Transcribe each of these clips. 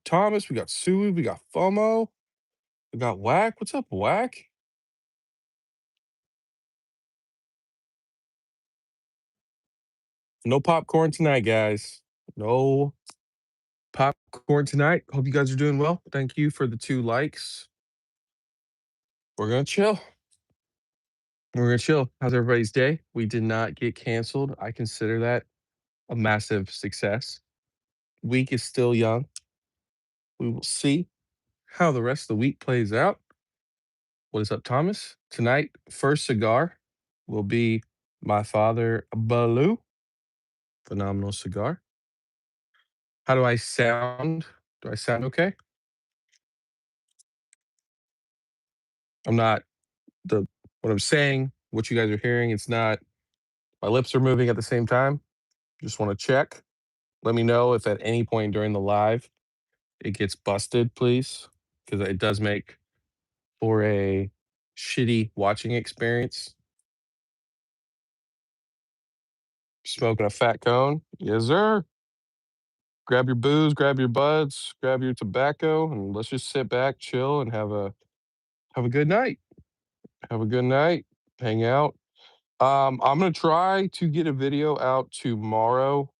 Thomas, we got Sui, we got FOMO, we got Whack. What's up, Whack? No popcorn tonight, guys. No popcorn tonight. Hope you guys are doing well. Thank you for the 2 likes. We're gonna chill. We're gonna chill. How's everybody's day? We did not get canceled. I consider that a massive success. Week is still young. We will see how the rest of the week plays out. What is up, Thomas? Tonight, first cigar will be my father Baloo. Phenomenal cigar. How do I sound? Do I sound okay? I'm not the what I'm saying, what you guys are hearing, it's not my lips are moving at the same time. Just want to check. Let me know if at any point during the live it gets busted, please, because it does make for a shitty watching experience. Smoking a fat cone. Yes, sir. Grab your booze, grab your buds, grab your tobacco, and let's just sit back, chill, and have a good night. Have a good night. Hang out. I'm gonna try to get a video out tomorrow.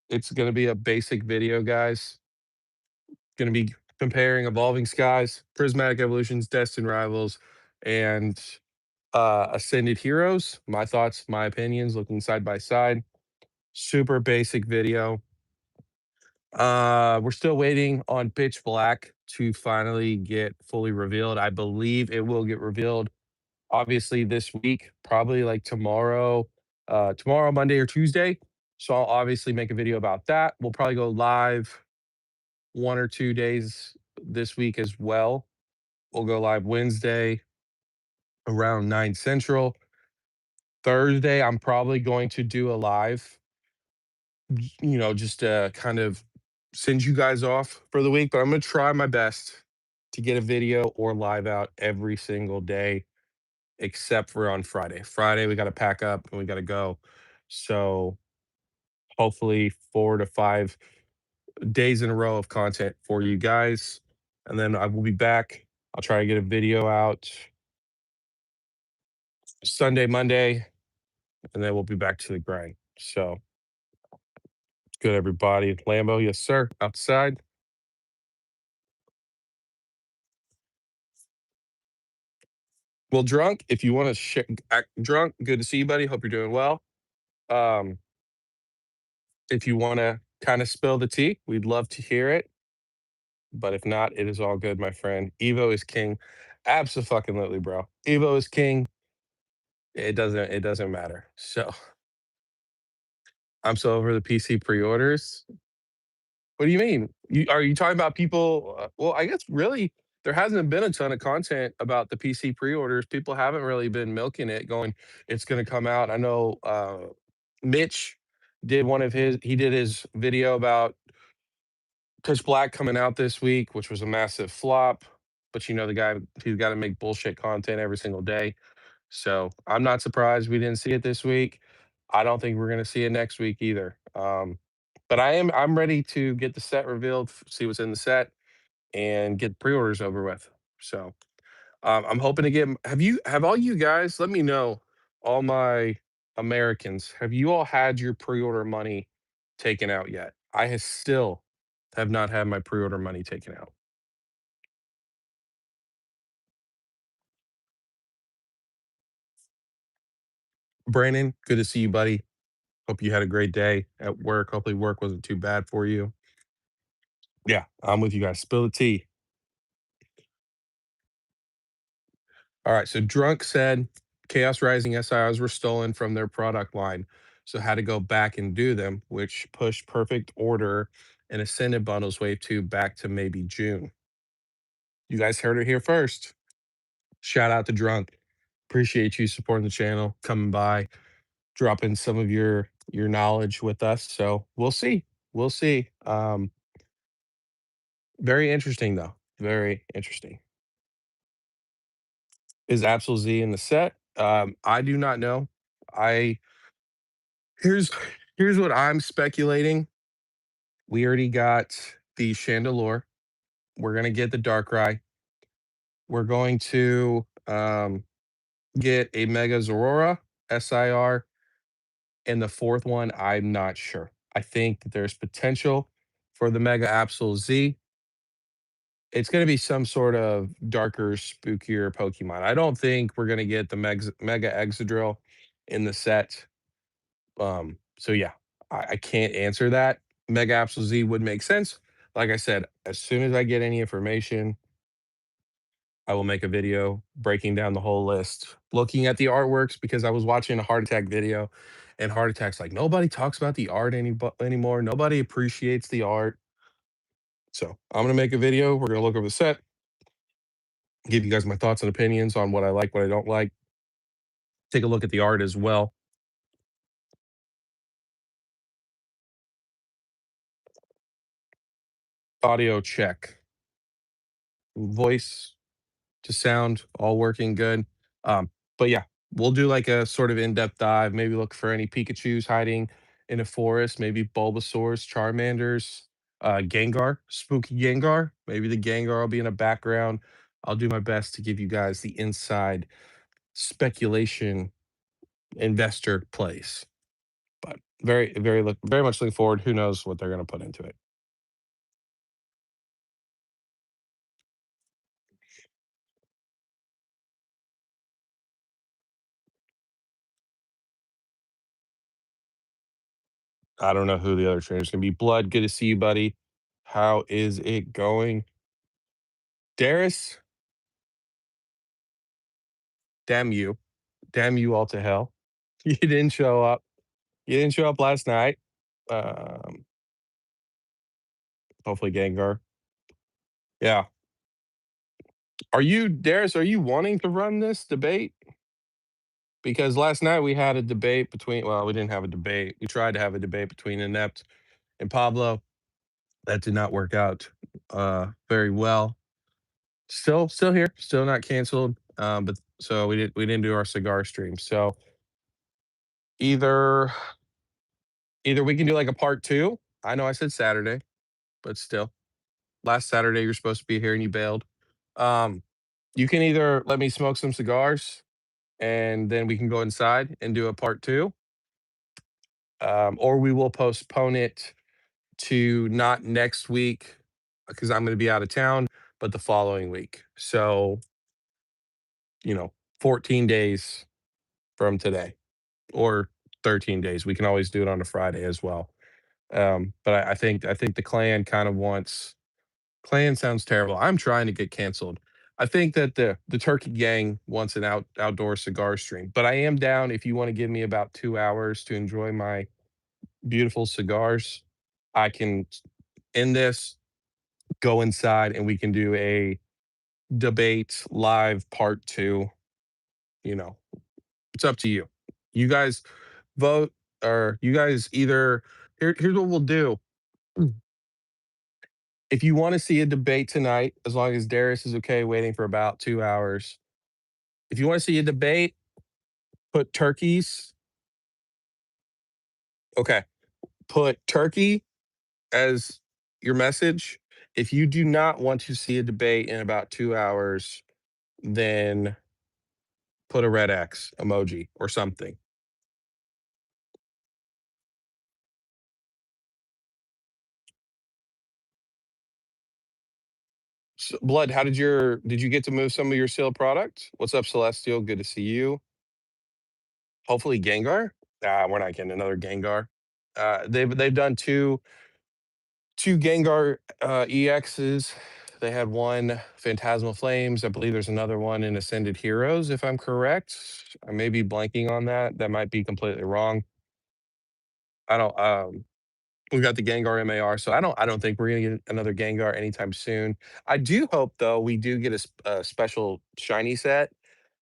It's gonna be a basic video, guys. Gonna be comparing Evolving Skies, Prismatic Evolutions, Destined Rivals, and Ascended Heroes. My thoughts, my opinions, looking side by side. Super basic video. We're still waiting on Pitch Black to finally get fully revealed. I believe it will get revealed obviously this week, probably like tomorrow, Monday or Tuesday. So I'll obviously make a video about that. We'll probably go live 1 or 2 days this week as well. We'll go live Wednesday around 9 Central. Thursday, I'm probably going to do a live, just to kind of send you guys off for the week, but I'm going to try my best to get a video or live out every single day except for on Friday. Friday, we got to pack up and we got to go. So hopefully 4 to 5 days in a row of content for you guys. And then I will be back. I'll try to get a video out Sunday, Monday, and then we'll be back to the grind. So good, everybody. Lambo, yes, sir. Outside. Well, drunk, if you want to act drunk, good to see you, buddy. Hope you're doing well. Um, if you want to kind of spill the tea, we'd love to hear it. But if not, it is all good, my friend. Evo is king. Absolutely, bro. Evo is king. It doesn't matter. So I'm so over the PC pre-orders. What do you mean? Are you talking about people? Well, I guess really there hasn't been a ton of content about the PC pre-orders. People haven't really been milking it, going, it's going to come out. I know Mitch he did his video about Pitch Black coming out this week, which was a massive flop. But the guy, he's got to make bullshit content every single day. So I'm not surprised we didn't see it this week. I don't think we're going to see it next week either. But I'm ready to get the set revealed, see what's in the set, and get pre-orders over with. So I'm hoping to get. Have all you guys? Let me know, all my Americans. Have you all had your pre-order money taken out yet? Still have not had my pre-order money taken out. Brandon, good to see you, buddy. Hope you had a great day at work. Hopefully, work wasn't too bad for you. Yeah, I'm with you guys. Spill the tea. All right. So Drunk said Chaos Rising SIRs were stolen from their product line. So had to go back and do them, which pushed Perfect Order and Ascended Bundles Wave 2 back to maybe June. You guys heard it here first. Shout out to Drunk. Appreciate you supporting the channel, coming by, dropping some of your knowledge with us. So we'll see. We'll see. Very interesting though. Very interesting. Is Absol Z in the set? I do not know. I here's here's what I'm speculating. We already got the Chandelure. We're gonna get the Darkrai. We're going to get a Mega Zorora SIR, and the fourth one, I'm not sure. I think that there's potential for the Mega Absol Z. It's gonna be some sort of darker, spookier Pokemon. I don't think we're gonna get the Mega Exadrill in the set. So yeah, I can't answer that. Mega Absol Z would make sense. Like I said, as soon as I get any information, I will make a video breaking down the whole list, looking at the artworks because I was watching a Heart Attack video, and Heart Attack's like, nobody talks about the art anymore. Nobody appreciates the art. So I'm gonna make a video. We're gonna look over the set, give you guys my thoughts and opinions on what I like, what I don't like. Take a look at the art as well. Audio check, voice to sound, all working good. But yeah, we'll do like a sort of in-depth dive, maybe look for any Pikachus hiding in a forest, maybe Bulbasaurs, Charmanders, Gengar, spooky Gengar. Maybe the Gengar will be in the background. I'll do my best to give you guys the inside speculation investor plays. But very much looking forward. Who knows what they're gonna put into it. I don't know who the other trainer's gonna be. Blood, good to see you, buddy. How is it going? Darius, damn you. Damn you all to hell. You didn't show up. You didn't show up last night. Um, Hopefully Gengar. Yeah. Darius, are you wanting to run this debate? Because last night we had a debate between, well, we didn't have a debate. We tried to have a debate between Inept and Pablo. That did not work out very well. Still here, still not canceled. But so we didn't do our cigar stream. So either either we can do like a part two. I know I said Saturday, but still. Last Saturday you're supposed to be here and you bailed. Um, you can either let me smoke some cigars and then we can go inside and do a part two, or we will postpone it to not next week because I'm going to be out of town, but the following week. So, 14 days from today or 13 days. We can always do it on a Friday as well. But I think the clan kind of wants. Clan sounds terrible. I'm trying to get canceled. I think that the Turkey Gang wants an outdoor cigar stream, but I am down if you want to give me about 2 hours to enjoy my beautiful cigars. I can end this, go inside, and we can do a debate live part two. You know, it's up to you. You guys vote, or you guys either here's what we'll do. If you want to see a debate tonight, as long as Darius is okay waiting for about 2 hours, if you want to see a debate, put turkeys. Okay. Put turkey as your message. If you do not want to see a debate in about 2 hours, then put a red X emoji or something. So, Blood, how did you get to move some of your sealed product? What's up, Celestial? Good to see you. Hopefully Gengar. We're not getting another Gengar. They've done two Gengar EXs. They had one Phantasmal Flames. I believe there's another one in Ascended Heroes, if I'm correct. I may be blanking on that. That might be completely wrong. I don't. We got the Gengar MAR, so I don't think we're gonna get another Gengar anytime soon. I do hope though we do get a special shiny set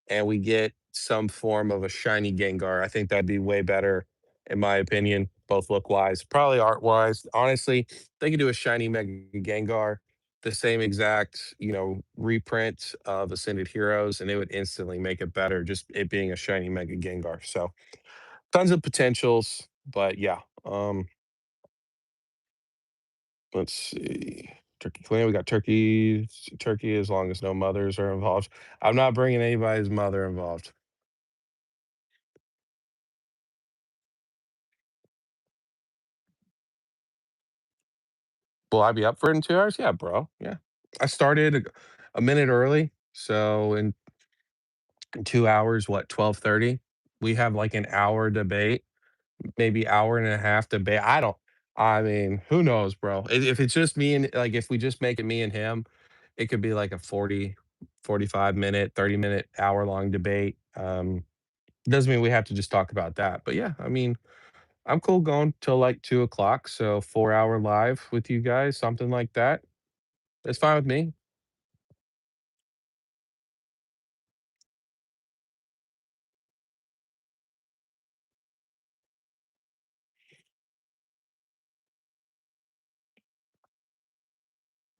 and we get some form of a shiny Gengar. I think that'd be way better, in my opinion, both look wise, probably art wise. Honestly, they could do a shiny Mega Gengar, the same exact, reprint of Ascended Heroes, and it would instantly make it better, just it being a shiny Mega Gengar. So tons of potentials, but yeah. Let's see. Turkey clan. We got turkey as long as no mothers are involved. I'm not bringing anybody's mother involved. Will I be up for it in 2 hours? Yeah, bro. Yeah. I started a minute early, so in 2 hours, what, 12:30? We have like an hour debate, maybe hour and a half debate. I mean, who knows, bro? If it's just me and like if we just make it me and him, it could be like a 45 minute, 30-minute, hour-long debate. Doesn't mean we have to just talk about that. But yeah, I mean, I'm cool going till like 2 o'clock. So 4 hour live with you guys, something like that. It's fine with me.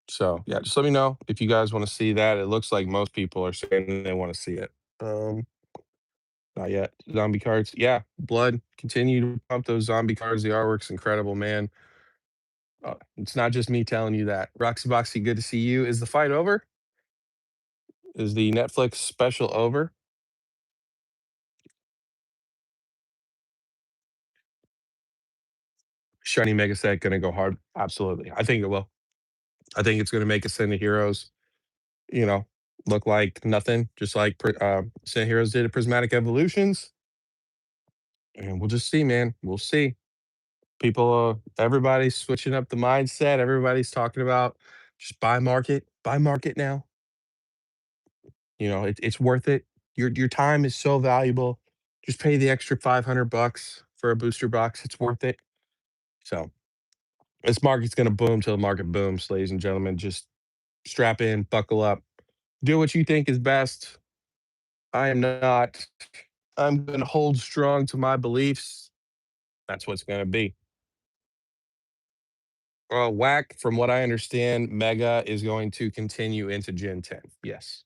So yeah, just let me know if you guys want to see that. It looks like most people are saying they want to see it. Not yet. Zombie cards. Yeah, blood. Continue to pump those zombie cards. The artwork's incredible, man. It's not just me telling you that. Roxy Boxy, good to see you. Is the fight over? Is the Netflix special over? Shiny Mega Set gonna go hard. Absolutely. I think it will. I think it's gonna make Ascended Heroes, you know, look like nothing, just like Ascended Heroes did at Prismatic Evolutions. And we'll just see, man. We'll see. Everybody's switching up the mindset. Everybody's talking about just buy market now. It's worth it. Your time is so valuable. Just pay the extra $500 for a booster box. It's worth it. So this market's gonna boom till the market booms, ladies and gentlemen. Just strap in, buckle up, do what you think is best. I am not. I'm gonna hold strong to my beliefs. That's what's gonna be. Whack, from what I understand, Mega is going to continue into Gen 10. Yes.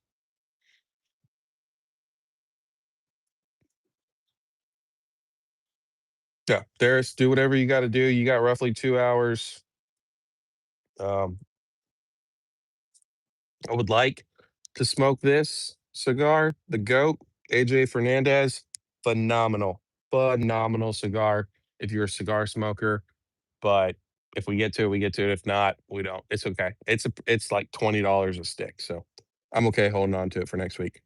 Yeah. Darius, do whatever you got to do. You got roughly 2 hours. Um, I would like to smoke this cigar, the GOAT, AJ Fernandez. Phenomenal, phenomenal cigar if you're a cigar smoker. But if we get to it, we get to it. If not, we don't. It's okay. It's like $20 a stick. So I'm okay holding on to it for next week.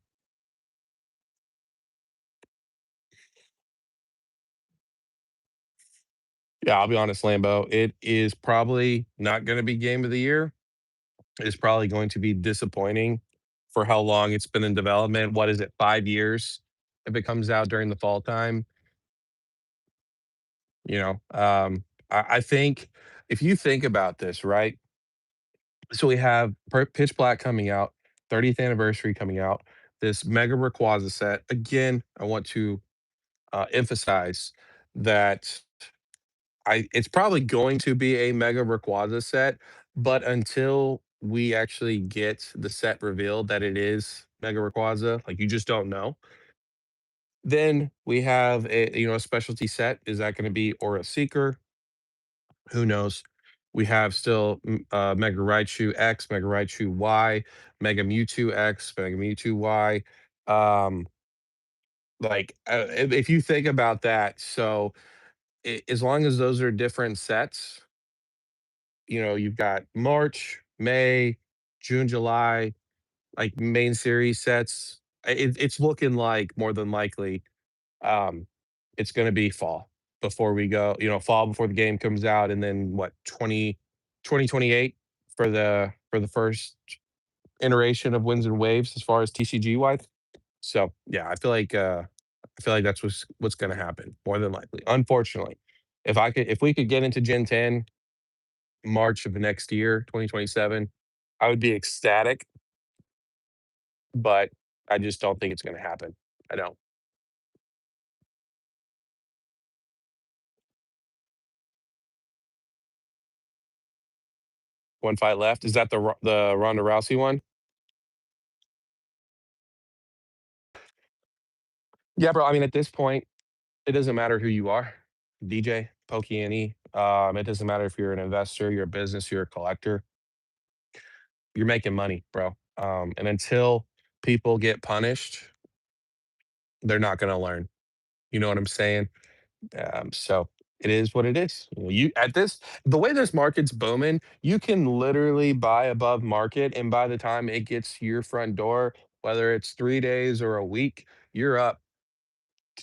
Yeah, I'll be honest, Lambo. It is probably not going to be game of the year. It's probably going to be disappointing for how long it's been in development. What is it, 5 years? If it comes out during the fall time, you know, I think if you think about this, right? So we have Pitch Black coming out, 30th anniversary coming out. This Mega Rayquaza set. Again, I want to emphasize that it's probably going to be a Mega Rayquaza set, but until we actually get the set revealed that it is Mega Rayquaza, like you just don't know. Then we have a specialty set. Is that going to be Aura Seeker? Who knows? We have still Mega Raichu X, Mega Raichu Y, Mega Mewtwo X, Mega Mewtwo Y. Um, if you think about that, so as long as those are different sets, you've got March, May, June, July, like main series sets. It's looking like more than likely um, it's going to be fall before we go, fall before the game comes out, and then what 2028 for the first iteration of Winds and Waves as far as TCG wise. So yeah, I feel like that's what's going to happen more than likely. Unfortunately, if we could get into Gen 10 March of next year, 2027, I would be ecstatic, but I just don't think it's going to happen. I don't. One fight left. Is that the Ronda Rousey one? Yeah, bro. I mean, at this point, it doesn't matter who you are. DJ, Pokey Annie. It doesn't matter if you're an investor, you're a business, you're a collector, you're making money, bro. And until people get punished, they're not going to learn. You know what I'm saying? So it is what it is. You at this the way this market's booming, you can literally buy above market, and by the time it gets to your front door, whether it's 3 days or a week, you're up,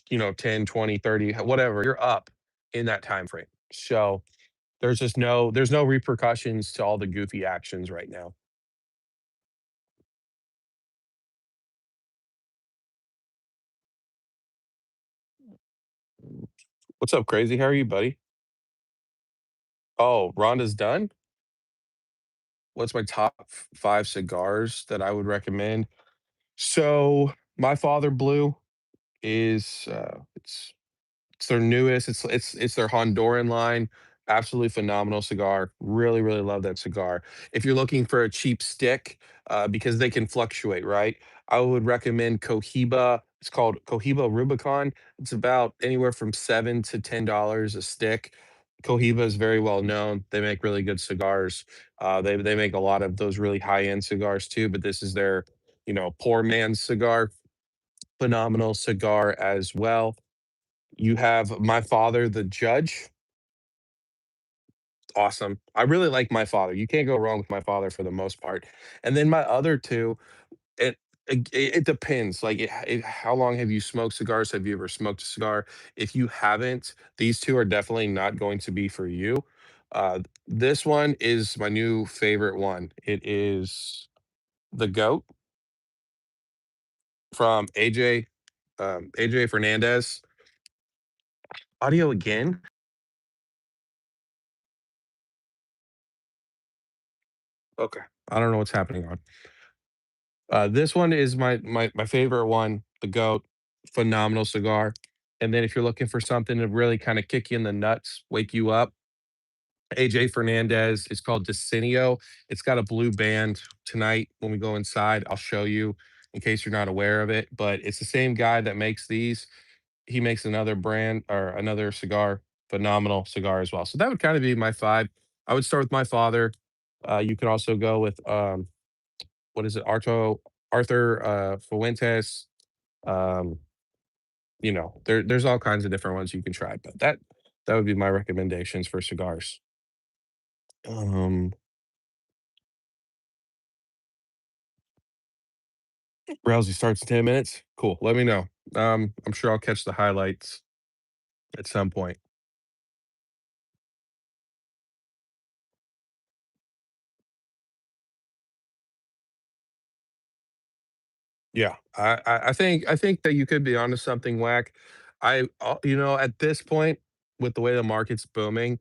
10, 20, 30, whatever. You're up in that time frame. So there's no repercussions to all the goofy actions right now. What's up, crazy? How are you, buddy? Oh, Rhonda's done? What's my top five cigars that I would recommend? So my father blue is it's their newest. It's their Honduran line. Absolutely phenomenal cigar. Really, really love that cigar. If you're looking for a cheap stick, because they can fluctuate, right? I would recommend Cohiba. It's called Cohiba Rubicon. It's about anywhere from $7 to $10 a stick. Cohiba is very well known. They make really good cigars. They make a lot of those really high end cigars too. But this is their poor man's cigar. Phenomenal cigar as well. You have My Father, the Judge. Awesome. I really like My Father. You can't go wrong with My Father for the most part. And then my other 2, it depends. Like, how long have you smoked cigars? Have you ever smoked a cigar? If you haven't, these 2 are definitely not going to be for you. This one is my new favorite one. It is The GOAT from AJ Fernandez. Audio again? Okay. I don't know what's happening on. This one is my favorite one, the GOAT, phenomenal cigar. And then if you're looking for something to really kind of kick you in the nuts, wake you up, AJ Fernandez. It's called Decenio. It's got a blue band. Tonight when we go inside, I'll show you in case you're not aware of it. But it's the same guy that makes these. He makes another brand or another cigar, phenomenal cigar as well. So that would kind of be my 5. I would start with My Father. You can also go with what is it? Arthur Fuentes. Um, there's all kinds of different ones you can try, but that would be my recommendations for cigars. Um, Rousey starts in 10 minutes. Cool. Let me know. I'm sure I'll catch the highlights at some point. Yeah, I think that you could be onto something whack. At this point, with the way the market's booming,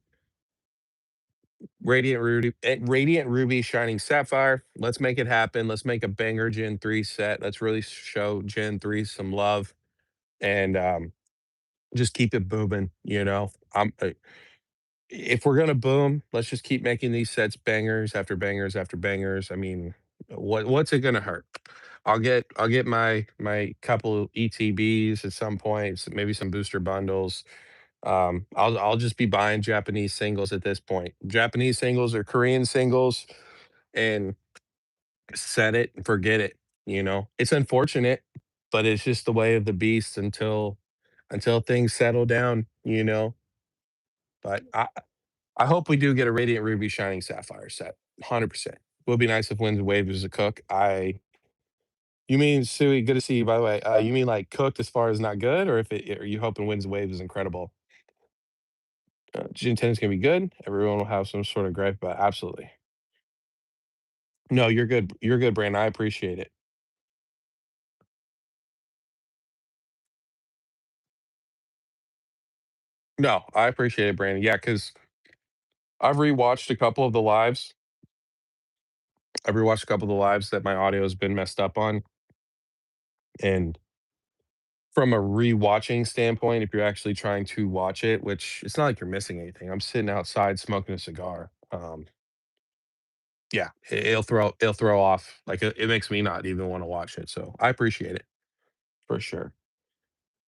Radiant Ruby Shining Sapphire. Let's make it happen. Let's make a banger Gen 3 set. Let's really show Gen 3 some love and just keep it booming, you know. If we're gonna boom, let's just keep making these sets bangers after bangers after bangers. I mean, what's it gonna hurt? I'll get my couple ETBs at some point, maybe some booster bundles. I'll just be buying Japanese singles at this point. Japanese singles or Korean singles, and set it and forget it. It's unfortunate, but it's just the way of the beast until things settle down. But I hope we do get a Radiant Ruby Shining Sapphire set. 100%. Would be nice if Winds and Waves was a cook. You mean Suey? Good to see you. By the way, you mean like cooked as far as not good, or if are you hoping Winds and Waves is incredible? Gin 10 is gonna be good. Everyone will have some sort of gripe, but absolutely. No, you're good. You're good, Brandon. I appreciate it. No, I appreciate it, Brandon. Yeah, because I've rewatched a couple of the lives. I've rewatched a couple of the lives that my audio has been messed up on, and from a rewatching standpoint, if you're actually trying to watch it, which it's not like you're missing anything. I'm sitting outside smoking a cigar. Yeah, it'll throw off. Like it makes me not even want to watch it. So I appreciate it for sure.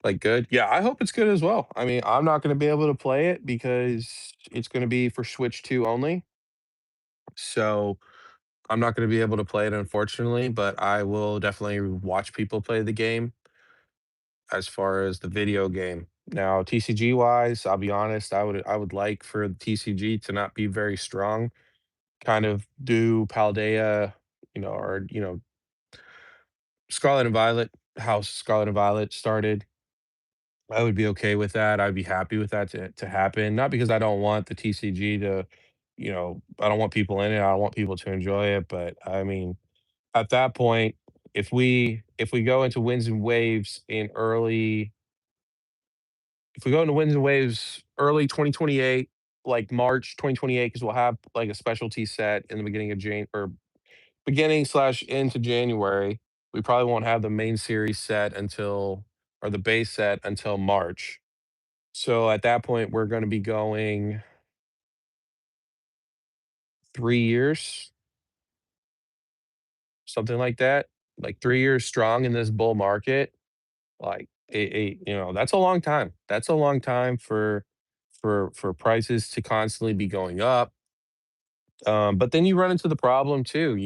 Like, good? Yeah, I hope it's good as well. I mean, I'm not gonna be able to play it because it's gonna be for Switch 2 only, so I'm not gonna be able to play it, unfortunately, but I will definitely watch people play the game as far as the video game. Now, TCG wise, I'll be honest, I would like for the TCG to not be very strong, kind of do Paldea, or, Scarlet and Violet, how Scarlet and Violet started. I would be okay with that. I'd be happy with that to happen. Not because I don't want the TCG to, I don't want people in it. I want people to enjoy it. But I mean, at that point, if we go into Winds and Waves in early, if we go into Winds and Waves early 2028, like March 2028, because we'll have like a specialty set in the beginning of Jan or beginning slash into January. We probably won't have the main series set until or the base set until March. So at that point, we're gonna be going 3 years, something like that, like 3 years strong in this bull market. Like, that's a long time. That's a long time for prices to constantly be going up. But then you run into the problem too,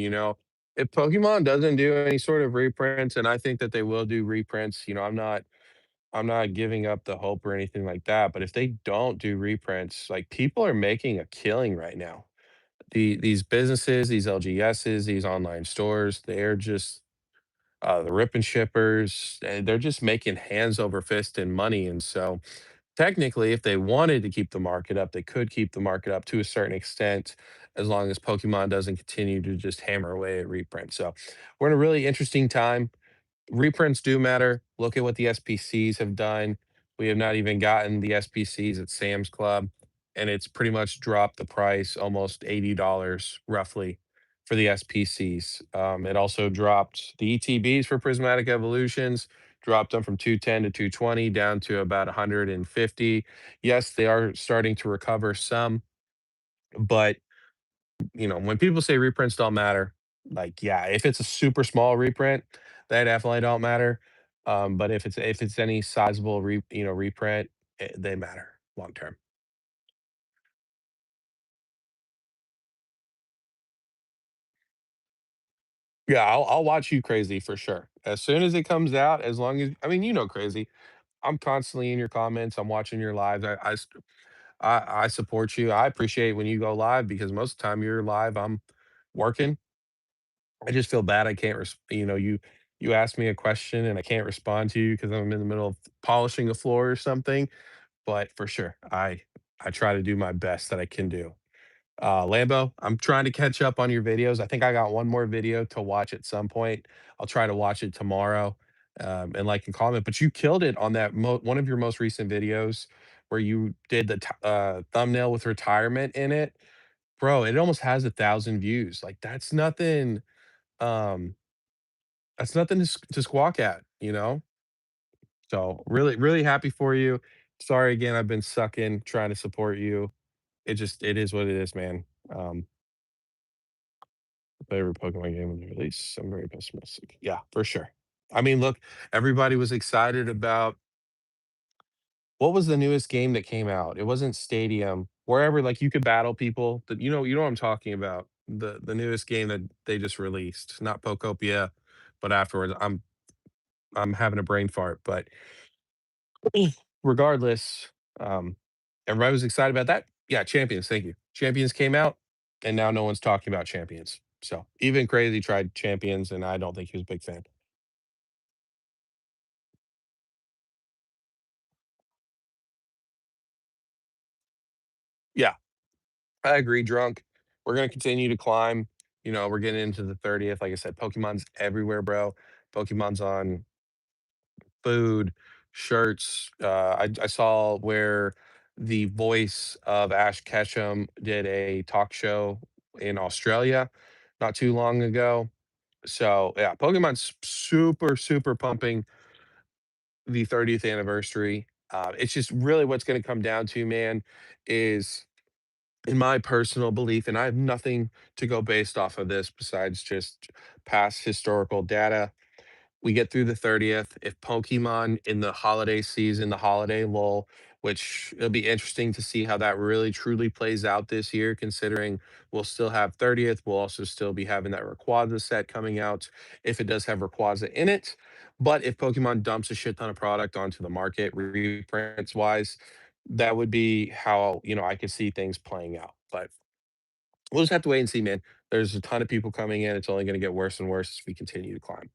if Pokemon doesn't do any sort of reprints, and I think that they will do reprints, I'm not giving up the hope or anything like that, but if they don't do reprints, like, people are making a killing right now. These businesses, these LGSs, these online stores, they're just the rip and shippers, they're just making hands over fist in money. And so, technically, if they wanted to keep the market up, they could keep the market up to a certain extent as long as Pokemon doesn't continue to just hammer away at reprints. So, we're in a really interesting time. Reprints do matter. Look at what the SPCs have done. We have not even gotten the SPCs at Sam's Club, and it's pretty much dropped the price almost $80 roughly for the SPCs. It also dropped the ETBs for Prismatic Evolutions, dropped them from 210 to 220 down to about 150. Yes, they are starting to recover some, but when people say reprints don't matter, like, yeah, if it's a super small reprint, they definitely don't matter. But if it's any sizable reprint, they matter long term. Yeah, I'll watch you crazy for sure. As soon as it comes out, as long as I mean, crazy. I'm constantly in your comments. I'm watching your lives. I support you. I appreciate when you go live because most of the time you're live, I'm working. I just feel bad I can't you ask me a question and I can't respond to you because 'cause I'm in the middle of polishing a floor or something, but for sure, I try to do my best that I can do. Lambo, I'm trying to catch up on your videos. I think I got one more video to watch at some point. I'll try to watch it tomorrow, and, like, and comment, but you killed it on that one of your most recent videos where you did the thumbnail with retirement in it. Bro, it almost has 1,000 views. Like, um that's nothing to squawk at, you know? So, really, really happy for you. Sorry again, I've been sucking trying to support you. It is what it is, man. Favorite Pokemon game when they release. I'm very pessimistic. Yeah, for sure. I mean, look, everybody was excited about what was the newest game that came out? It wasn't Stadium. Wherever, like, you could battle people. You know what I'm talking about. The newest game that they just released, not Pokopia, but afterwards. I'm having a brain fart, but regardless, um, everybody was excited about that. Yeah, Champions, thank you. Champions came out, and now no one's talking about Champions. So even Crazy tried Champions, and I don't think he was a big fan. Yeah, I agree, Drunk. We're gonna continue to climb. We're getting into the 30th. Like I said, Pokemon's everywhere, bro. Pokemon's on food, shirts. I saw where the voice of Ash Ketchum did a talk show in Australia not too long ago. So yeah, Pokemon's super, super pumping the 30th anniversary. It's just really what's going to come down to, man, is in my personal belief, and I have nothing to go based off of this besides just past historical data. we get through the 30th. If Pokemon in the holiday season, the holiday lull, which it'll be interesting to see how that really truly plays out this year, considering we'll still have 30th. We'll also still be having that Rayquaza set coming out if it does have Rayquaza in it. But if Pokemon dumps a shit ton of product onto the market, reprints wise, that would be how, I could see things playing out. But we'll just have to wait and see, man. There's a ton of people coming in. It's only going to get worse and worse as we continue to climb.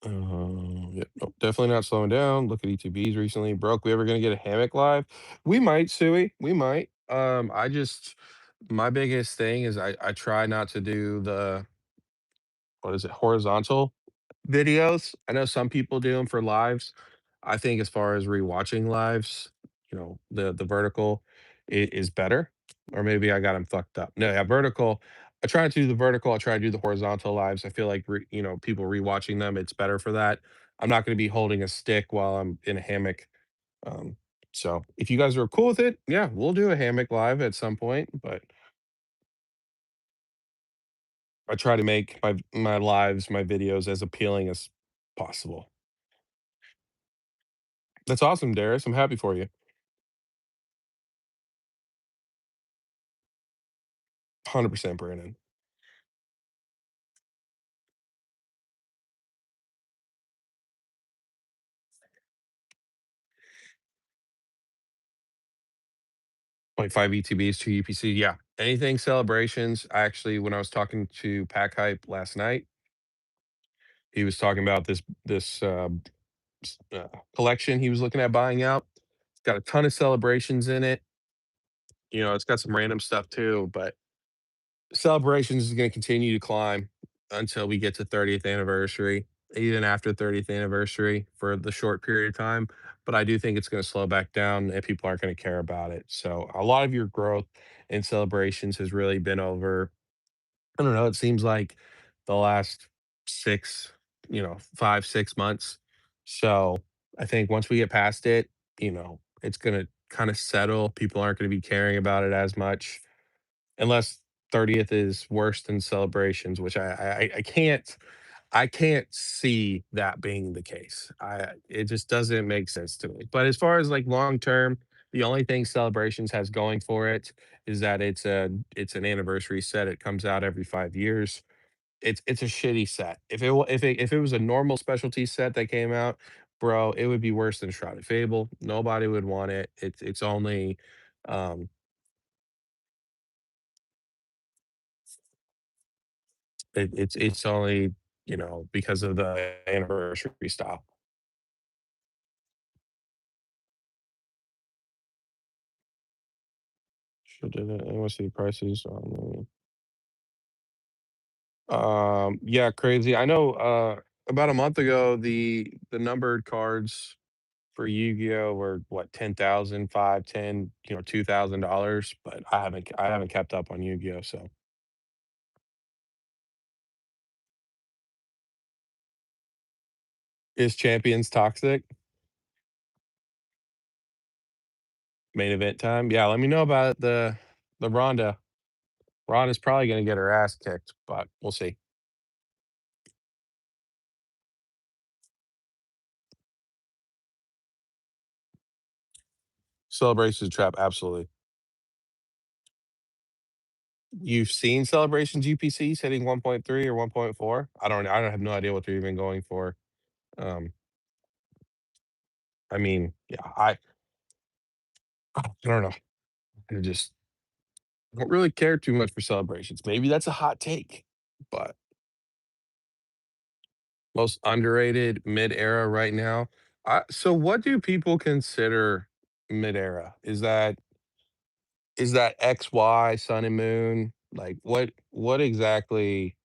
Yeah, nope, definitely not slowing down. Look at ETBs recently. Broke. We ever gonna get a hammock live? We might, Suey. We might. My biggest thing is I try not to do the, what is it, horizontal videos. I know some people do them for lives. I think as far as rewatching lives, the vertical is better. Or maybe I got them fucked up. No, yeah, vertical. I try to do the vertical. I try to do the horizontal lives. I feel like people rewatching them, it's better for that. I'm not going to be holding a stick while I'm in a hammock. Um, so if you guys are cool with it, yeah, we'll do a hammock live at some point. But I try to make my lives, my videos as appealing as possible. That's awesome, Darius. I'm happy for you. 100% Brandon. Point 5 ETBs, 2 UPC. Yeah. Anything celebrations. I actually, when I was talking to Pack Hype last night, he was talking about this collection he was looking at buying out. It's got a ton of celebrations in it. It's got some random stuff too, but celebrations is going to continue to climb until we get to 30th anniversary, even after 30th anniversary for the short period of time. But I do think it's going to slow back down and people aren't going to care about it. So a lot of your growth in celebrations has really been over, I don't know, it seems like the last 5, 6 months. So I think once we get past it, it's going to kind of settle. People aren't going to be caring about it as much unless 30th is worse than celebrations, which I can't see that being the case. It just doesn't make sense to me. But as far as like long term, the only thing celebrations has going for it is that it's an anniversary set. It comes out every 5 years. It's a shitty set. If it was a normal specialty set that came out, bro, it would be worse than Shrouded Fable. Nobody would want it. It's only um it's only, because of the anniversary style. Should did it. I wanna see prices on yeah, crazy. I know, about a month ago, the numbered cards for Yu-Gi-Oh! Were what, 10,000, 5, 10, $2,000, but I haven't kept up on Yu-Gi-Oh! So is Champions toxic? Main event time? Yeah, let me know about the Ronda. Ronda's probably gonna get her ass kicked, but we'll see. Celebrations trap, absolutely. You've seen Celebrations UPCs hitting 1.3 or 1.4? I don't have no idea what they're even going for. Um, I mean, yeah, I don't know. I just don't really care too much for Celebrations. Maybe that's a hot take, but most underrated mid-era right now. So what do people consider mid-era? Is that XY, Sun and Moon? Like what exactly,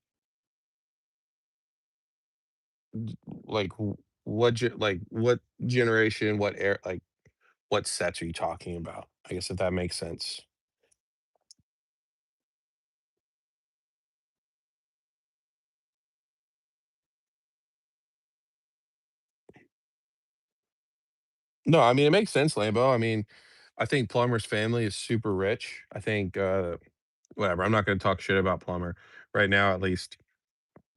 like what generation, what era, like what sets are you talking about? I guess if that makes sense. No, I mean, it makes sense, Lambo. I mean, I think Plumber's family is super rich. I think, whatever, I'm not gonna talk shit about Plumber, right now at least.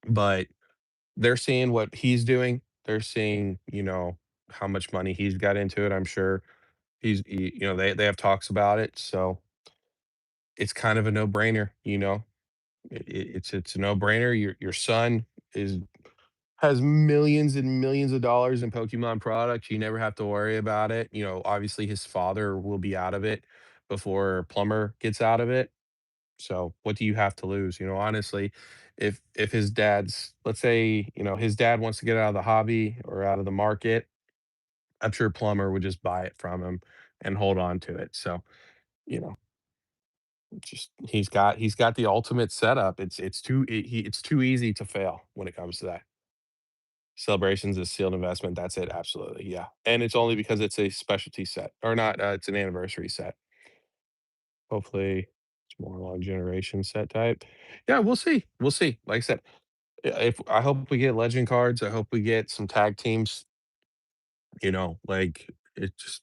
But they're seeing what he's doing. They're seeing, how much money he's got into it. I'm sure they have talks about it. So it's kind of a no brainer. It's a no brainer. Your son is has millions and millions of dollars in Pokemon products. You never have to worry about it. Obviously his father will be out of it before Plumber gets out of it. So what do you have to lose? Honestly, if his dad's, let's say, his dad wants to get out of the hobby or out of the market, I'm sure Plumber would just buy it from him and hold on to it. So, you know, just he's got the ultimate setup. It's too easy to fail when it comes to that. Celebrations is sealed investment. That's it. Absolutely. Yeah. And it's only because it's a specialty set or not. It's an anniversary set. Hopefully it's more long generation set type. Yeah, we'll see. We'll see. Like I said, if I hope we get legend cards. I hope we get some tag teams. Like it just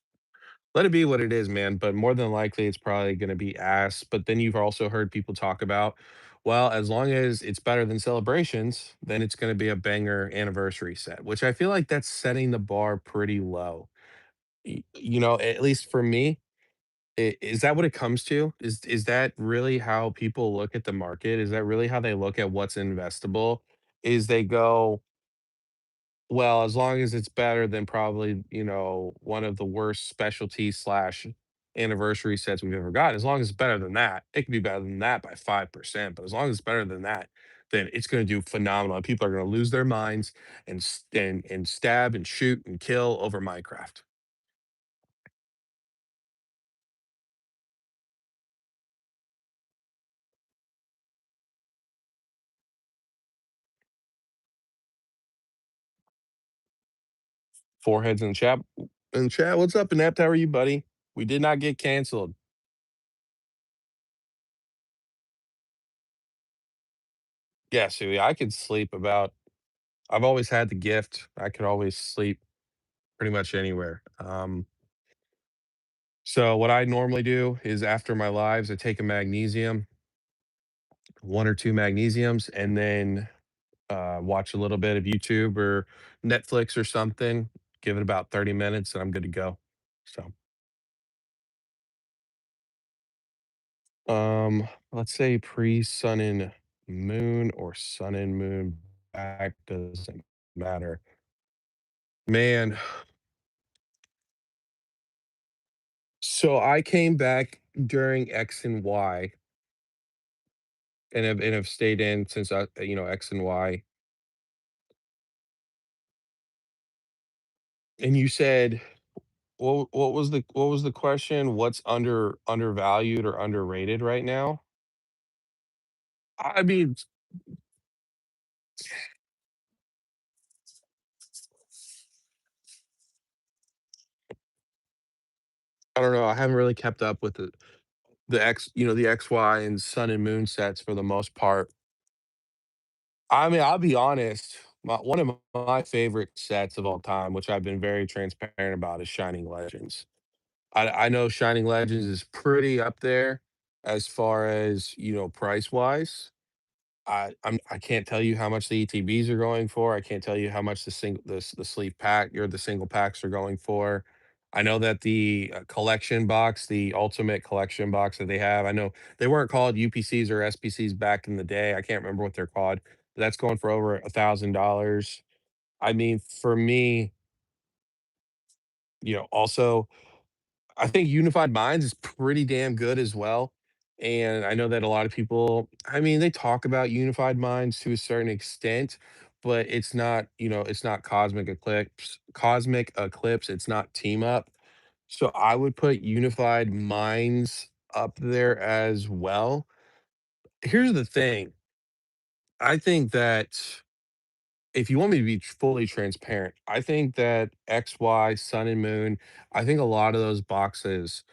let it be what it is, man. But more than likely, it's probably going to be ass. But then you've also heard people talk about, well, as long as it's better than celebrations, then it's going to be a banger anniversary set, which I feel like that's setting the bar pretty low. At least for me, is that what it comes to? Is that really how people look at the market? Is that really how they look at what's investable? Is they go, well, as long as it's better than probably, one of the worst specialty slash anniversary sets we've ever gotten. As long as it's better than that, it could be better than that by 5%. But as long as it's better than that, then it's going to do phenomenal. And people are going to lose their minds and stab and shoot and kill over Minecraft. Foreheads in the chat. What's up, Inept? How are you, buddy? We did not get canceled. Yeah, Suey, I could sleep about I've always had the gift. I could always sleep pretty much anywhere. So what I normally do is after my lives, I take a magnesium, one or two magnesiums, and then watch a little bit of YouTube or Netflix or something. Give it about 30 minutes, and I'm good to go. So, let's say pre sun and moon or sun and moon back doesn't matter. Man, so I came back during X and Y and have stayed in since X and Y. And you said what was the question? What's undervalued or underrated right now? I mean, I don't know. I haven't really kept up with the X, Y, and Sun and Moon sets for the most part. I mean, I'll be honest. One of my favorite sets of all time, which I've been very transparent about, is Shining Legends. I know Shining Legends is pretty up there as far as price wise. I can't tell you how much the ETBs are going for. I can't tell you how much the sleeve pack or the single packs are going for. I know that the collection box, the ultimate collection box that they have, I know they weren't called UPCs or SPCs back in the day. I can't remember what they're called. But that's going for over $1,000. I mean, for me, also I think Unified Minds is pretty damn good as well. And I know that a lot of people, I mean, they talk about Unified Minds to a certain extent, but it's not Cosmic Eclipse, it's not Team Up. So I would put Unified Minds up there as well. Here's the thing. I think that if you want me to be fully transparent, I think that XY, Sun and Moon, I think a lot of those boxes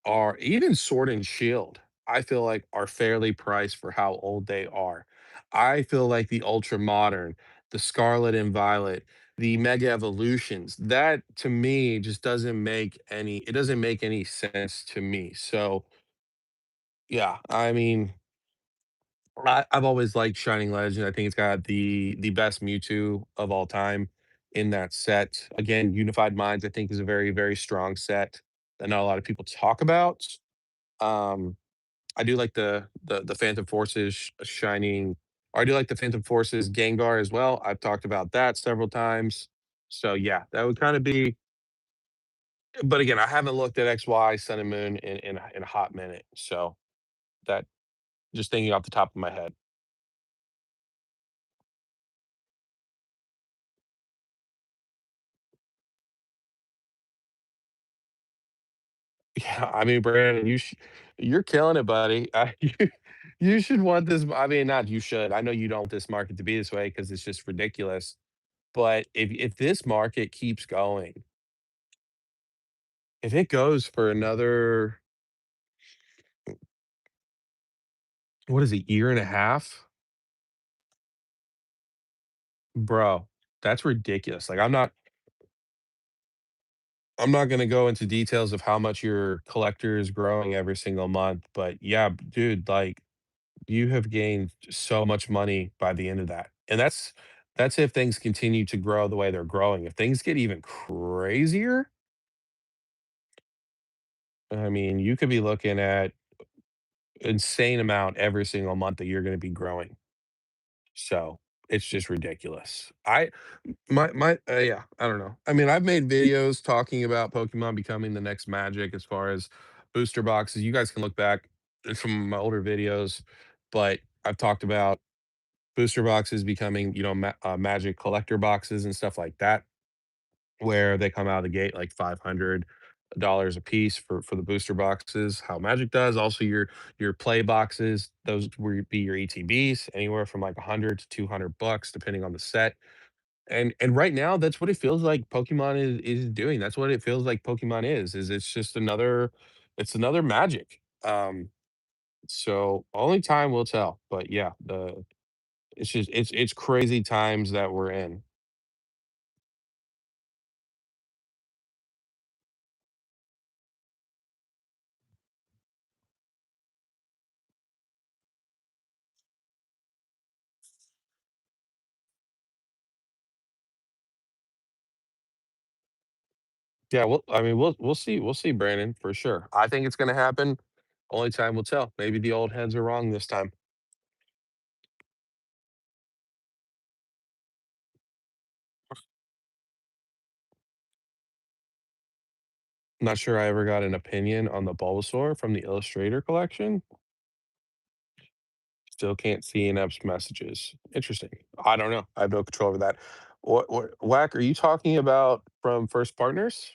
are even Sword and Shield, I feel like are fairly priced for how old they are. I feel like the Ultra Modern, the Scarlet and Violet, the Mega Evolutions, that to me just doesn't make any sense to me. So, yeah, I mean, I've always liked Shining Legend. I think it's got the best Mewtwo of all time in that set. Again, Unified Minds, I think, is a very, very strong set that not a lot of people talk about. Um, I do like the Phantom Forces Shining, or I do like the Phantom Forces Gengar as well. I've talked about that several times. So yeah, that would kind of be. But again, I haven't looked at XY Sun and Moon in a hot minute. So that, just thinking off the top of my head. Yeah, I mean, Brandon, you're killing it, buddy. You should want this. I mean, not you should. I know you don't want this market to be this way because it's just ridiculous. But if this market keeps going, if it goes for another, what is it, year and a half, bro, that's ridiculous. Like, I'm not gonna go into details of how much your collector is growing every single month, but yeah, dude, like you have gained so much money by the end of that. And that's if things continue to grow the way they're growing. If things get even crazier, I mean, you could be looking at insane amount every single month that you're going to be growing. So it's just ridiculous. Yeah, I don't know. I mean, I've made videos talking about Pokemon becoming the next Magic as far as booster boxes. You guys can look back at some of my older videos, but I've talked about booster boxes becoming, Magic collector boxes and stuff like that, where they come out of the gate like $500 a piece for the booster boxes. How Magic does, also your play boxes, those would be your ETBs, anywhere from like 100 to $200, depending on the set. And right now, that's what it feels like Pokemon is doing. That's what it feels like Pokemon is it's just another Magic. So only time will tell. But yeah, it's crazy times that we're in. Yeah, well, I mean, we'll see, Brandon, for sure. I think it's gonna happen. Only time will tell. Maybe the old heads are wrong this time. Not sure I ever got an opinion on the Bulbasaur from the Illustrator collection. Still can't see Inep's messages. Interesting. I don't know. I have no control over that. What Whack, are you talking about from First Partners?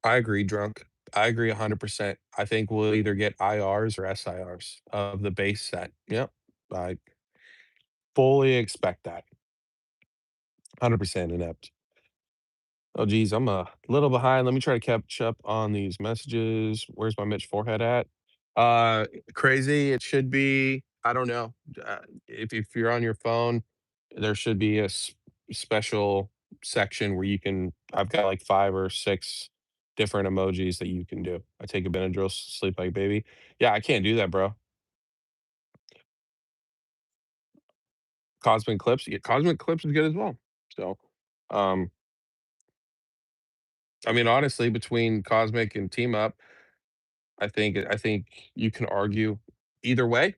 I agree, Drunk. I agree 100%. I think we'll either get IRs or SIRs of the base set. Yep. I fully expect that. 100% inept. Oh, geez, I'm a little behind. Let me try to catch up on these messages. Where's my Mitch forehead at? Uh, Crazy. It should be. I don't know. If you're on your phone, there should be a special section where you can. I've got like 5 or 6 different emojis that you can do. I take a Benadryl, sleep like a baby. Yeah, I can't do that, bro. Cosmic Clips. Yeah, Cosmic Clips is good as well. So, um, I mean, honestly, between Cosmic and Team Up, I think you can argue either way,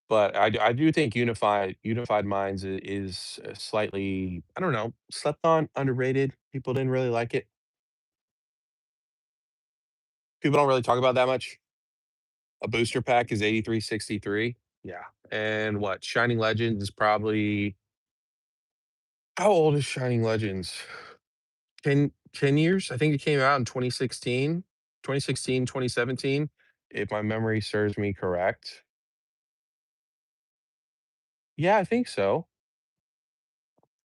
but I do think Unified Minds is slightly, I don't know, slept on, underrated. People didn't really like it. People don't really talk about that much. A booster pack is 83.63. Yeah. And what? Shining Legends is probably, how old is Shining Legends? 10 years? I think it came out in 2016, 2016, 2017, if my memory serves me correct. Yeah, I think so.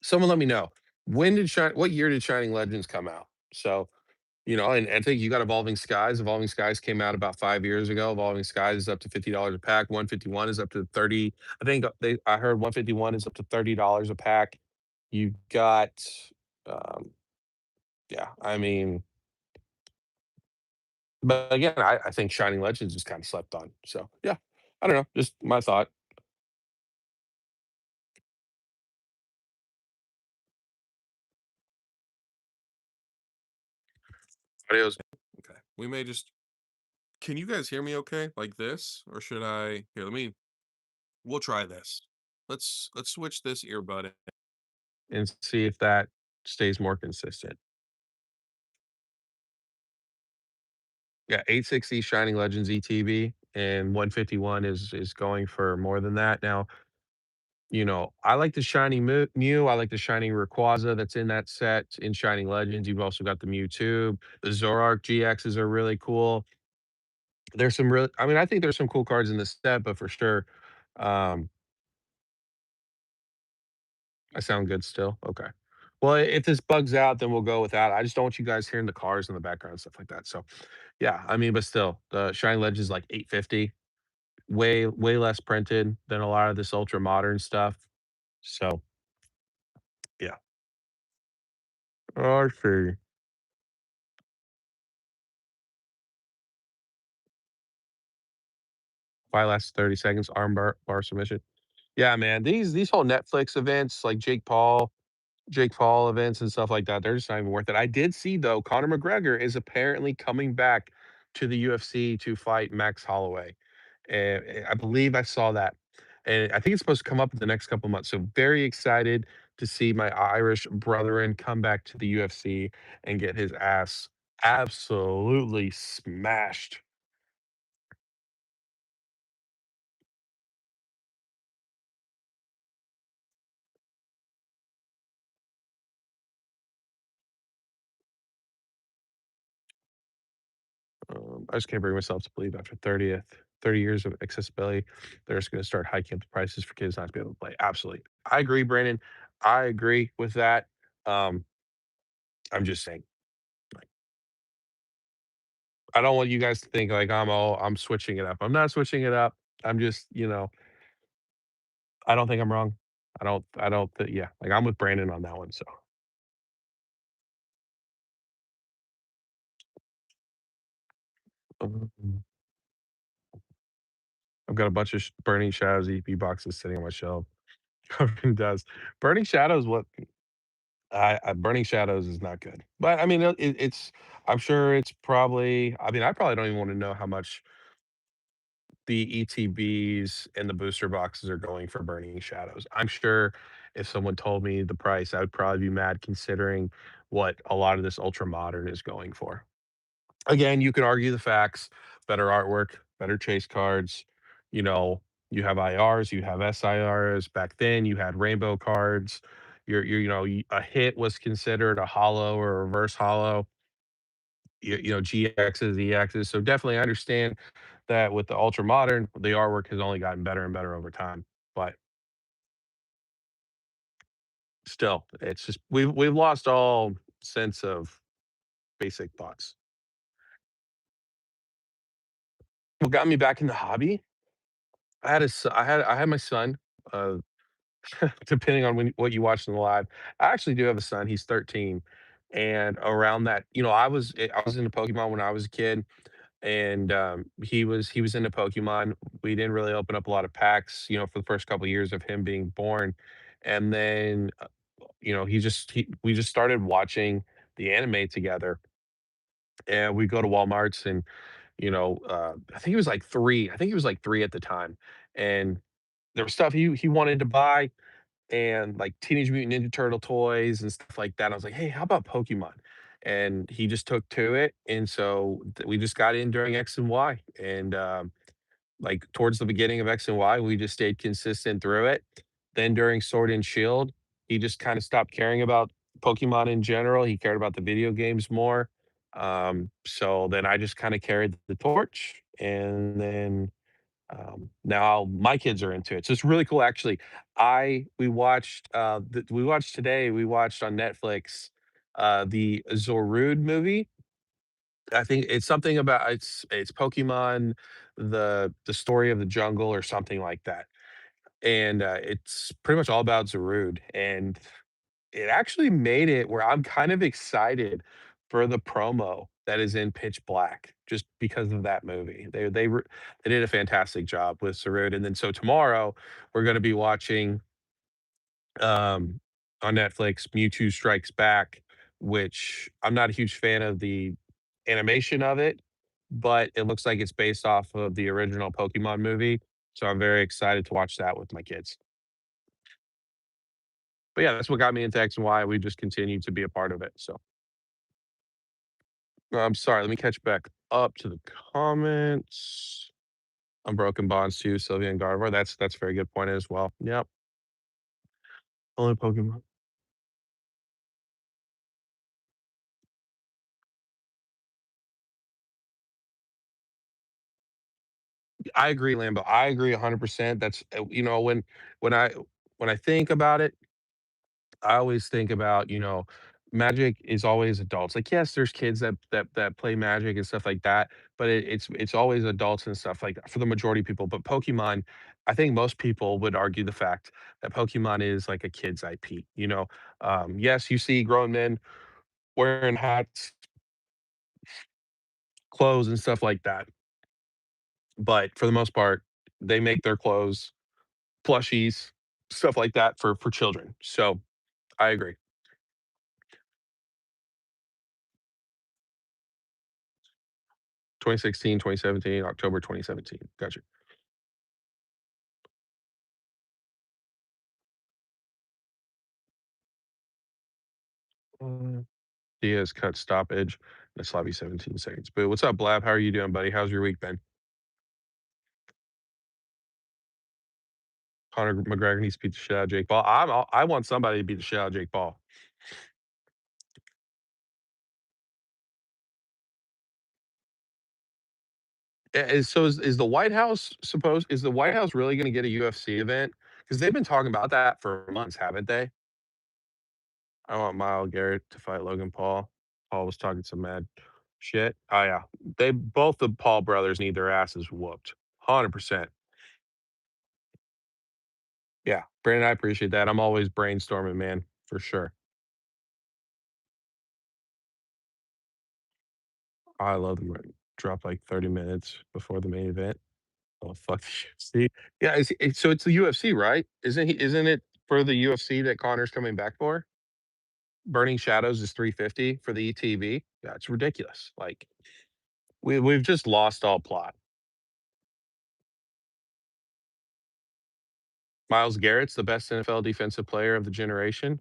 Someone let me know. What year did Shining Legends come out? So, and I think you got Evolving Skies. Evolving Skies came out about 5 years ago. Evolving Skies is up to $50 a pack. 151 is up to 30. I think I heard 151 is up to $30 a pack. You've got um Yeah, I mean, but again, I think Shining Legends is kinda slept on, so, yeah. I don't know, just my thought. Adios. Okay. We may just Can you guys hear me okay? Like this? Or should I Here, we'll try this. Let's switch this earbud in. And see if that stays more consistent. Yeah, 860 Shining Legends ETB and 151 is going for more than that. Now, I like the Shining Mew. I like the Shining Rayquaza that's in that set in Shining Legends. You've also got the Mewtwo. The Zoroark GXs are really cool. There's some real I mean, I think there's some cool cards in this set, but for sure, um I sound good still? Okay. Well, if this bugs out, then we'll go with that. I just don't want you guys hearing the cars in the background and stuff like that. So, yeah, I mean, but still, the Shining Legends is like 850, way less printed than a lot of this ultra modern stuff. So, yeah. I see. Why last 30 seconds, arm bar submission. Yeah, man, these whole Netflix events like Jake Paul events and stuff like that, they're just not even worth it. I did see though, Conor McGregor is apparently coming back to the UFC to fight Max Holloway. And I believe I saw that. And I think it's supposed to come up in the next couple months. So very excited to see my Irish brethren come back to the UFC and get his ass absolutely smashed. I just can't bring myself to believe after 30 years of accessibility, they're just going to start hiking up the prices for kids not to be able to play. Absolutely. I agree, Brandon. I agree with that. Um, I'm just saying, like, I don't want you guys to think like I'm switching it up. I'm not switching it up. I'm just, I don't think I'm wrong. Yeah, like I'm with Brandon on that one. So um, I've got a bunch of Burning Shadows EP boxes sitting on my shelf. It does. Burning Shadows, what Burning Shadows is not good. But I mean, it's I'm sure it's probably I mean, I probably don't even wanna know how much the ETBs and the booster boxes are going for Burning Shadows. I'm sure if someone told me the price, I would probably be mad considering what a lot of this ultra modern is going for. Again, you can argue the facts, better artwork, better chase cards, you know, you have IRs, you have SIRs. Back then, you had rainbow cards. A hit was considered a hollow or a reverse hollow. GXs, EXs. So definitely, I understand that with the ultra modern, the artwork has only gotten better and better over time. But still, it's just we've lost all sense of basic thoughts. What got me back in the hobby? I had my son. Uh, Depending on what you watch in the live. I actually do have a son, he's 13, and around that, I was into Pokemon when I was a kid, and, he was into Pokemon. We didn't really open up a lot of packs, for the first couple of years of him being born, and then, we just started watching the anime together, and we go to Walmarts and, I think he was, like, 3 at the time, and there was stuff he wanted to buy, and like Teenage Mutant Ninja Turtle toys and stuff like that. I was like, "Hey, how about Pokemon?" And he just took to it, and so we just got in during X and Y, and like towards the beginning of X and Y, we just stayed consistent through it. Then during Sword and Shield, he just kind of stopped caring about Pokemon in general. He cared about the video games more. So then I just kind of carried the torch, and then now my kids are into it, so it's really cool actually. I we watched today, we watched on Netflix, the Zorud movie. I think it's something about it's Pokemon, the story of the jungle or something like that, and, it's pretty much all about Zorud, and it actually made it where I'm kind of excited for the promo that is in Pitch Black just because of that movie. They did a fantastic job with Sarud, and then so tomorrow we're gonna be watching, um, on Netflix, Mewtwo Strikes Back, which I'm not a huge fan of the animation of it, but it looks like it's based off of the original Pokemon movie, so I'm very excited to watch that with my kids. But yeah, that's what got me into X and Y. We just continue to be a part of it. So I'm sorry. Let me catch back up to the comments. Unbroken Bonds too, Sylvia and Gardevoir. That's a very good point as well. Yep. Only Pokemon. I agree, Lambo. I agree 100%. That's when I when I think about it, I always think about, Magic is always adults. Like, yes, there's kids that play Magic and stuff like that, but it's always adults and stuff like that for the majority of people. But Pokemon, I think most people would argue the fact that Pokemon is like a kid's IP. Yes, you see grown men wearing hats, clothes, and stuff like that, but for the most part, they make their clothes, plushies, stuff like that for children. So I agree. 2016, 2017, October 2017. Gotcha. Uh, Diaz cut stoppage. The sloppy 17 seconds. But what's up, Blab? How are you doing, buddy? How's your week been? Conor McGregor needs to beat the shit out of Jake Paul. I want somebody to beat the shit out of Jake Paul. Is the White House supposed? Is the White House really going to get a UFC event? Because they've been talking about that for months, haven't they? I want Myles Garrett to fight Logan Paul. Paul was talking some mad shit. Oh yeah, they both the Paul brothers need their asses whooped. 100%. Yeah, Brandon, I appreciate that. I'm always brainstorming, man, for sure. I love them. Drop like 30 minutes before the main event. Oh fuck the UFC. Yeah, so it's the UFC, right? Isn't it for the UFC that Connor's coming back for? Burning Shadows is 350 for the ETV. Yeah, it's ridiculous. Like we've just lost all plot. Miles Garrett's the best NFL defensive player of the generation.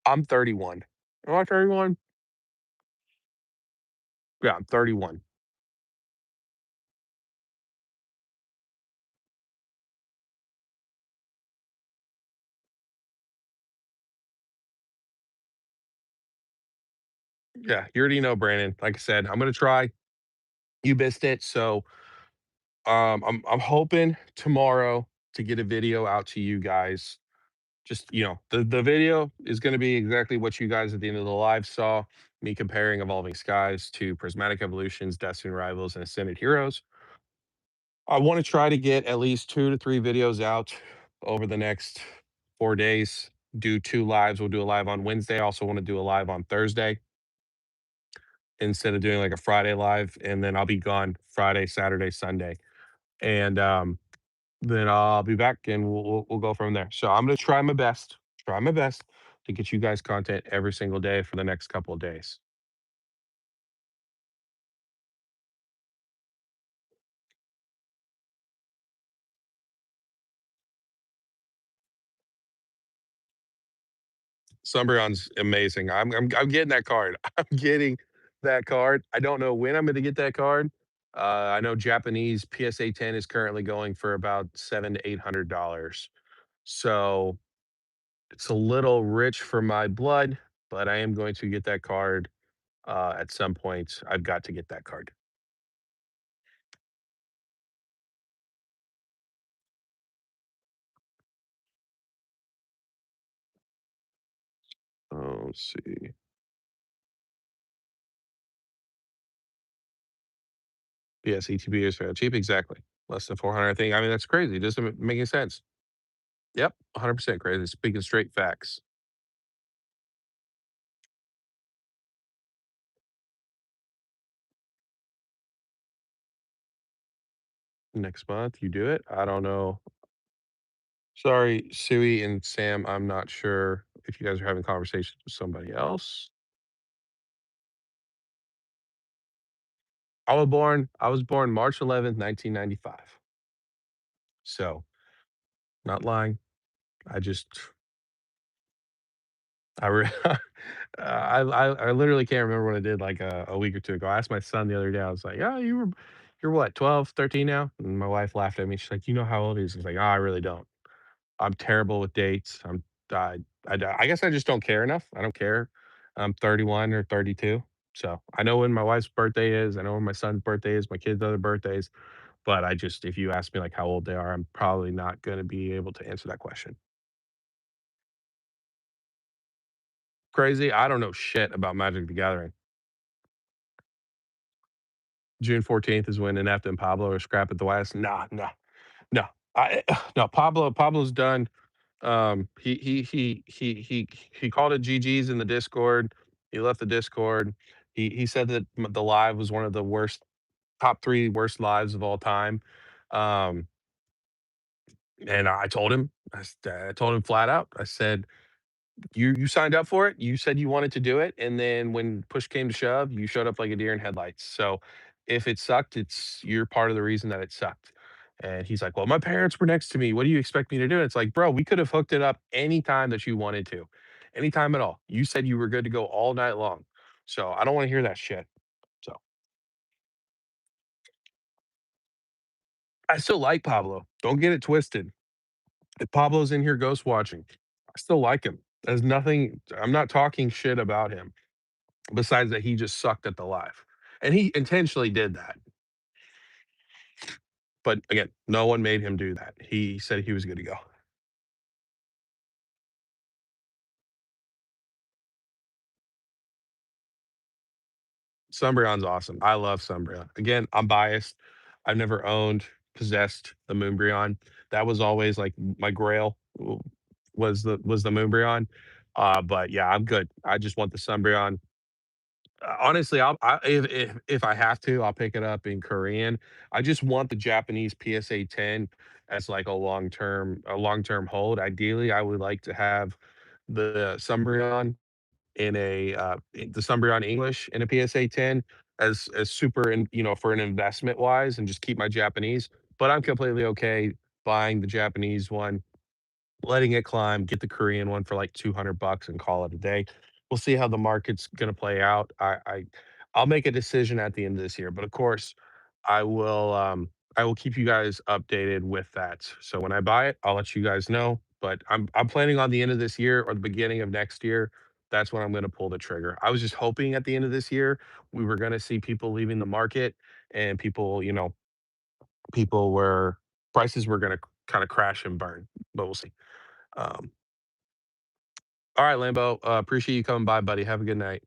I'm 31. Am I 31? Yeah, I'm 31. Yeah, you already know, Brandon. Like I said, I'm gonna try. You missed it. So I'm hoping tomorrow to get a video out to you guys. Just the video is going to be exactly what you guys at the end of the live saw. Me comparing Evolving Skies to Prismatic Evolutions, Destiny Rivals, and Ascended Heroes. I want to try to get at least 2 to 3 videos out over the next 4 days. Do 2 lives. We'll do a live on Wednesday. I also want to do a live on Thursday instead of doing like a Friday live, and then I'll be gone Friday, Saturday, Sunday, and then I'll be back and we'll go from there. So I'm gonna try my best to get you guys content every single day for the next couple of days. Sunburn's amazing. I'm getting that card. I'm getting that card. I don't know when I'm gonna get that card. I know Japanese PSA 10 is currently going for about $700 to $800. So it's a little rich for my blood, but I am going to get that card at some point. I've got to get that card. Oh, let's see. Yes, ETB is fairly cheap, exactly. Less than 400, I think. I mean, that's crazy. It doesn't make any sense. Yep, 100% crazy. Speaking straight facts. Next month, you do it? I don't know. Sorry, Suey and Sam, I'm not sure if you guys are having conversations with somebody else. I was born March 11th, 1995. So, not lying. I just I re I literally can't remember what I did like a week or 2 ago. I asked my son the other day, I was like, "Oh, you're what, 12, 13 now?" And my wife laughed at me. She's like, "You know how old he is?" I was like, "Oh, I really don't." I'm terrible with dates. I guess I just don't care enough. I don't care. I'm 31 or 32. So I know when my wife's birthday is. I know when my son's birthday is, my kids' other birthdays. But I just, if you ask me like how old they are, I'm probably not going to be able to answer that question. Crazy. I don't know shit about Magic the Gathering. June 14th is when Inepta and Pablo are scrap at the West. Nah, nah, no. No, Pablo's done. He called it GG's in the Discord. He left the Discord. He said that the live was one of the worst, top 3 worst lives of all time. Um, and I told him, I told him flat out. I said, you signed up for it. You said you wanted to do it, and then when push came to shove, you showed up like a deer in headlights. So if it sucked, it's you're part of the reason that it sucked. And he's like, "Well, my parents were next to me. What do you expect me to do?" It's like, bro, we could have hooked it up anytime that you wanted to, anytime at all. You said you were good to go all night long. So I don't want to hear that shit. So I still like Pablo. Don't get it twisted. If Pablo's in here ghost watching, I still like him. There's nothing. I'm not talking shit about him. Besides that, he just sucked at the live, and he intentionally did that. But again, no one made him do that. He said he was good to go. Sunbreon's awesome. I love Sunbreon. Again, I'm biased. I've never owned, possessed the Moonbreon. That was always like my grail was the Moonbreon. But yeah, I'm good. I just want the Sunbreon. Honestly, if I have to, I'll pick it up in Korean. I just want the Japanese PSA 10 as like a long term hold. Ideally, I would like to have the Umbreon the Umbreon English in a PSA 10 as super and for an investment wise and just keep my Japanese. But I'm completely okay buying the Japanese one, letting it climb, get the Korean one for like 200 bucks and call it a day. We'll see how the market's gonna play out. I'll make a decision at the end of this year, but of course, I will I will keep you guys updated with that. So when I buy it, I'll let you guys know. But I'm planning on the end of this year or the beginning of next year. That's when I'm gonna pull the trigger. I was just hoping at the end of this year we were gonna see people leaving the market and people were prices were gonna kind of crash and burn, but we'll see. Um, all right, Lambo. Appreciate you coming by, buddy. Have a good night.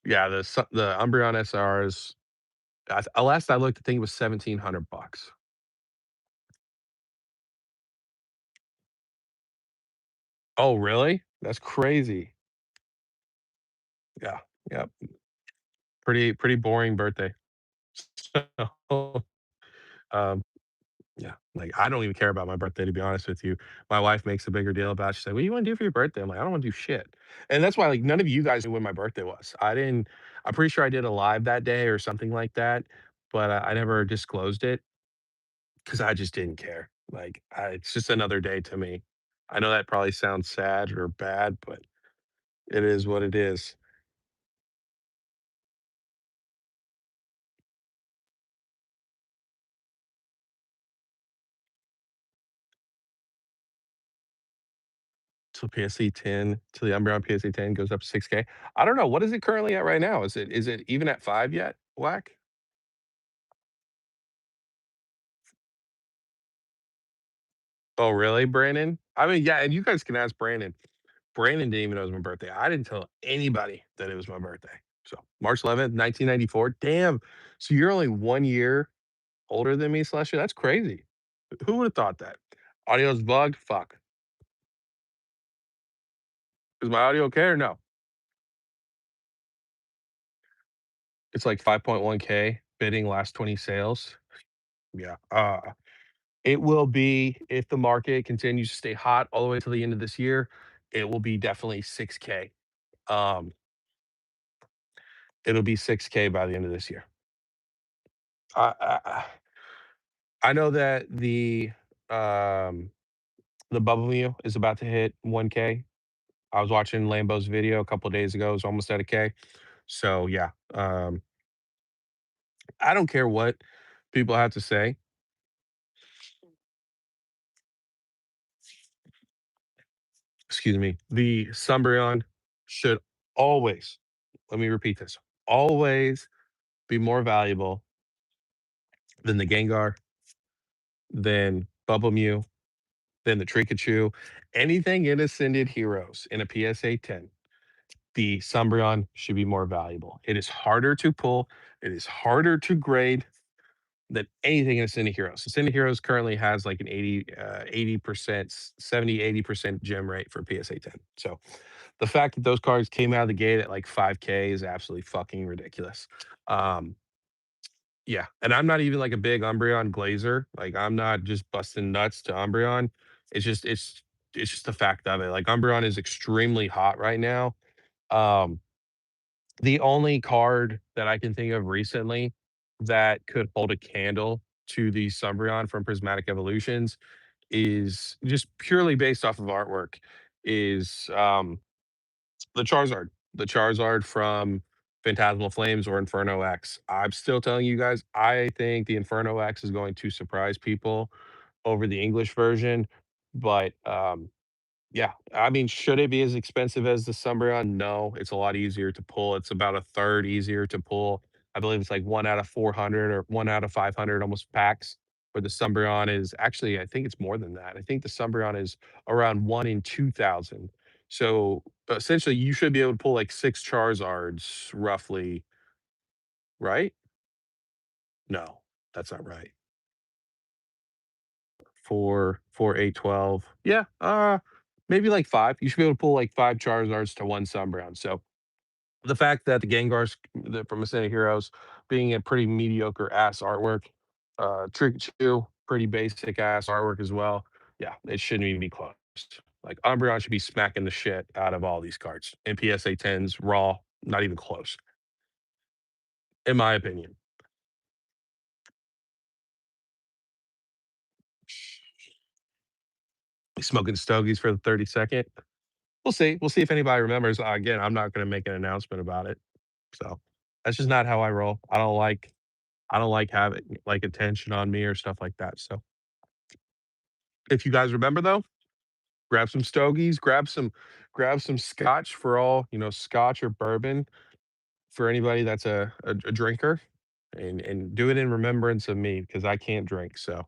Yeah, the Umbreon SRs. Last I looked, I think it was 1,700 bucks. Oh, really? That's crazy. Yeah, yeah. Pretty boring birthday. So, um, yeah, like I don't even care about my birthday to be honest with you. My wife makes a bigger deal about it. She's like, "What do you want to do for your birthday?" I'm like, "I don't want to do shit." And that's why like none of you guys knew when my birthday was. I didn't. I'm pretty sure I did a live that day or something like that, but I never disclosed it. 'Cause I just didn't care. Like, it's just another day to me. I know that probably sounds sad or bad, but it is what it is. So PSE 10 to the Umbreon PSE 10 goes up to 6K. I don't know, what is it currently at right now? Is it even at 5 yet, Whack? Oh, really, Brandon? I mean, yeah, and you guys can ask Brandon. Brandon didn't even know it was my birthday. I didn't tell anybody that it was my birthday. So, March 11th, 1994. Damn. So you're only 1 year older than me, Slasher? That's crazy. Who would've thought that? Audio's bugged? Fuck. Is my audio okay or no? It's like 5.1K bidding last 20 sales. Yeah. It will be if the market continues to stay hot all the way till the end of this year, it will be definitely 6K. Um, it'll be 6K by the end of this year. I know that the Bubble Meal is about to hit 1K. I was watching Lambo's video a couple of days ago, it's almost at a K. So yeah, I don't care what people have to say. Excuse me. The Sumbreon should always, let me repeat this, always be more valuable than the Gengar, than Bubble Mew, than the Trikachu, anything in Ascended Heroes in a PSA 10. The Sumbreon should be more valuable. It is harder to pull, it is harder to grade than anything in Ascended Heroes. Ascended Heroes currently has like an 80%, 70, 80% gem rate for PSA 10. So the fact that those cards came out of the gate at like 5K is absolutely fucking ridiculous. Um, yeah, and I'm not even like a big Umbreon glazer. Like I'm not just busting nuts to Umbreon. It's just it's just the fact of it. Like Umbreon is extremely hot right now. Um, the only card that I can think of recently that could hold a candle to the Umbreon from Prismatic Evolutions is just purely based off of artwork is the Charizard. The Charizard from Phantasmal Flames or Inferno X. I'm still telling you guys, I think the Inferno X is going to surprise people over the English version, but, yeah, I mean, should it be as expensive as the Umbreon? No, it's a lot easier to pull. It's about a third easier to pull. I believe it's like 1 out of 400 or 1 out of 500 almost packs, where the Umbreon is actually, I think it's more than that. I think the Umbreon is around 1 in 2,000. So, essentially, you should be able to pull like 6 Charizards roughly, right? No, that's not right. 4, 8, 12. Yeah, maybe like 5. You should be able to pull like 5 Charizards to 1 Umbreon. So, the fact that the Gengars from Ascended Heroes being a pretty mediocre ass artwork, Trikachu, pretty basic ass artwork as well. Yeah, it shouldn't even be close. Like Umbreon should be smacking the shit out of all these cards in PSA 10s, raw, not even close, in my opinion. Smoking stogies for the 32nd. We'll see. We'll see if anybody remembers. Again, I'm not going to make an announcement about it. So that's just not how I roll. I don't like having like attention on me or stuff like that. So if you guys remember though, grab some stogies, grab some scotch for all, scotch or bourbon for anybody that's a drinker and do it in remembrance of me because I can't drink. So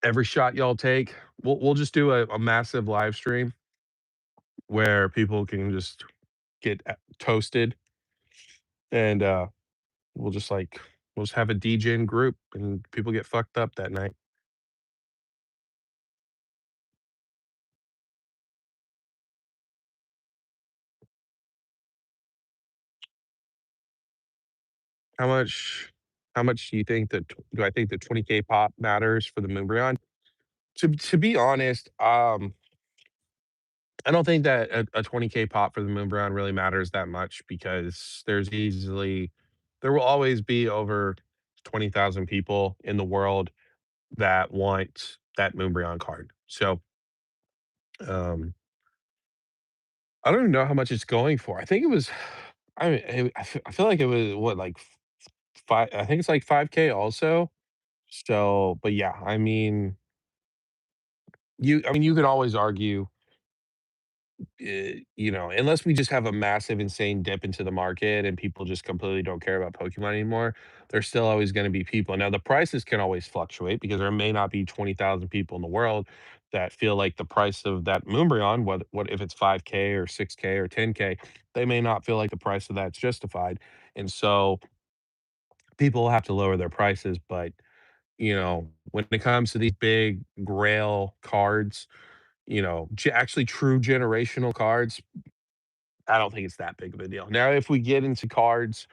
every shot y'all take, we'll just do a massive live stream where people can just get toasted and we'll just have a DJ group and people get fucked up that night. How much how much do I think the 20K pop matters for the Moonbreon? To be honest, I don't think that a 20K pop for the Moonbreon really matters that much because there will always be over 20,000 people in the world that want that Moonbreon card. So, um, I don't even know how much it's going for. I think it was I mean, I feel like it was what, like, 5 I think it's like 5K also. So, but yeah, I mean, you could always argue, unless we just have a massive, insane dip into the market and people just completely don't care about Pokemon anymore, there's still always gonna be people. Now, the prices can always fluctuate because there may not be 20,000 people in the world that feel like the price of that Moonbreon, what if it's 5K or 6K or 10K, they may not feel like the price of that's justified, and so people have to lower their prices, but, when it comes to these big grail cards, actually true generational cards. I don't think it's that big of a deal. Now, if we get into cards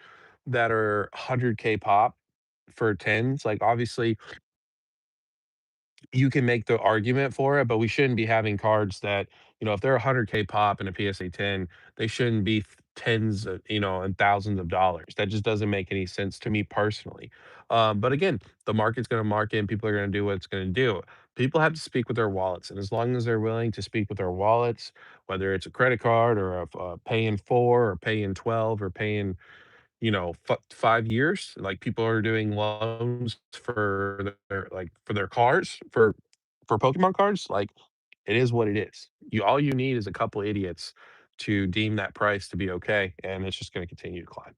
that are 100K pop for 10s, like, obviously, you can make the argument for it, but we shouldn't be having cards that, if they're 100K pop in a PSA 10, they shouldn't be tens, and thousands of dollars. That just doesn't make any sense to me personally. But again, the market's going to market and people are going to do what it's going to do. People have to speak with their wallets. And as long as they're willing to speak with their wallets, whether it's a credit card or a pay in four or pay in 12 or pay in 5 years. Like people are doing loans for their cars for Pokemon cards. Like it is what it is. All you need is a couple idiots to deem that price to be okay, and it's just going to continue to climb.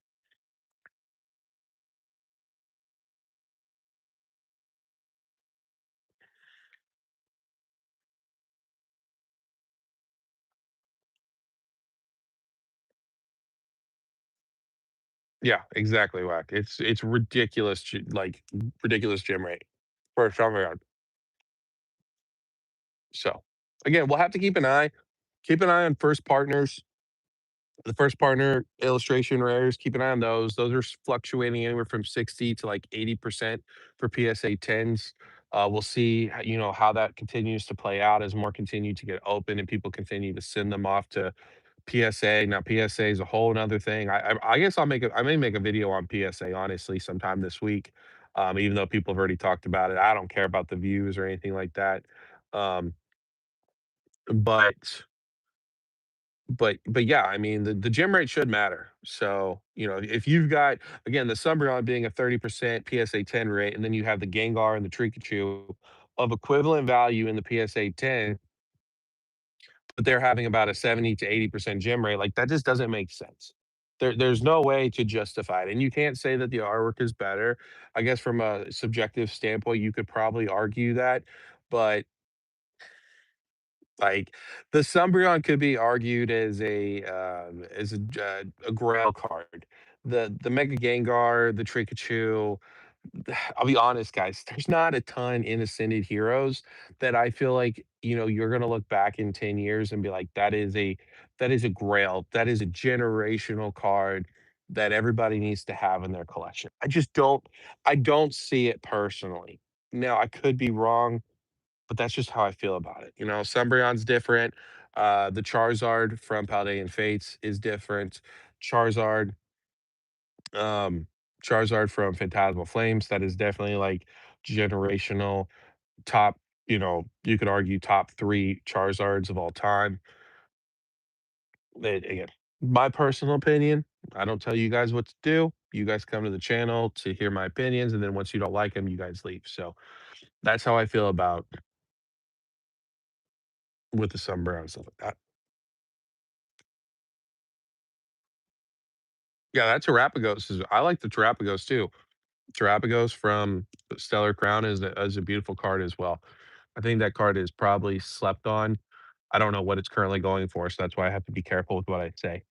Yeah, exactly. Whack. It's ridiculous, like ridiculous gym rate for a summer yard. So again, we'll have to keep an eye on first partners. The first partner illustration rares, keep an eye on those. Those are fluctuating anywhere from 60 to like 80% for PSA 10s. We'll see, how that continues to play out as more continue to get open and people continue to send them off to PSA. Now, PSA is a whole nother thing. I guess I may make a video on PSA honestly sometime this week. Even though people have already talked about it, I don't care about the views or anything like that. Um, but but yeah, I mean, the gym rate should matter. So, if you've got again the Umbreon being a 30% PSA 10 rate, and then you have the Gengar and the Trikachu of equivalent value in the PSA 10, but they're having about a 70 to 80% gym rate, like that just doesn't make sense. There's no way to justify it. And you can't say that the artwork is better. I guess from a subjective standpoint, you could probably argue that, but like, the Umbreon could be argued as a Grail card. The Mega Gengar, the Trikachu, I'll be honest, guys, there's not a ton in Ascended Heroes that I feel like, you're gonna look back in 10 years and be like, that is a Grail, that is a generational card that everybody needs to have in their collection. I don't see it personally. Now, I could be wrong, but that's just how I feel about it. Umbreon's different. The Charizard from Paldean Fates is different. Charizard, um, Charizard from Phantasmal Flames, that is definitely like generational top, you could argue top three Charizards of all time. Again, my personal opinion, I don't tell you guys what to do. You guys come to the channel to hear my opinions, and then once you don't like them, you guys leave. So that's how I feel about with the Umbreon and stuff like that. Yeah, that Terapagos I like the Terapagos too. Terapagos from Stellar Crown is a beautiful card as well. I think that card is probably slept on. I don't know what it's currently going for, so that's why I have to be careful with what I say.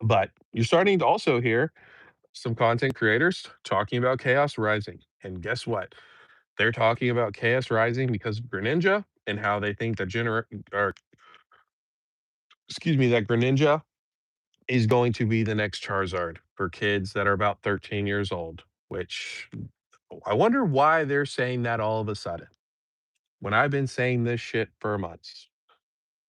But you're starting to also hear some content creators talking about Chaos Rising. And guess what? They're talking about Chaos Rising because of Greninja and how they think that that Greninja is going to be the next Charizard for kids that are about 13 years old, which I wonder why they're saying that all of a sudden when I've been saying this shit for months.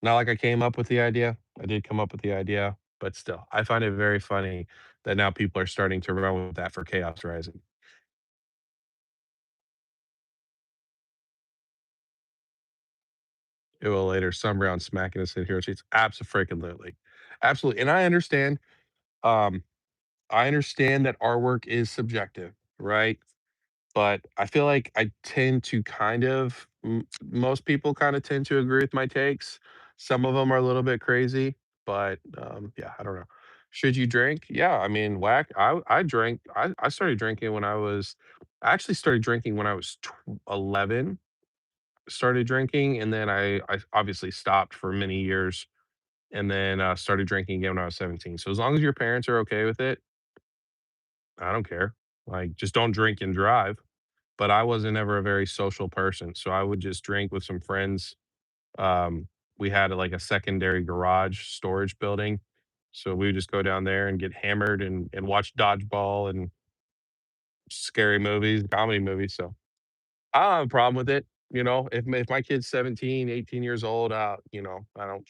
Not like I came up with the idea. I did come up with the idea, but still, I find it very funny that now people are starting to run with that for Chaos Rising. It will later, some round smacking us in hero sheets. Absolutely. Absolutely. And um, I understand that artwork is subjective, right? But I feel like I tend to most people kind of tend to agree with my takes. Some of them are a little bit crazy, but yeah, I don't know. Should you drink? Yeah, I mean, whack. I drank. I started drinking when I actually started drinking when I was 11. Started drinking, and then I obviously stopped for many years, and then started drinking again when I was 17. So as long as your parents are okay with it, I don't care. Like, just don't drink and drive. But I wasn't ever a very social person, so I would just drink with some friends. We had, like, a secondary garage storage building, So we would just go down there and get hammered and watch dodgeball and scary movies, comedy movies. So I don't have a problem with it. You know, if my kid's 17, 18 years old, I don't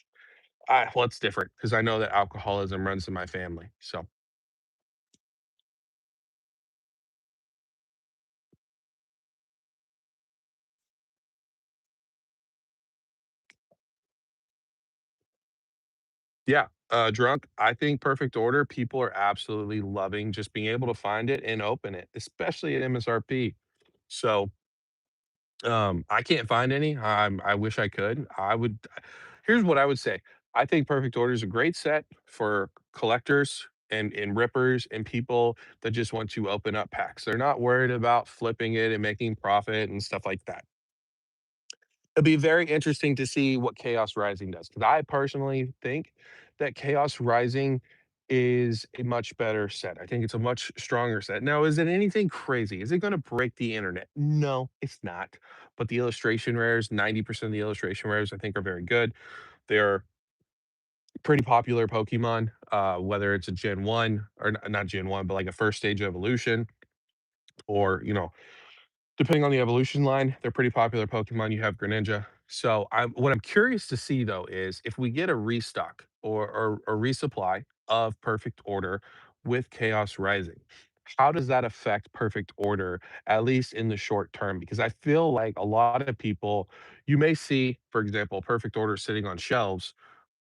well, it's different because I know that alcoholism runs in my family. So yeah, drunk, I think perfect order, people are absolutely loving just being able to find it and open it, especially at MSRP. So I can't find any. I wish I could. Here's what I would say. I think Perfect Order is a great set for collectors and rippers and people that just want to open up packs. They're not worried about flipping it and making profit and stuff like that. It'll be very interesting to see what Chaos Rising does, because I personally think that Chaos Rising is a much better set. I think it's a much stronger set. Now, is it anything crazy? Is it gonna break the internet? No, it's not. But the illustration rares, 90% of the illustration rares I think are very good. They're pretty popular Pokemon, whether it's a Gen 1 or not Gen 1, but like a first stage evolution or, depending on the evolution line, they're pretty popular Pokemon. You have Greninja. So what I'm curious to see though is if we get a restock or a resupply of Perfect Order with Chaos Rising, how does that affect Perfect Order, at least in the short term? Because I feel like a lot of people, you may see, for example, Perfect Order sitting on shelves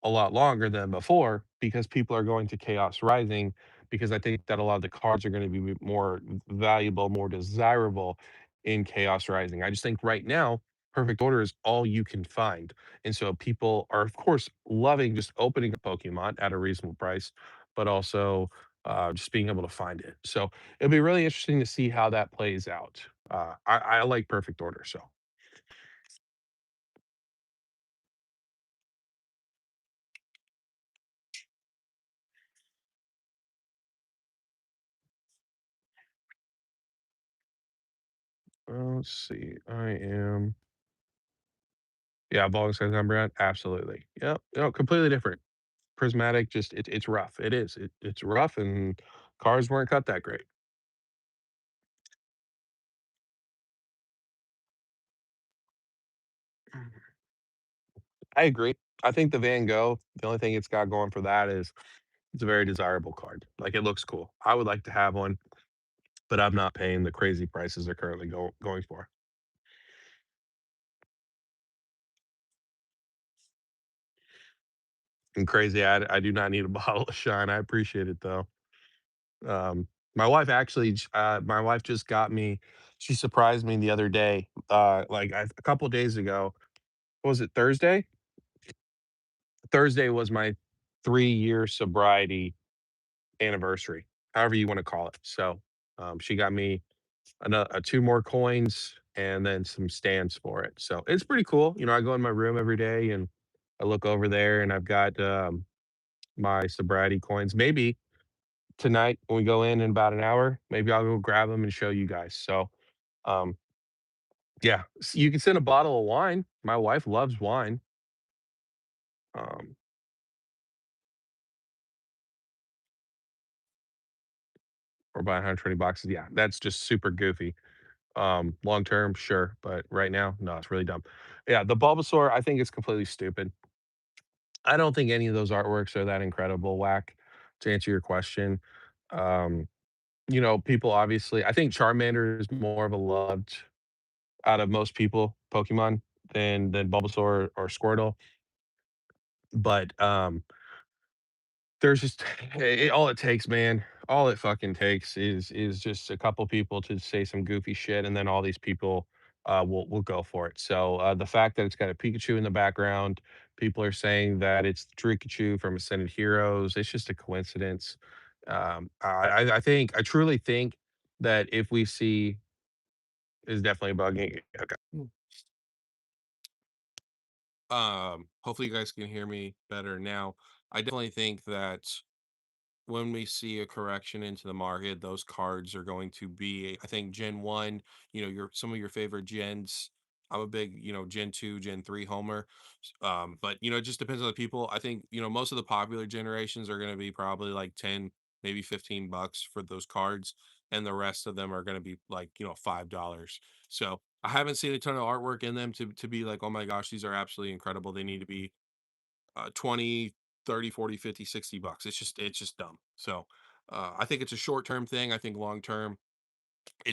a lot longer than before because people are going to Chaos Rising because I think that a lot of the cards are going to be more valuable, more desirable in Chaos Rising. I just think right now, Perfect Order is all you can find. And so people are, of course, loving just opening a Pokemon at a reasonable price, but also just being able to find it. So it'll be really interesting to see how that plays out. I like Perfect Order. So let's see. Yeah, Evolving Skies Umbreon. Absolutely. Yep. No, completely different. Prismatic, just it's rough. It is. It's rough, and cars weren't cut that great. I agree. I think the Van Gogh, the only thing it's got going for that is it's a very desirable card. Like, it looks cool. I would like to have one, but I'm not paying the crazy prices they're currently going for. And crazy, I do not need a bottle of Shine. I appreciate it though. My wife actually, my wife just got me. She surprised me the other day. A couple days ago. What was it, Thursday? Thursday was my 3-year sobriety anniversary, however you want to call it. So she got me two more coins and then some stands for it. So it's pretty cool. I go in my room every day and I look over there and I've got my sobriety coins. Maybe tonight when we go in about an hour, maybe I'll go grab them and show you guys. So um, yeah, you can send a bottle of wine. My wife loves wine. Um, or buy 120 boxes. Yeah, that's just super goofy. Long term, sure, but right now, no, it's really dumb. Yeah, the Bulbasaur, I think it's completely stupid. I don't think any of those artworks are that incredible, whack, to answer your question. Um, people obviously I think Charmander is more of a loved out of most people Pokemon than Bulbasaur or Squirtle, but, there's just all it takes, man. All it fucking takes is just a couple people to say some goofy shit, and then all these people will go for it. So the fact that it's got a Pikachu in the background, people are saying that it's the Pikachu from Ascended Heroes. It's just a coincidence. I truly think that if we see is definitely bugging. Okay. Hopefully you guys can hear me better now. I definitely think that when we see a correction into the market, those cards are going to be, I think, Gen 1, your some of your favorite gens. I'm a big, Gen 2, Gen 3 homer. But it just depends on the people. I think, most of the popular generations are going to be probably like 10, maybe $15 for those cards, and the rest of them are going to be like, $5. So I haven't seen a ton of artwork in them to be like, oh my gosh, these are absolutely incredible. They need to be 20, 30, 40, 50, $60. It's just dumb. So I think it's a short-term thing. I think long-term,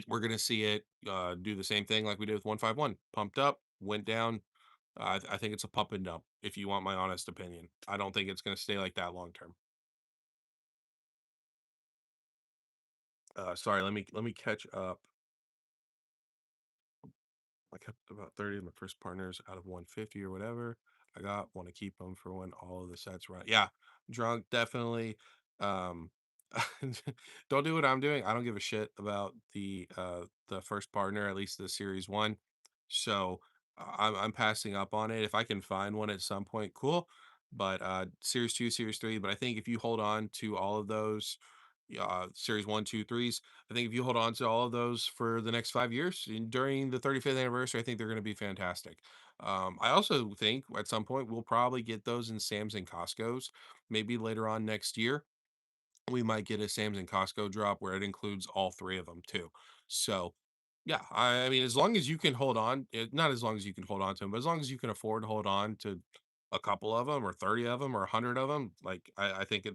we're gonna see it do the same thing like we did with 151. Pumped up, went down. I think it's a pump and dump, if you want my honest opinion. I don't think it's gonna stay like that long term. Sorry, let me catch up. I kept about 30 of my first partners out of 150 or whatever. I got want to keep them for when all of the sets run. Yeah, drunk definitely. Um, don't do what I'm doing. I don't give a shit about the first partner, at least the series one. So I'm passing up on it. If I can find one at some point, cool. But series two, series three. But I think if you hold on to all of those, series one, two, threes, I think if you hold on to all of those for the next 5 years during the 35th anniversary, I think they're going to be fantastic. I also think at some point we'll probably get those in Sam's and Costco's. Maybe later on next year, we might get a Sam's and Costco drop where it includes all three of them too. So, yeah, I mean, as long as you can hold on, not as long as you can hold on to them, but as long as you can afford to hold on to a couple of them or 30 of them or 100 of them, like I think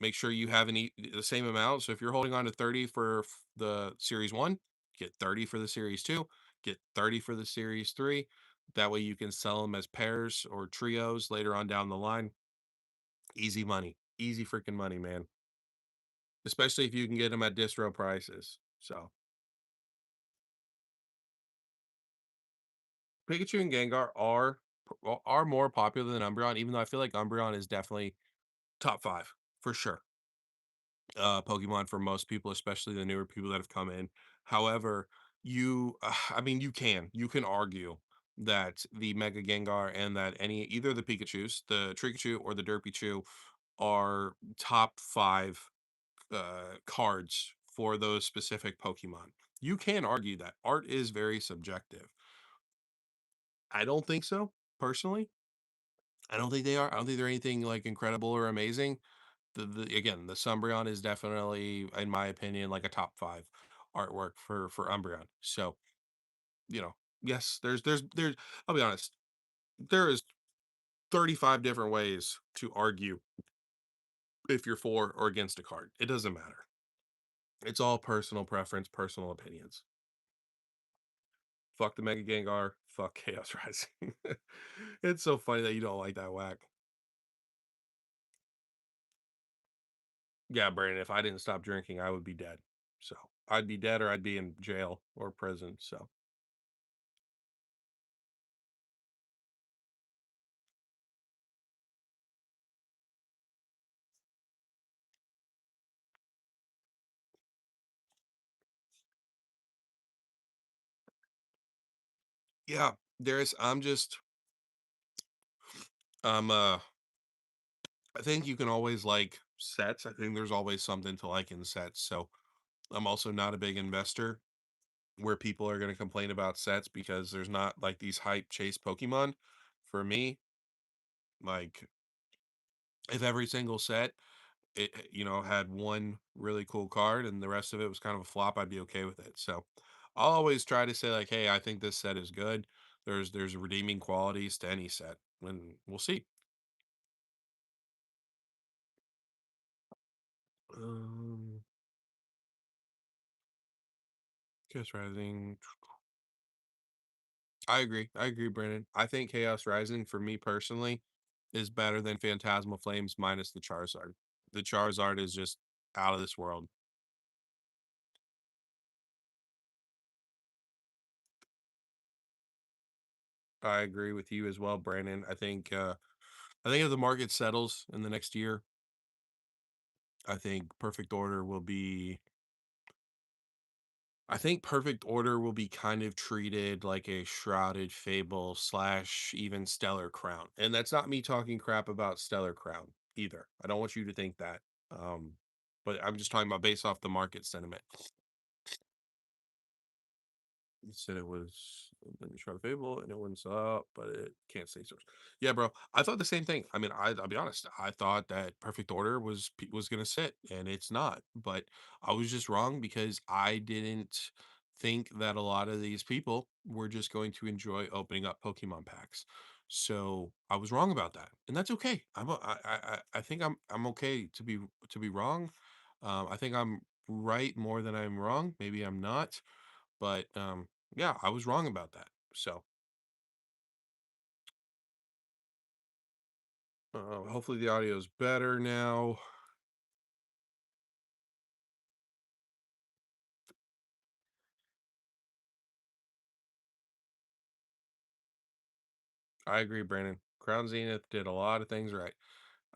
make sure you have the same amount. So if you're holding on to 30 for the series one, get 30 for the series two, get 30 for the series three. That way you can sell them as pairs or trios later on down the line. Easy money, easy freaking money, man. Especially if you can get them at distro prices. So Pikachu and Gengar are more popular than Umbreon, even though I feel like Umbreon is definitely top five for sure. Pokemon for most people, especially the newer people that have come in. However, I mean, you can argue that the Mega Gengar and that either the Pikachu's, the Trikachu or the Derpichu are top five cards for those specific Pokemon. You can argue that. Art is very subjective. I don't think so, personally. I don't think they are. I don't think they're anything like incredible or amazing. The Umbreon is definitely, in my opinion, like a top five artwork for Umbreon. So, you know, yes, there's I'll be honest, there is 35 different ways to argue if you're for or against a card. It doesn't matter. It's all personal preference, personal opinions. Fuck the Mega Gengar, fuck Chaos Rising. It's so funny that you don't like that whack. Yeah, Brandon, if I didn't stop drinking, I would be dead. So I'd be dead or I'd be in jail or prison. So yeah, I'm just I'm I think you can always like sets. I think there's always something to like in sets. So I'm also not a big investor where people are going to complain about sets because there's not like these hype chase Pokemon. For me, like if every single set had one really cool card and the rest of it was kind of a flop, I'd be okay with it. So I'll always try to say like, hey, I think this set is good. There's redeeming qualities to any set, and we'll see. Um, Chaos Rising. I agree. I agree, Brandon. I think Chaos Rising, for me personally, is better than Phantasmal Flames minus the Charizard. The Charizard is just out of this world. I agree with you as well, Brandon. I think if the market settles in the next year, I think Perfect Order will be I think Perfect Order will be kind of treated like a Shrouded Fable slash even Stellar Crown. And that's not me talking crap about Stellar Crown either. I don't want you to think that. Um, but I'm just talking about based off the market sentiment. It said it was let me try to Fable and it went up, but it can't say source. Yeah, bro. I thought the same thing. I mean, I'll be honest. I thought that Perfect Order was gonna sit, and it's not. But I was just wrong because I didn't think that a lot of these people were just going to enjoy opening up Pokemon packs. So I was wrong about that, and that's okay. I think I'm okay to be wrong. I think I'm right more than I'm wrong. Maybe I'm not, but yeah, I was wrong about that. So hopefully the audio is better now. I agree, Brandon. Crown Zenith did a lot of things right.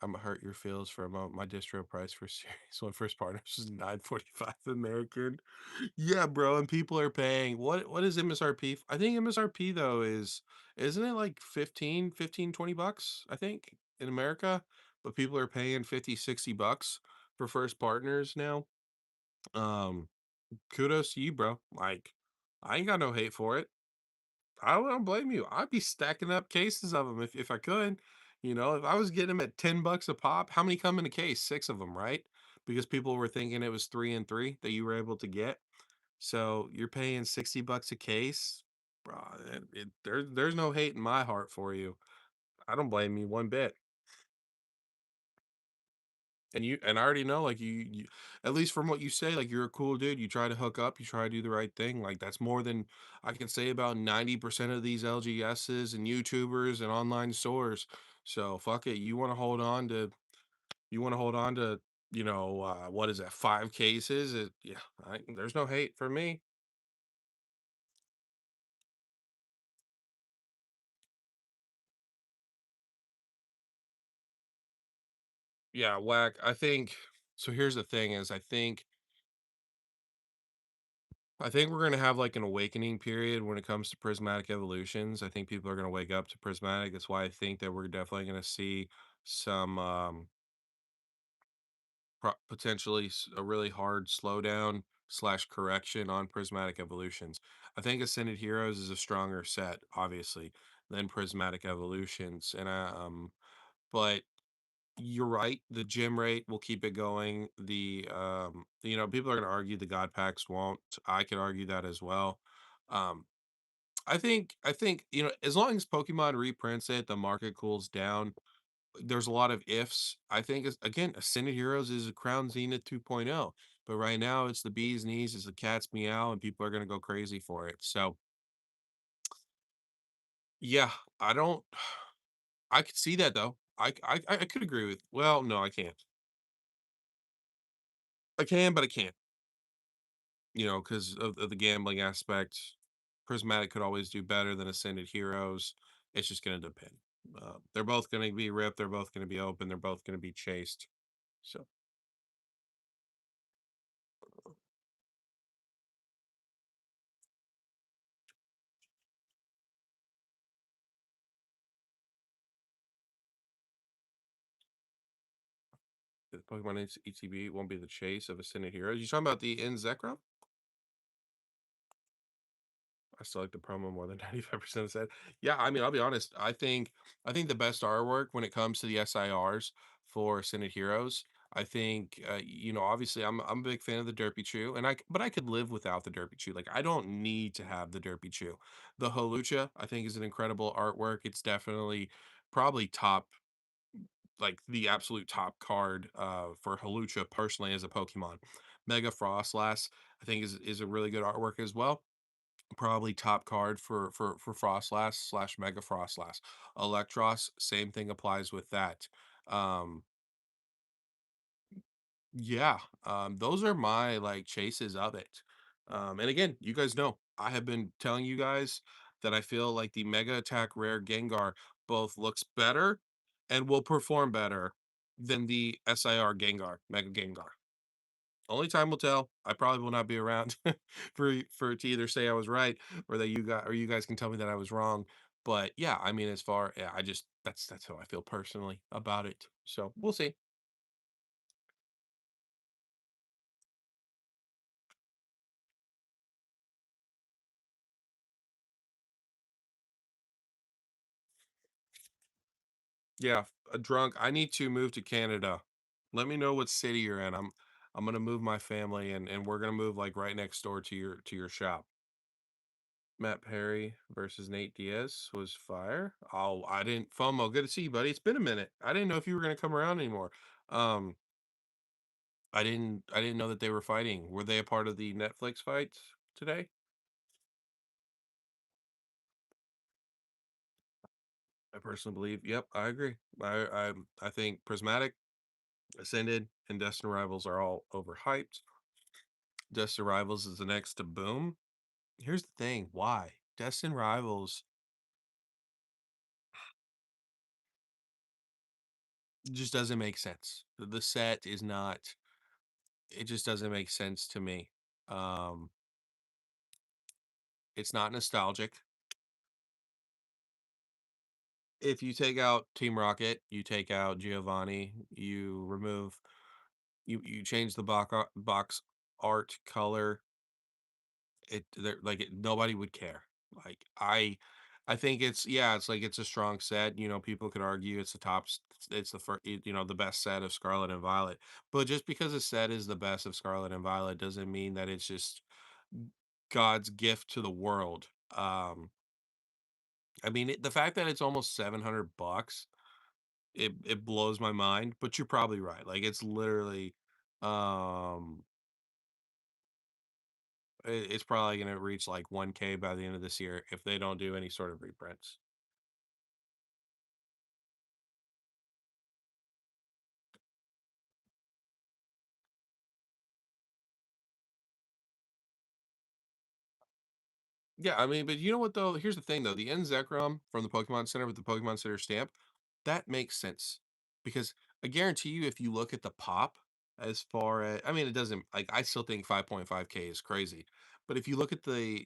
I'm gonna hurt your feels for a moment. My distro price for Series One First Partners is 945 American. Yeah, bro, and people are paying what is MSRP? I think MSRP though is isn't it like 15, 20 bucks, I think, in America? But people are paying 50, 60 bucks for first partners now. Um Kudos to you, bro. Like, I ain't got no hate for it. I don't blame you. I'd be stacking up cases of them if I could. You know, if I was getting them at 10 bucks a pop, how many come in a case? Six of them, right? Because people were thinking it was three and three that you were able to get. So you're paying 60 bucks a case, bro. There's no hate in my heart for you. I don't blame you one bit. And I already know, like, you at least from what you say, like, you're a cool dude, you try to hook up, you try to do the right thing, like, that's more than I can say about 90% of these LGSs and YouTubers and online stores. So, fuck it, you wanna hold on to, what is that, 5 cases? Yeah, there's no hate for me. Yeah, whack, I think so here's the thing is I think we're gonna have like an awakening period when it comes to prismatic evolutions. I think people are gonna wake up to prismatic. That's why I think that we're definitely gonna see some potentially a really hard slowdown slash correction on prismatic evolutions. I think Ascended Heroes is a stronger set, obviously, than prismatic evolutions, and but you're right. The gym rate will keep it going. People are going to argue the God packs won't. I could argue that as well. Um, I think as long as Pokemon reprints it, the market cools down. There's a lot of ifs. I think again, Ascended Heroes is a Crown Zenith 2.0, but right now it's the bee's knees, it's the cat's meow, and people are going to go crazy for it. So yeah, I don't. I could see that though. I could agree with. Well, no, I can't. I can, but I can't. Because of the gambling aspect. Prismatic could always do better than Ascended Heroes. It's just going to depend. They're both going to be ripped. They're both going to be open. They're both going to be chased. So, the Pokemon ETB won't be the chase of Ascended Heroes. You talking about the in Zekrom? I still like the promo more than 95% said. Yeah, I mean, I'll be honest. I think the best artwork when it comes to the SIRs for Ascended Heroes. I think obviously I'm a big fan of the Derpy Chew, but I could live without the Derpy Chew. Like I don't need to have the Derpy Chew. The Holucha I think is an incredible artwork. It's definitely probably top, like the absolute top card for Holucha personally as a Pokemon. Mega Frostlass I think is a really good artwork as well. Probably top card for Frostlass slash Mega Frostlass. Electros, same thing applies with that. Um, yeah, those are my like chases of it. And again, you guys know I have been telling you guys that I feel like the Mega Attack Rare Gengar both looks better and will perform better than the SIR Gengar, Mega Gengar. Only time will tell. I probably will not be around for to either say I was right or that you guys can tell me that I was wrong. But yeah, I mean, yeah, I just that's how I feel personally about it. So we'll see. Yeah, drunk. I need to move to Canada. Let me know what city you're in. I'm gonna move my family and we're gonna move like right next door to your shop. Matt Perry versus Nate Diaz was fire. Oh, I didn't FOMO. Good to see you, buddy. It's been a minute. I didn't know if you were gonna come around anymore. Um, I didn't know that they were fighting. Were they a part of the Netflix fights today? I personally believe. Yep, I agree. I think Prismatic, Ascended, and Destin Rivals are all overhyped. Destin Rivals is the next to Boom. Here's the thing. Why? Destin Rivals just doesn't make sense. The set is not. It just doesn't make sense to me. Um, it's not nostalgic. If you take out Team Rocket, you take out Giovanni, you remove you change the box art color, nobody would care. Like I think it's yeah, it's like it's a strong set. You know, people could argue it's the top it's the first you know, the best set of Scarlet and Violet. But just because a set is the best of Scarlet and Violet doesn't mean that it's just God's gift to the world. I mean, the fact that it's almost $700, it blows my mind, but you're probably right. Like it's literally um it's probably going to reach like 1K by the end of this year if they don't do any sort of reprints. Yeah, I mean, but you know what though? Here's the thing though. The N Zekrom from the Pokemon Center with the Pokemon Center stamp, that makes sense. Because I guarantee you if you look at the pop as far as I mean, it doesn't like I still think 5.5K is crazy. But if you look at the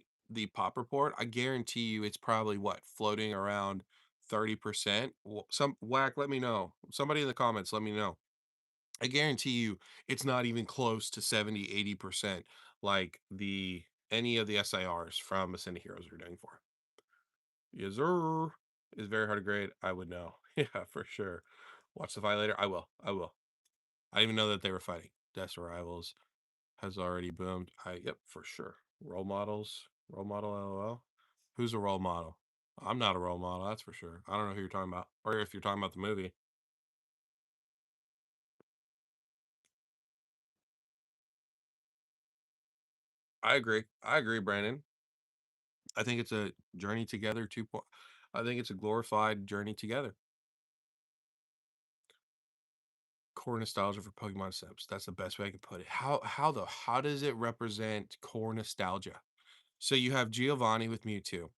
pop report, I guarantee you it's probably what, floating around 30%. Some whack, let me know. Somebody in the comments, let me know. I guarantee you it's not even close to 70, 80% like the any of the SIRs from Ascended Heroes are doing for. Yes, sir. It's very hard to grade. I would know. Yeah, for sure. Watch the fight later. I will. I will. I didn't even know that they were fighting. Death Rivals has already boomed. Yep, for sure. Role models. Role model LOL. Who's a role model? I'm not a role model, that's for sure. I don't know who you're talking about. Or if you're talking about the movie. I agree. I agree, Brandon. I think it's a journey together 2 point I think it's a glorified journey together. Core nostalgia for Pokemon Sims. That's the best way I could put it. How though? How does it represent core nostalgia? So you have Giovanni with Mewtwo.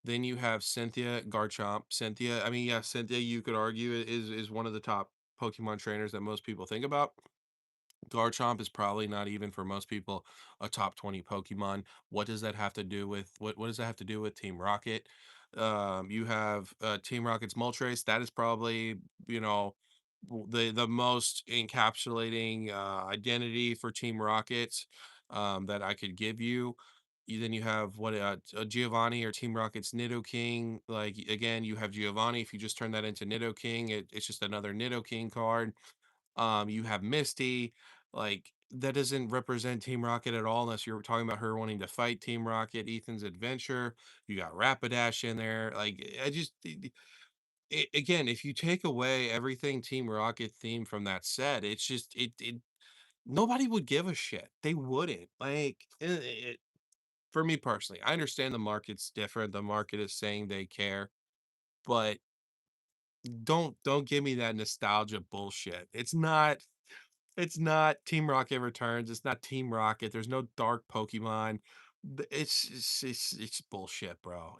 Then you have Cynthia Garchomp. Cynthia, I mean, yeah, Cynthia, you could argue is one of the top Pokemon trainers that most people think about. Garchomp is probably not even for most people a top 20 Pokemon. What does that have to do with what does that have to do with Team Rocket? You have Team Rocket's Moltres. That is probably, you know, the most encapsulating identity for Team Rockets that I could give you. Then you have what Giovanni or Team Rocket's Nidoking. Like again, you have Giovanni. If you just turn that into Nidoking, it's just another Nidoking card. You have Misty, like that doesn't represent Team Rocket at all unless you're talking about her wanting to fight Team Rocket, Ethan's adventure. You got Rapidash in there. Like I just again, if you take away everything Team Rocket themed from that set, it's just it nobody would give a shit. They wouldn't. Like for me personally, I understand the market's different. The market is saying they care, but don't give me that nostalgia bullshit. It's not Team Rocket Returns, it's not Team Rocket, there's no dark Pokemon. It's bullshit, bro.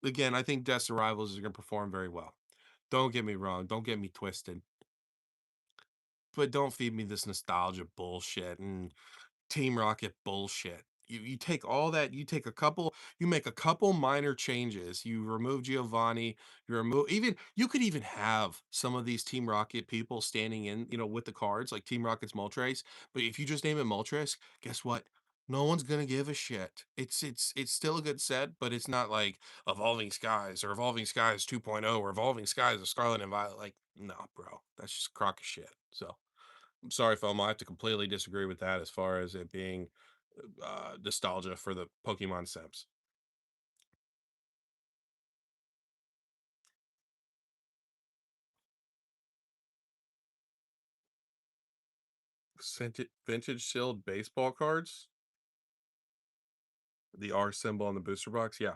Again, I think Death's Arrivals is gonna perform very well. Don't get me wrong, don't get me twisted, but don't feed me this nostalgia bullshit and Team Rocket bullshit. You take all that, you make a couple minor changes. You remove Giovanni, you remove even you could even have some of these Team Rocket people standing in, with the cards, like Team Rocket's Moltres. But if you just name it Moltres, guess what? No one's gonna give a shit. It's still a good set, but it's not like Evolving Skies or Evolving Skies 2.0 or Evolving Skies of Scarlet and Violet. Like, no, bro, that's just a crock of shit. So I'm sorry, FOMO. I have to completely disagree with that as far as it being nostalgia for the Pokemon Sims. Vintage sealed baseball cards, the R symbol on the booster box. Yeah,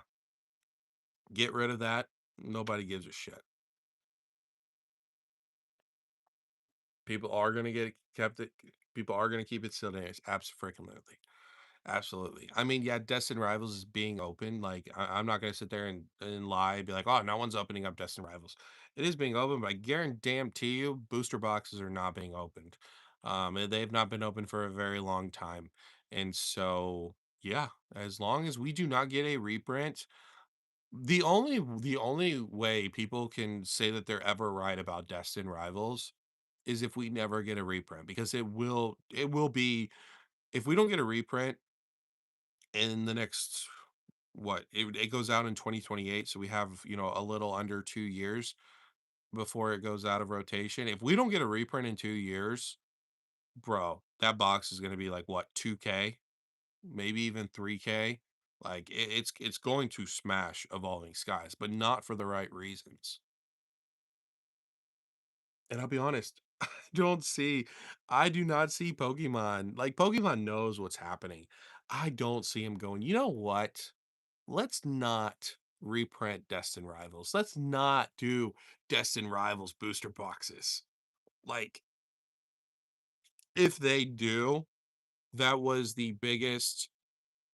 get rid of that. Nobody gives a shit. People are gonna get kept it. People are gonna keep it sealed anyways. Absolutely. Absolutely. I mean, yeah, Destin Rivals is being open. Like, I'm not gonna sit there and lie, and be like, oh, no one's opening up Destin Rivals. It is being open, but I guarantee you, booster boxes are not being opened. And they've not been open for a very long time. And so, yeah, as long as we do not get a reprint, the only way people can say that they're ever right about Destin Rivals is if we never get a reprint, because it will be, if we don't get a reprint in the next, what, it goes out in 2028, so we have, a little under 2 years before it goes out of rotation. If we don't get a reprint in 2 years, bro, that box is going to be like, what, 2K, maybe even 3K. Like, it's going to smash Evolving Skies, but not for the right reasons. And I'll be honest, don't see I do not see Pokemon, like, Pokemon knows what's happening. I don't see him going, "You know what? Let's not reprint Destin Rivals. Let's not do Destin Rivals booster boxes." Like, if they do, that was the biggest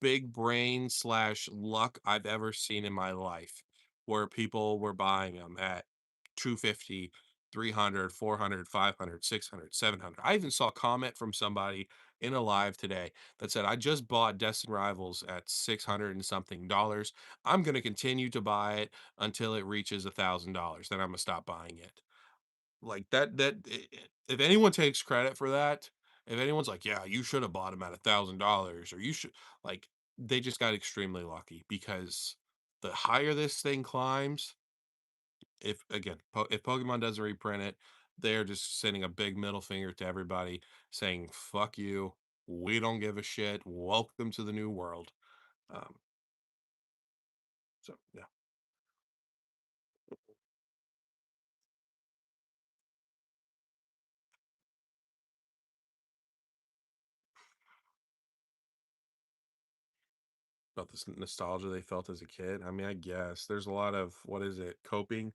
big brain slash luck I've ever seen in my life, where people were buying them at 250, 300, 400, 500, 600, 700. I even saw a comment from somebody in a live today that said, I just bought Destin Rivals at 600 and something dollars. I'm going to continue to buy it until it reaches $1,000. Then I'm going to stop buying it. Like, if anyone takes credit for that, if anyone's like, "Yeah, you should have bought him at $1,000, or you should," like, they just got extremely lucky, because the higher this thing climbs, if Pokemon doesn't reprint it, they're just sending a big middle finger to everybody, saying, "Fuck you. We don't give a shit. Welcome to the new world." Um, so yeah. About this nostalgia they felt as a kid. I mean, I guess there's a lot of, what is it, coping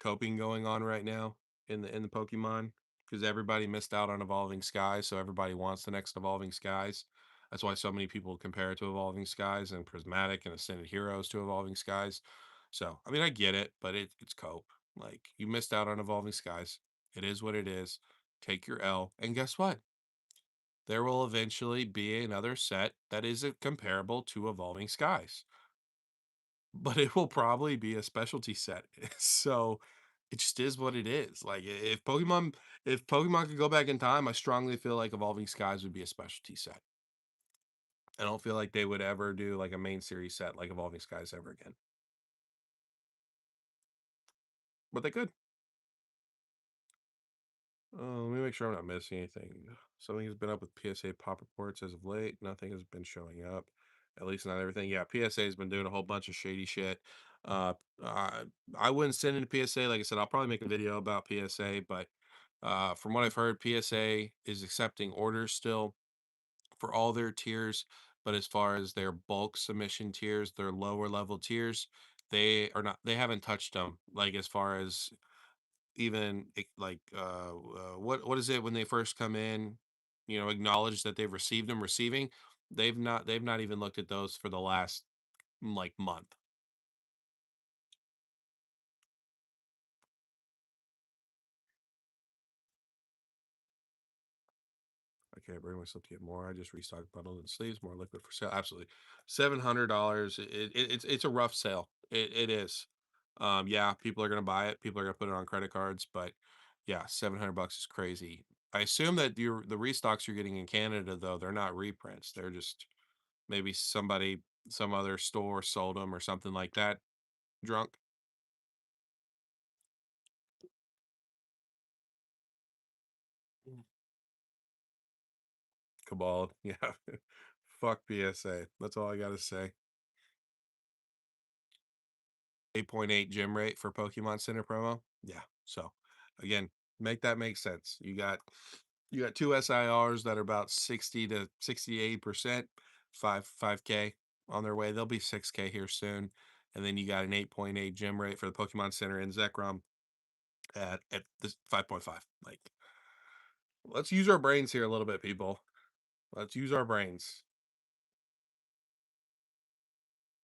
going on right now in the Pokemon, because everybody missed out on Evolving Skies, so everybody wants the next Evolving Skies. That's why so many people compare it to Evolving Skies, and Prismatic and Ascended Heroes to Evolving Skies. So, I mean, I get it, but it's cope. Like, you missed out on Evolving Skies. It is what it is. Take your L, and guess what? There will eventually be another set that is comparable to Evolving Skies, but it will probably be a specialty set. So it just is what it is. Like, if Pokemon could go back in time, I strongly feel like Evolving Skies would be a specialty set. I don't feel like they would ever do like a main series set like Evolving Skies ever again. But they could. Let me make sure I'm not missing anything. Something has been up with PSA pop reports as of late. Nothing has been showing up. At least not everything. Yeah, PSA has been doing a whole bunch of shady shit. Uh, I, I wouldn't send in PSA. Like I said, I'll probably make a video about PSA, but from what I've heard, PSA is accepting orders still for all their tiers. But as far as their bulk submission tiers, their lower level tiers, they are not. They haven't touched them. Like, as far as even like, what is it when they first come in, acknowledge that they've received them receiving, they've not even looked at those for the last, like, month. Okay, bring myself to get more. I just restocked bundles and sleeves, more liquid for sale. Absolutely. $700. It's a rough sale. It is. Yeah, people are gonna buy it. People are gonna put it on credit cards, but yeah, $700 is crazy. I assume that the restocks you're getting in Canada, though, they're not reprints. They're just Maybe somebody, some other store sold them or something like that. Drunk. Cabal. Yeah. Fuck PSA. That's all I gotta say. 8.8 gym rate for Pokemon Center promo. Yeah. So again, make that make sense. You got two SIRs that are about 60 to 68%, 5K on their way. They'll be 6K here soon. And then you got an 8.8 gym rate for the Pokemon Center and Zekrom at this 5.5. Like, let's use our brains here a little bit, people. Let's use our brains.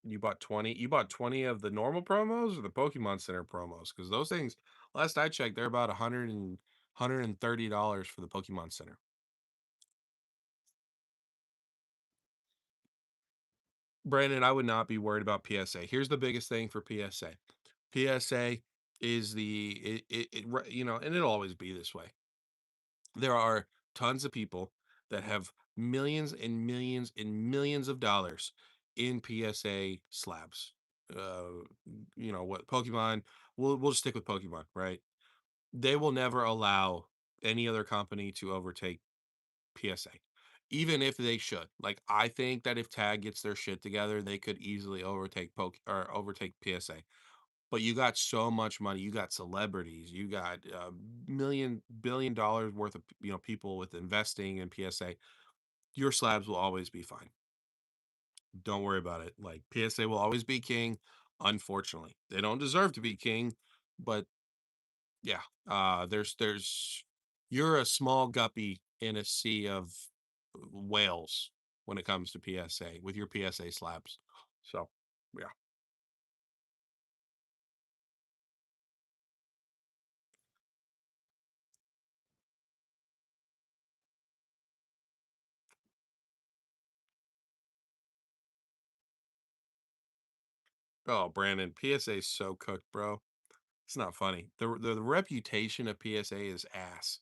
You bought 20 of the normal promos or the Pokemon Center promos? Because those things, last I checked, they're about 130 dollars for the Pokemon Center. Brandon, I would not be worried about PSA. Here's the biggest thing for PSA. PSA is and it'll always be this way. There are tons of people that have millions and millions and millions of dollars in PSA slabs. What Pokemon, we'll just stick with Pokemon, right? They will never allow any other company to overtake PSA. Even if they should. Like, I think that if Tag gets their shit together, they could easily overtake PSA. But you got so much money, you got celebrities, you got million billion dollars worth of people with investing in PSA. Your slabs will always be fine. Don't worry about it. Like, PSA will always be king. Unfortunately, they don't deserve to be king, but yeah, there's you're a small guppy in a sea of whales when it comes to PSA with your PSA slabs. So yeah. Oh, Brandon, PSA is so cooked, bro. It's not funny. The reputation of PSA is ass.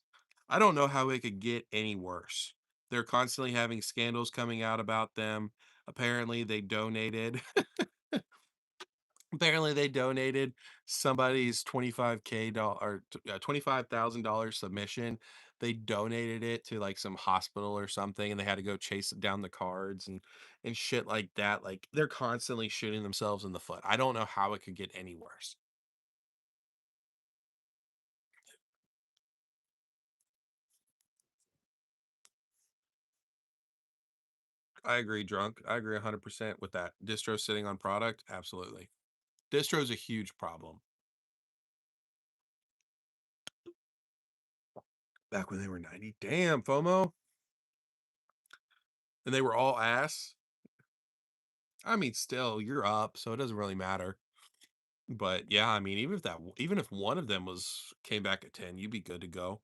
I don't know how it could get any worse. They're constantly having scandals coming out about them. Apparently, they donated. Apparently, they donated somebody's 25K dollar or $25,000 submission. They donated it to like some hospital or something, and they had to go chase down the cards and shit like that. Like, they're constantly shooting themselves in the foot. I don't know how it could get any worse. I agree, drunk. I agree 100% with that. Distro sitting on product, absolutely. Distro is a huge problem. Back when they were 90. Damn, FOMO. And they were all ass. I mean, still, you're up, so it doesn't really matter. But yeah, I mean, even if one of them was came back at 10, you'd be good to go.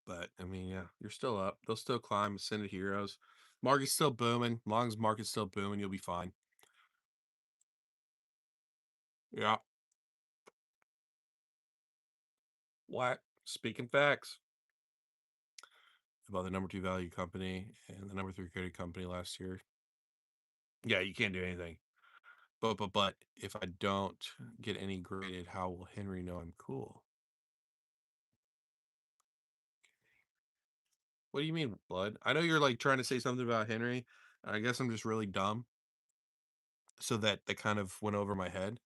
But I mean, yeah, you're still up. They'll still climb Ascended Heroes. Market's still booming. As long as market's still booming, you'll be fine. Yeah. What? Speaking facts about the number two value company and the number three credit company last year. Yeah, you can't do anything. But if I don't get any graded, how will Henry know I'm cool? What do you mean, blood? I know you're like trying to say something about Henry. I guess I'm just really dumb. So that kind of went over my head.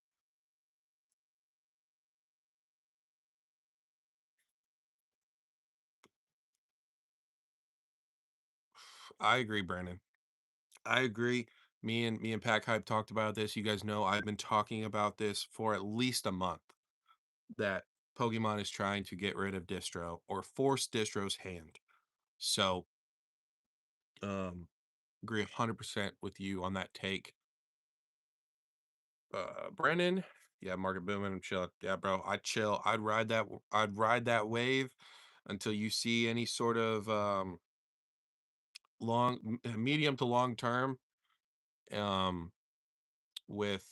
I agree, Brandon. I agree. Me and Pack Hype talked about this. You guys know I've been talking about this for at least a month that Pokemon is trying to get rid of distro or force distro's hand. So agree 100% with you on that take. Brandon, yeah, market booming and chill. Yeah, bro, I'd chill. I'd ride that wave until you see any sort of medium to long term um with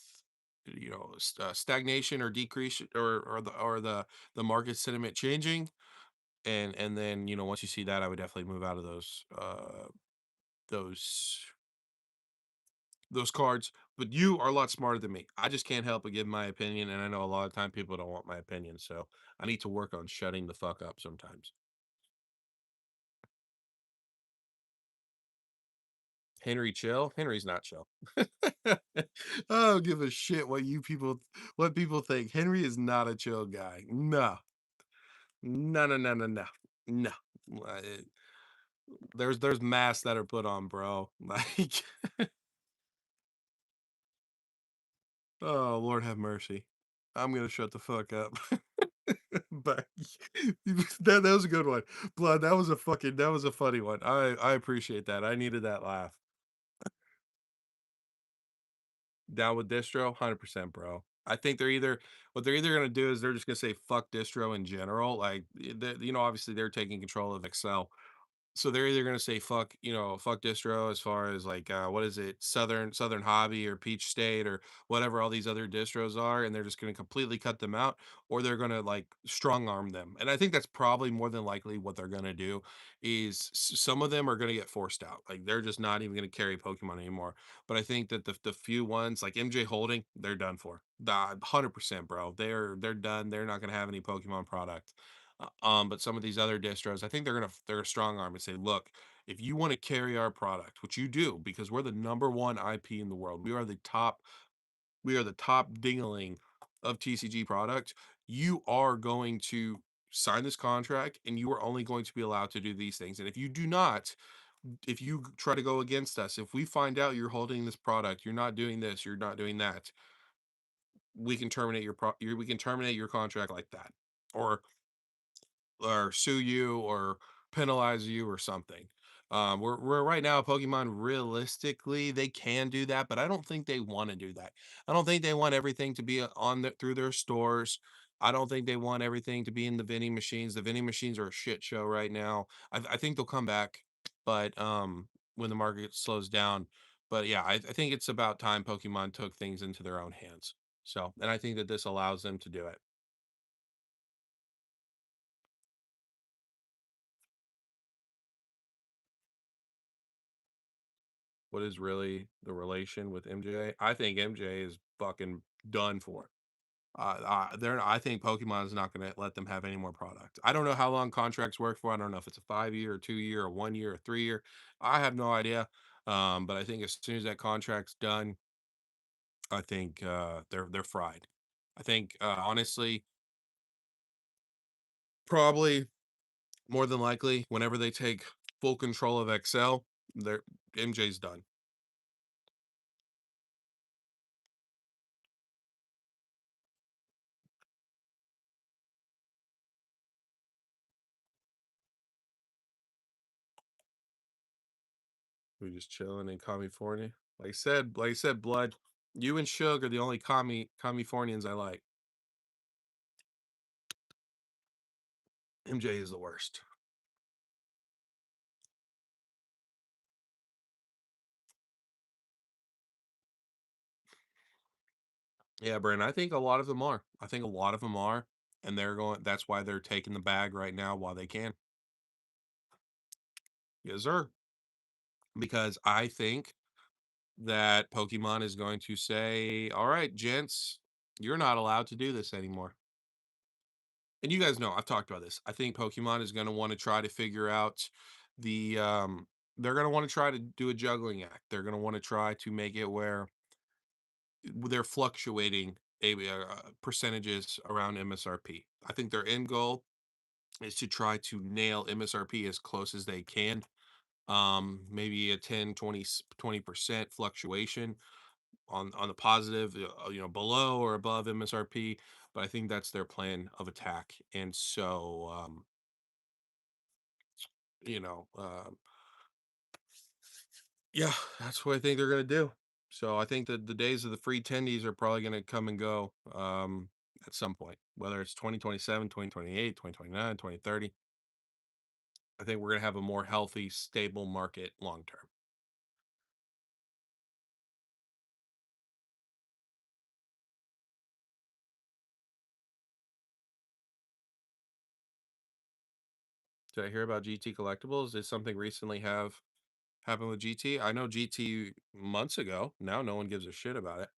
stagnation or decrease or the market sentiment changing, and then once you see that, I would definitely move out of those those cards, but you are a lot smarter than me. I just can't help but give my opinion, and I know a lot of time people don't want my opinion, so I need to work on shutting the fuck up sometimes. Henry chill? Henry's not chill. I don't give a shit what people think. Henry is not a chill guy. No. No, no, no, no, no. No. Uh, there's masks that are put on, bro. Like, oh, Lord have mercy. I'm gonna shut the fuck up. But that was a good one. Blood, that was a funny one. I appreciate that. I needed that laugh. Down with distro, 100%, bro. I think what they're either gonna do is they're just gonna say fuck distro in general. Like, obviously they're taking control of Excel, so they're either gonna say fuck distro as far as like what is it, Southern Hobby or Peach State or whatever all these other distros are, and they're just gonna completely cut them out, or they're gonna like strong arm them. And I think that's probably more than likely what they're gonna do is some of them are gonna get forced out. Like they're just not even gonna carry Pokemon anymore. But I think that the few ones like MJ Holding, they're done for. 100%, bro. They're done. They're not gonna have any Pokemon product. But some of these other distros, I think they're a strong arm and say, look, if you want to carry our product, which you do, because we're the number one IP in the world, we are the top dingling of TCG product. You are going to sign this contract, and you are only going to be allowed to do these things. And if you do not, if you try to go against us, if we find out you're holding this product, you're not doing this, you're not doing that, we can terminate your contract like that. Or sue you or penalize you or something. We're right now Pokemon realistically they can do that, but I don't think they want to do that. I don't think they want everything to be through their stores. I don't think they want everything to be in the vending machines. The vending machines are a shit show right now. I think they'll come back, but when the market slows down. But yeah, I think it's about time Pokemon took things into their own hands. So, and I think that this allows them to do it. What is really the relation with MJ? I think MJ is fucking done for. I think Pokemon is not going to let them have any more product. I don't know how long contracts work for. I don't know if it's a 5 year, or 2 year, or 1 year, or 3 year. I have no idea. But I think as soon as that contract's done, I think they're fried. I think honestly, probably more than likely, whenever they take full control of Excel, their MJ's done. We just chilling in California. Like I said, blood. You and Suge are the only Californians I like. MJ is the worst. Yeah, Brandon. I think a lot of them are. I think a lot of them are, and they're going. That's why they're taking the bag right now while they can. Yes, sir. Because I think that Pokemon is going to say, "All right, gents, you're not allowed to do this anymore." And you guys know I've talked about this. I think Pokemon is going to want to try to figure out the they're going to want to try to do a juggling act. They're going to want to try to make it where they're fluctuating percentages around MSRP. I think their end goal is to try to nail MSRP as close as they can. Maybe a 20% fluctuation on the positive, below or above MSRP. But I think that's their plan of attack. And so, you know, uh, yeah, that's what I think they're gonna do. So I think that the days of the free tendies are probably gonna come and go at some point, whether it's 2027, 2028, 2029, 2030. I think we're gonna have a more healthy, stable market long term. Did I hear about GT Collectibles? Did something recently have Happened with GT. I know GT months ago. Now no one gives a shit about it.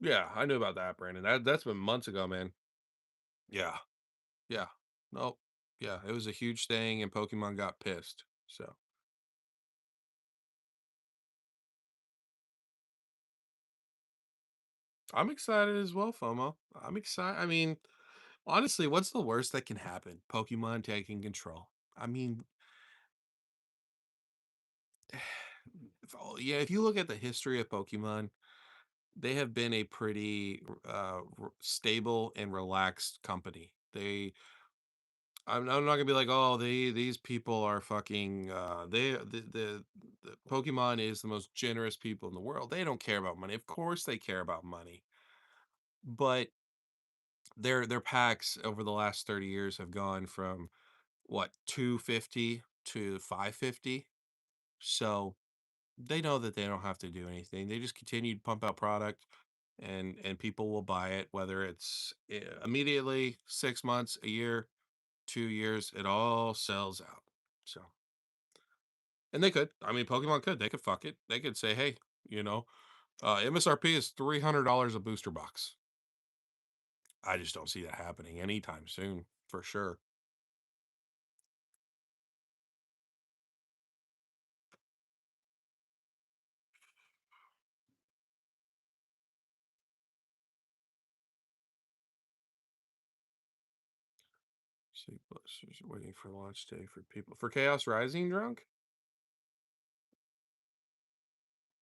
Yeah, I knew about that, Brandon. That's been months ago, man. Yeah, yeah. No, yeah, it was a huge thing, and Pokemon got pissed. So I'm excited as well, FOMO. I'm excited. I mean, honestly, what's the worst that can happen? Pokemon taking control. I mean, yeah, if you look at the history of Pokemon, they have been a pretty stable and relaxed company. I'm not gonna be like, oh, these people are fucking. The Pokemon is the most generous people in the world. They don't care about money. Of course, they care about money, but their packs over the last 30 years have gone from what 250 to 550. So they know that they don't have to do anything. They just continue to pump out product, and people will buy it, whether it's immediately, 6 months, a year, 2 years. It all sells out. So, and they could. I mean, Pokemon could. They could fuck it. They could say, hey, you know, MSRP is $300 a booster box. I just don't see that happening anytime soon, for sure. See, Blisters waiting for launch day for people for Chaos Rising drunk.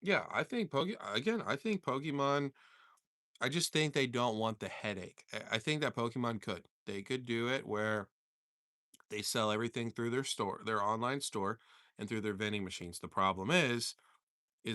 Yeah, I think I think Pokemon. I just think they don't want the headache. I think that Pokemon could. They could do it where they sell everything through their store, their online store, and through their vending machines. The problem is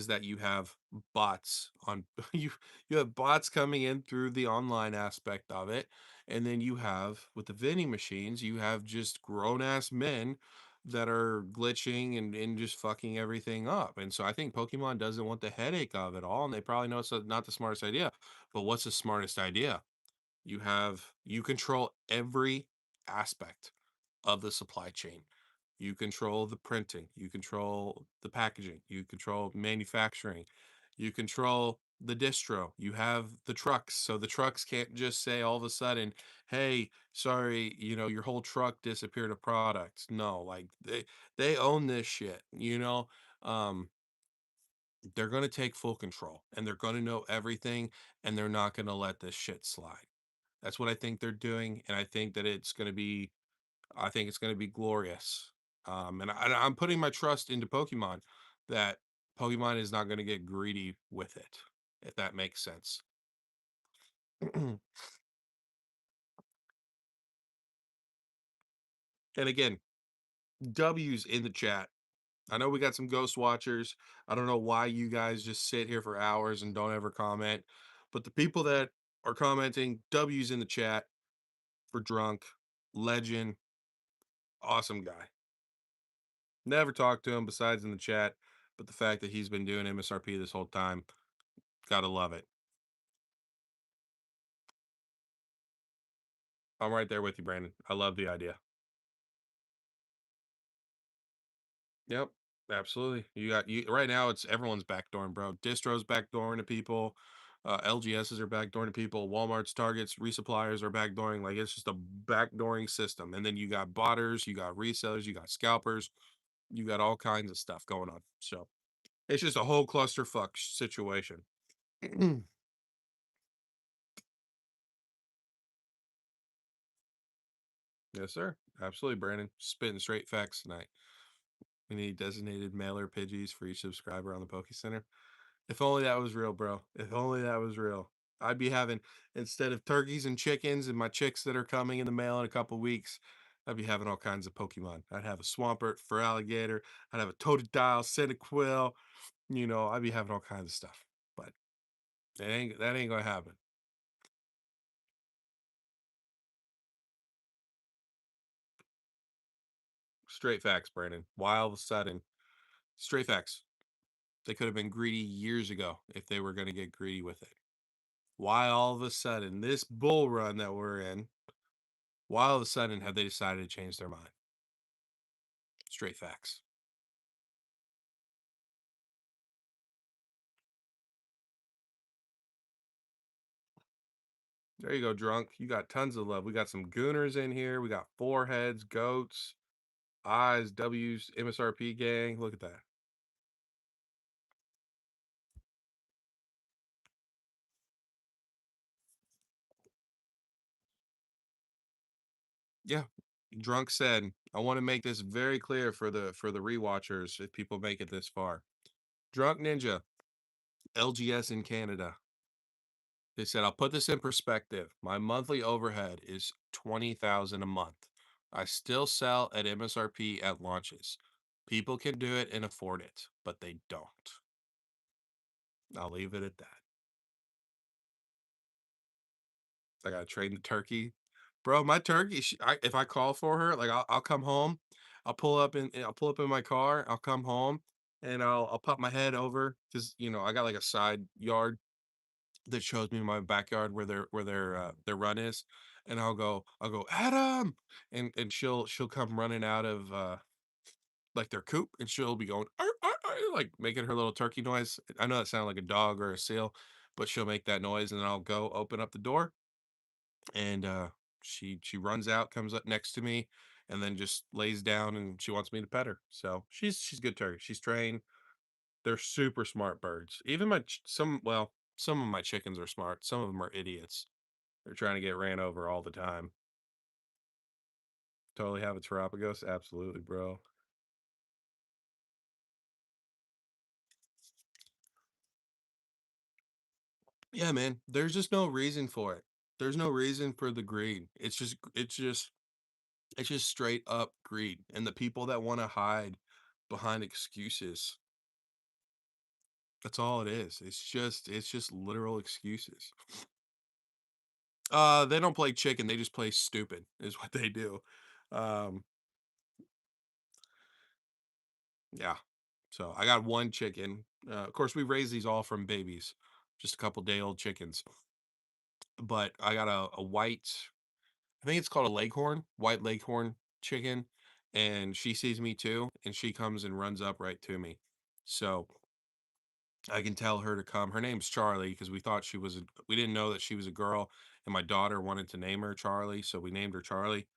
that you have bots on you have bots coming in through the online aspect of it, and then you have with the vending machines you have just grown ass men that are glitching and just fucking everything up. And so I think Pokemon doesn't want the headache of it all, and they probably know not the smartest idea. But what's the smartest idea? You control every aspect of the supply chain. You control the printing, you control the packaging, you control manufacturing, you control the distro, you have the trucks. So the trucks can't just say all of a sudden, hey, sorry, your whole truck disappeared of products. No, like they own this shit, Um, they're gonna take full control and they're gonna know everything and they're not gonna let this shit slide. That's what I think they're doing, and I think it's gonna be glorious. I'm putting my trust into Pokemon that Pokemon is not gonna get greedy with it, if that makes sense. And again, W's in the chat. I know we got some ghost watchers. I don't know why you guys just sit here for hours and don't ever comment, but the people that are commenting, W's in the chat for drunk, legend, awesome guy. Never talked to him besides in the chat, but the fact that he's been doing MSRP this whole time, gotta love it. I'm right there with you, Brandon. I love the idea. Yep, absolutely. You got you right now. It's everyone's backdooring, bro. Distros backdooring to people. LGSs are backdooring to people. Walmart's, Targets, resuppliers are backdooring. Like it's just a backdooring system. And then you got botters, you got resellers, you got scalpers, you got all kinds of stuff going on. So it's just a whole clusterfuck situation. Yes, sir. Absolutely, Brandon. Spitting straight facts tonight. We need designated mailer Pidgeys for each subscriber on the Poke Center. If only that was real, bro. If only that was real. I'd be having instead of turkeys and chickens and my chicks that are coming in the mail in a couple weeks, I'd be having all kinds of Pokemon. I'd have a Swampert for alligator. I'd have a Totodile, Cyndaquil. I'd be having all kinds of stuff. But that ain't gonna happen. Straight facts, Brandon. Why all of a sudden, straight facts. They could have been greedy years ago if they were going to get greedy with it. Why all of a sudden this bull run that we're in? Why all of a sudden have they decided to change their mind? Straight facts. There you go, drunk. You got tons of love. We got some gooners in here. We got foreheads, goats, eyes, W's, MSRP gang. Look at that. Yeah. Drunk said, I want to make this very clear for the rewatchers if people make it this far. Drunk Ninja, LGS in Canada. They said, I'll put this in perspective. My monthly overhead is 20,000 a month. I still sell at MSRP at launches. People can do it and afford it, but they don't. I'll leave it at that. I gotta train the turkey. Bro, my turkey, if I call for her, like I'll come home, I'll pull up in my car, I'll come home and I'll pop my head over because I got like a side yard that shows me my backyard where their run is. And I'll go, Adam, and she'll come running out of like their coop and she'll be going "Arr, arr, arr," like making her little turkey noise. I know that sounds like a dog or a seal, but she'll make that noise and then I'll go open up the door and she runs out, comes up next to me, and then just lays down and she wants me to pet her. So she's good turkey. She's trained. They're super smart birds. Even some of my chickens are smart. Some of them are idiots. They're trying to get ran over all the time. Totally have a Terapagos, absolutely, bro. Yeah, man. There's just no reason for it. There's no reason for the greed. It's just straight up greed. And the people that want to hide behind excuses, that's all it is. It's just literal excuses. They don't play chicken, they just play stupid is what they do. Um, yeah. So I got one chicken. Of course, we raise these all from babies, just a couple day old chickens. But I got a white, I think it's called a leghorn, white leghorn chicken, and she sees me too, and she comes and runs up right to me. So I can tell her to come. Her name's Charlie because we didn't know that she was a girl, and my daughter wanted to name her Charlie, so we named her Charlie.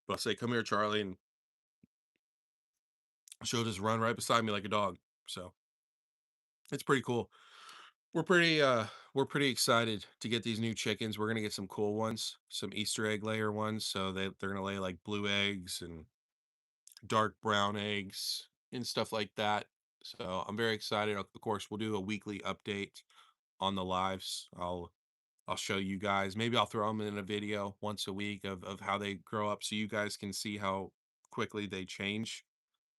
But I'll say, "Come here, Charlie," and she'll just run right beside me like a dog. So it's pretty cool. We're pretty excited to get these new chickens. We're gonna get some cool ones, some Easter egg layer ones. So they're gonna lay like blue eggs and dark brown eggs and stuff like that. So I'm very excited. Of course, we'll do a weekly update on the lives. I'll show you guys. Maybe I'll throw them in a video once a week of how they grow up so you guys can see how quickly they change.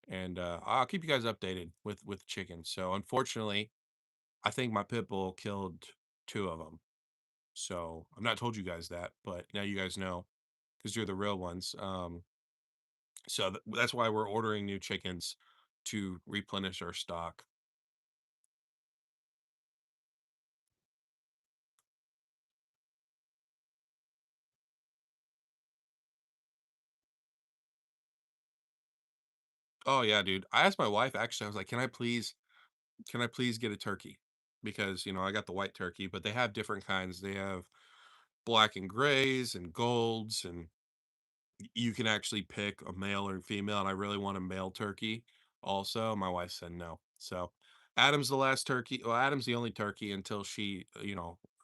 And I'll keep you guys updated with chickens. So unfortunately, I think my pit bull killed two of them. So I've not told you guys that, but now you guys know because you're the real ones. So that's why we're ordering new chickens to replenish our stock. Oh yeah, dude. I asked my wife actually. I was like, can I please get a turkey? Because I got the white turkey, but they have different kinds. They have black and grays and golds and you can actually pick a male or female, and I really want a male turkey also. My wife said no. So Adam's the last turkey. Well, Adam's the only turkey until she,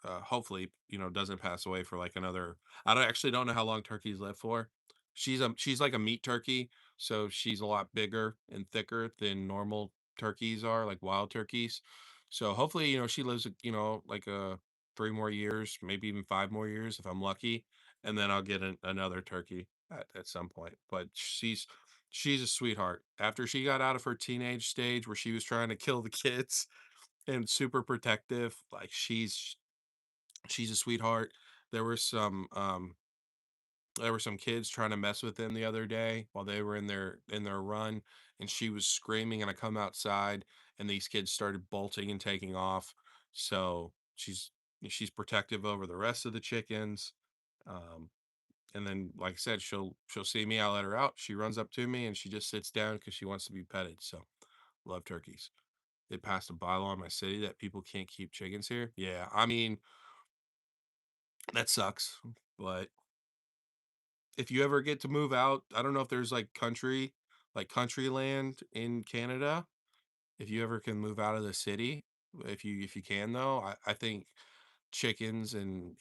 hopefully, doesn't pass away for like another. I don't know how long turkeys live for. She's like a meat turkey, so she's a lot bigger and thicker than normal turkeys are, like wild turkeys. So hopefully, she lives, like 3 more years, maybe even 5 more years if I'm lucky, and then I'll get another turkey at some point. But she's a sweetheart. After she got out of her teenage stage where she was trying to kill the kids and super protective, like she's a sweetheart. There were some um there were some kids trying to mess with them the other day while they were in their run, and she was screaming, and I come outside and these kids started bolting and taking off. So she's protective over the rest of the chickens. Um And then, like I said, she'll see me, I'll let her out. She runs up to me and she just sits down because she wants to be petted. So love turkeys. They passed a bylaw in my city that people can't keep chickens here. Yeah, I mean, that sucks. But if you ever get to move out, I don't know if there's like country land in Canada. If you ever can move out of the city, if you can though, I think chickens and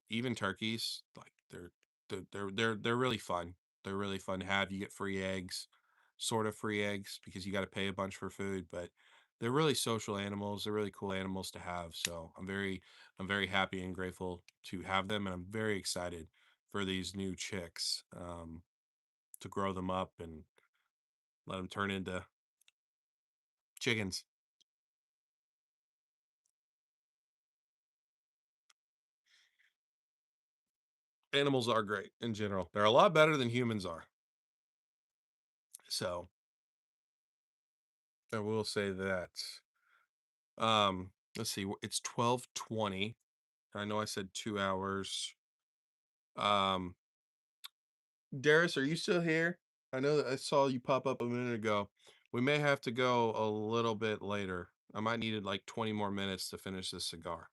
even turkeys, like they're really fun. They're really fun to have. You get free eggs, sort of free eggs because you got to pay a bunch for food, but they're really social animals. They're really cool animals to have. So I'm very happy and grateful to have them, and I'm very excited for these new chicks to grow them up and let them turn into chickens. Animals are great in general. They're a lot better than humans are. So I will say that. Let's see, it's 12:20. I know I said 2 hours. Um, Darius, are you still here? I know that I saw you pop up a minute ago. We may have to go a little bit later. I might need like 20 more minutes to finish this cigar.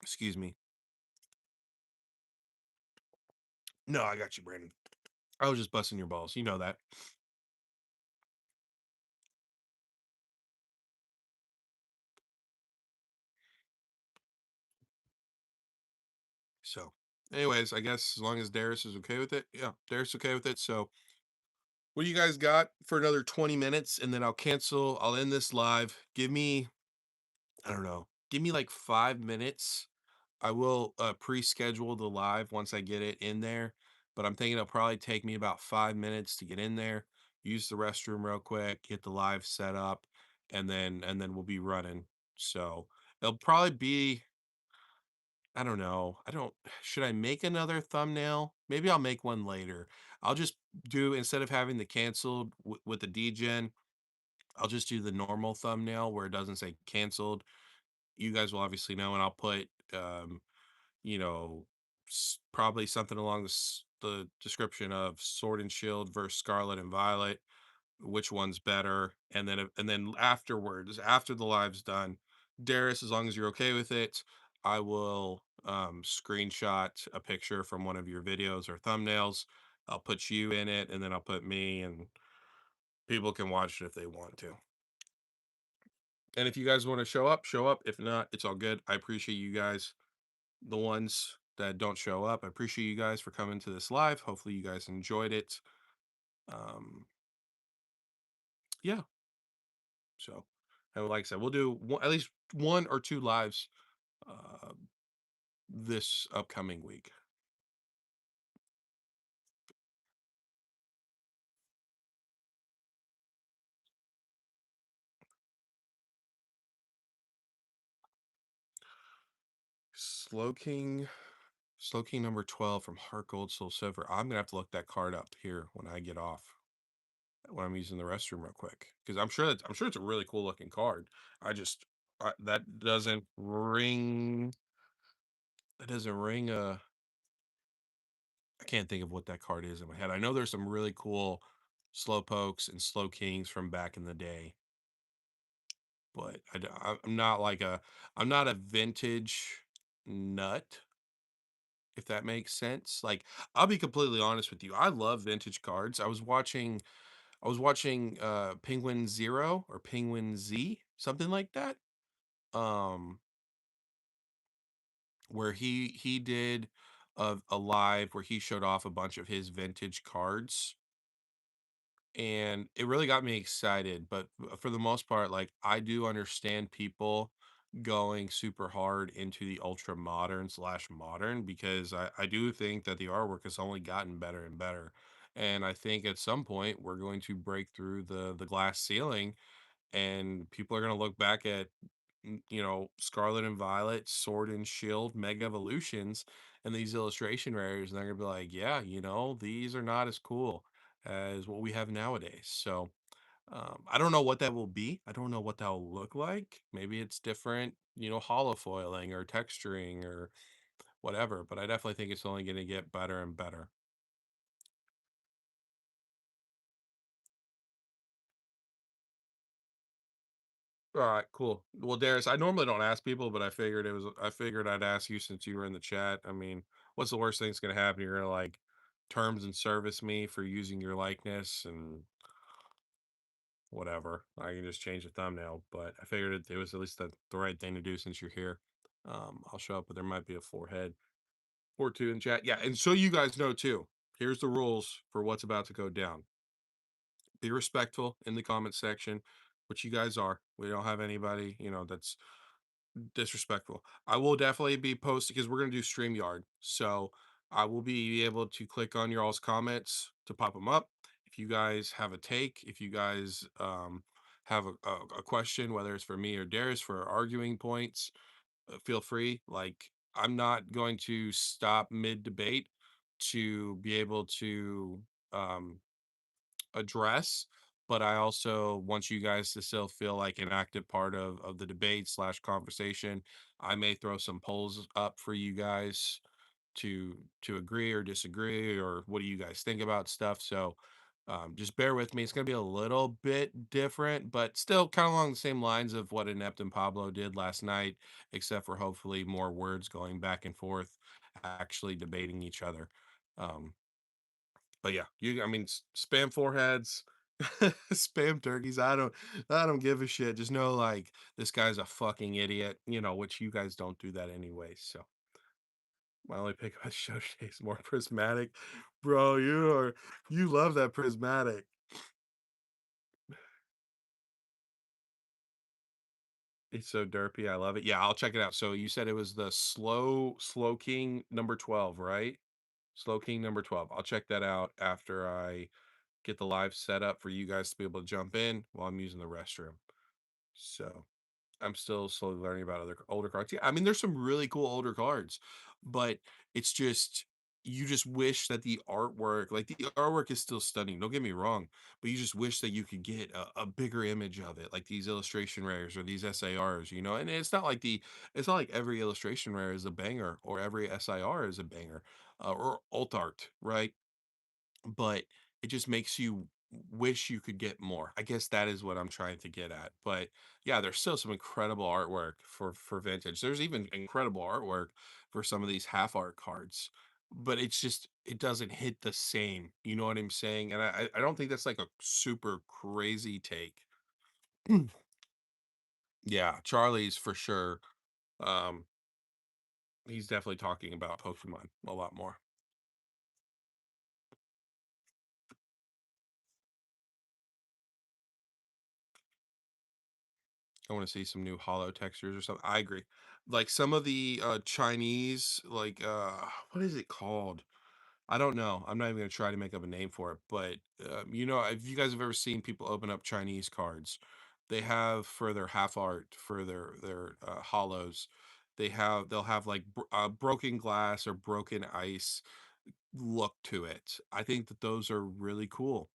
Excuse me. No, I got you, Brandon. I was just busting your balls. You know that. So, anyways, I guess as long as Darius is okay with it, yeah, Darius is okay with it. So, what do you guys got for another 20 minutes? And then I'll cancel. I'll end this live. Give me, I don't know, give me like 5 minutes. I will pre-schedule the live once I get it in there, but I'm thinking it'll probably take me about 5 minutes to get in there, use the restroom real quick, get the live set up, and then we'll be running. So it'll probably be, I don't know. I don't should I make another thumbnail? Maybe I'll make one later. I'll just do, instead of having the canceled with the degen, I'll just do the normal thumbnail where it doesn't say canceled. You guys will obviously know, and I'll put you know, probably something along the description of Sword and Shield versus Scarlet and Violet, which one's better, and then afterwards, after the live's done, Darius, as long as you're okay with it, I will screenshot a picture from one of your videos or thumbnails. I'll put you in it, and then I'll put me, and people can watch it if they want to. And if you guys want to show up, show up. If not, it's all good. I appreciate you guys, the ones that don't show up. I appreciate you guys for coming to this live. Hopefully you guys enjoyed it. Um, yeah. So, and like I said, we'll do at least one or two lives uh, this upcoming week. Slow King, Slow King number 12 from Heart Gold Soul Silver. I'm gonna have to look that card up here when I get off, when I'm using the restroom real quick, because I'm sure it's a really cool looking card. I just that doesn't ring. That doesn't ring a I can't think of what that card is in my head. I know there's some really cool slow pokes and slow kings from back in the day, but I'm not like I'm not a vintage nut, if that makes sense. Like, I'll be completely honest with you. I love vintage cards. I was watching Penguin Zero or Penguin Z, something like that. Um, where he did a live where he showed off a bunch of his vintage cards, and it really got me excited. But for the most part, like, I do understand people going super hard into the ultra modern slash modern, because I do think that the artwork has only gotten better and better. And I think at some point we're going to break through the glass ceiling, and people are going to look back at Scarlet and Violet, Sword and Shield, Mega Evolutions, and these illustration rares, and they're going to be like, yeah, these are not as cool as what we have nowadays. So I don't know what that will be. I don't know what that will look like. Maybe it's different, hollow foiling or texturing or whatever, but I definitely think it's only going to get better and better. All right, cool. Well, Darius, I normally don't ask people, but I figured I'd ask you since you were in the chat. I mean, what's the worst thing that's gonna happen? You're gonna like terms and service me for using your likeness and whatever. I can just change the thumbnail, but I figured it was at least the right thing to do since you're here. I'll show up, but there might be a forehead or two in chat. Yeah, and so you guys know too. Here's the rules for what's about to go down. Be respectful in the comment section, which you guys are. We don't have anybody, that's disrespectful. I will definitely be posting because we're gonna do StreamYard. So I will be able to click on your all's comments to pop them up. If you guys have a take, if you guys have a question, whether it's for me or Darius for arguing points, feel free. Like I'm not going to stop mid debate to be able to um address, but I also want you guys to still feel like an active part of the debate slash conversation. I may throw some polls up for you guys to agree or disagree, or what do you guys think about stuff. So just bear with me. It's going to be a little bit different, but still kind of along the same lines of what Inept and Pablo did last night, except for hopefully more words going back and forth, actually debating each other. Um, but yeah, I mean, spam foreheads, spam turkeys. I don't give a shit. Just know, like, this guy's a fucking idiot, which you guys don't do that anyway. So my only pick about show today is more prismatic. Bro, you love that prismatic. It's so derpy. I love it. Yeah, I'll check it out. So you said it was the Slow King number 12, right? Slow King number 12. I'll check that out after I get the live set up for you guys to be able to jump in while I'm using the restroom. So I'm still slowly learning about other older cards. Yeah, I mean, there's some really cool older cards, but it's just you just wish that the artwork is still stunning. Don't get me wrong, but you just wish that you could get a bigger image of it, like these illustration rares or these SARs, And it's not like every illustration rare is a banger or every SIR is a banger, or alt art, right? But it just makes you wish you could get more. I guess that is what I'm trying to get at. But yeah, there's still some incredible artwork for vintage. There's even incredible artwork for some of these half art cards. But it doesn't hit the same. You know what I'm saying? And I don't think that's like a super crazy take. Yeah, Charlie's for sure. Um, he's definitely talking about Pokemon a lot more. I want to see some new hollow textures or something. I agree. Like some of the Chinese, like what is it called? I don't know. I'm not even gonna try to make up a name for it, but if you guys have ever seen people open up Chinese cards, they have for their half art, for their hollows, they'll have like broken glass or broken ice look to it. I think that those are really cool.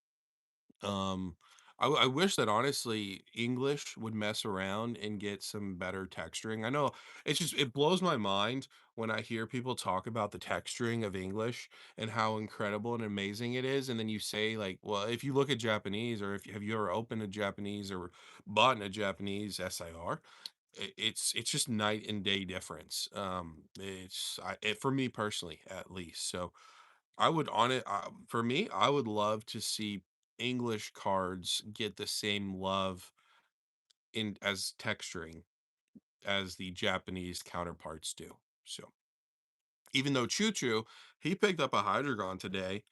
um, I wish that honestly English would mess around and get some better texturing. I know it blows my mind when I hear people talk about the texturing of English and how incredible and amazing it is, and then you say like, well, if you look at Japanese, or if you ever opened a Japanese or bought a Japanese SIR, it's just night and day difference. For me personally, at least. So I would on it for me, I would love to see English cards get the same love in as texturing as the Japanese counterparts do. So even though Choo Choo, he picked up a Hydreigon today,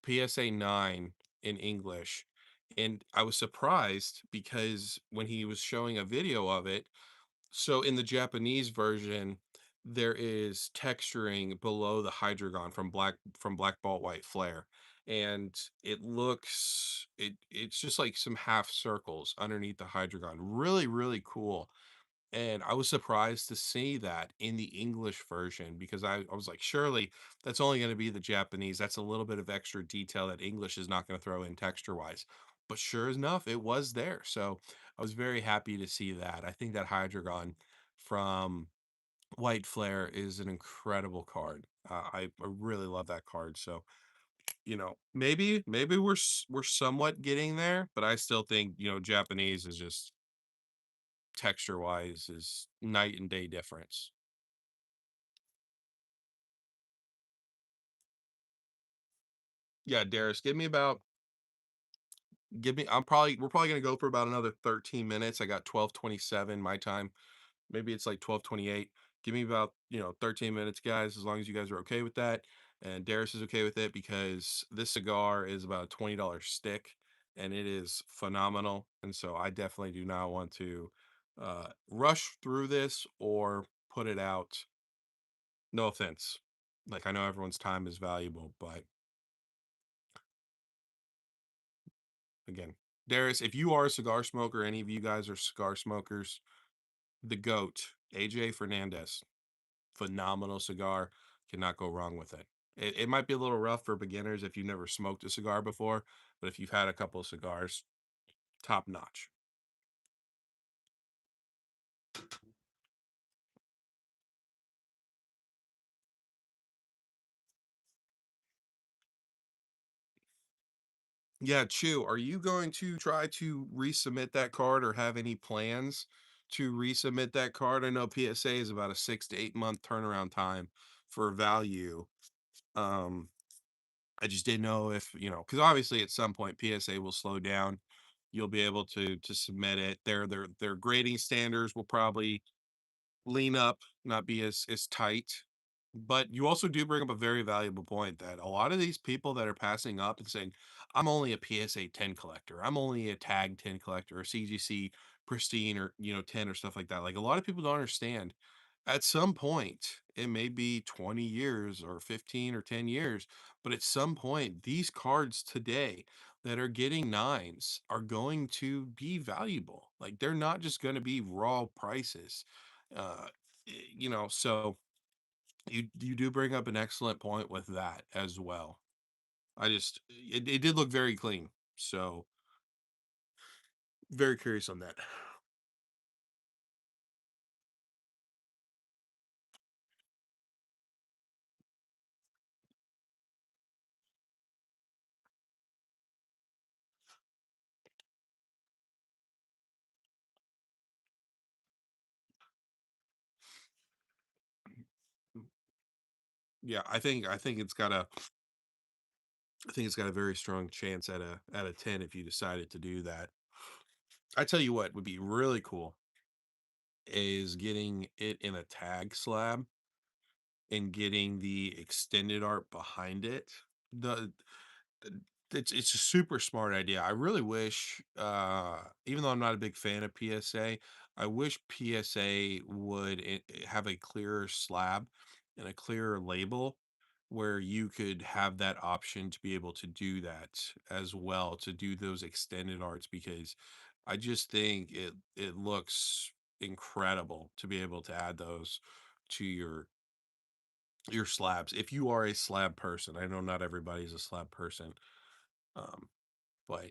PSA 9 in English. And I was surprised because when he was showing a video of it, so in the Japanese version, there is texturing below the Hydreigon from Black Ball White Flare. And it's just like some half circles underneath the Hydreigon. Really, really cool. And I was surprised to see that in the English version because I was like, surely that's only going to be the Japanese. That's a little bit of extra detail that English is not going to throw in texture wise. but sure enough, it was there. So I was very happy to see that. I think that Hydreigon from White Flare is an incredible card. I really love that card. So maybe we're somewhat getting there, but I still think Japanese is just texture wise is night and day difference. Yeah, Darius, give me. We're probably gonna go for about another 13 minutes. I got 12:27 my time. Maybe it's like 12:28. Give me about 13 minutes, guys. As long as you guys are okay with that, and Darius is okay with it, because this cigar is about a $20 stick, and it is phenomenal. And so I definitely do not want to rush through this or put it out. No offense. Like, I know everyone's time is valuable, but again, Darius, if you are a cigar smoker, any of you guys are cigar smokers, the GOAT, AJ Fernandez, phenomenal cigar. Cannot go wrong with it. It might be a little rough for beginners if you've never smoked a cigar before, but if you've had a couple of cigars, top notch. Yeah, Chew, are you going to try to resubmit that card or have any plans to resubmit that card? I know PSA is about a 6 to 8 month turnaround time for value. Um, I just didn't know if, because obviously at some point PSA will slow down. You'll be able to submit it. Their grading standards will probably lean up, not be as tight. But you also do bring up a very valuable point that a lot of these people that are passing up and saying, I'm only a PSA 10 collector, I'm only a tag 10 collector, or CGC pristine, or 10, or stuff like that. Like, a lot of people don't understand. At some point, it may be 20 years or 15 or 10 years, but at some point, these cards today that are getting nines are going to be valuable. Like, they're not just going to be raw prices. Uh, so you do bring up an excellent point with that as well. It did look very clean. So very curious on that. Yeah, I think it's got a very strong chance at a 10 if you decided to do that. I tell you what would be really cool is getting it in a tag slab and getting the extended art behind it. The it's a super smart idea. I really wish, even though I'm not a big fan of PSA, I wish PSA would have a clearer slab and a clearer label where you could have that option to be able to do that as well, to do those extended arts, because I just think it looks incredible to be able to add those to your slabs if you are a slab person. I know not everybody's a slab person. Um, but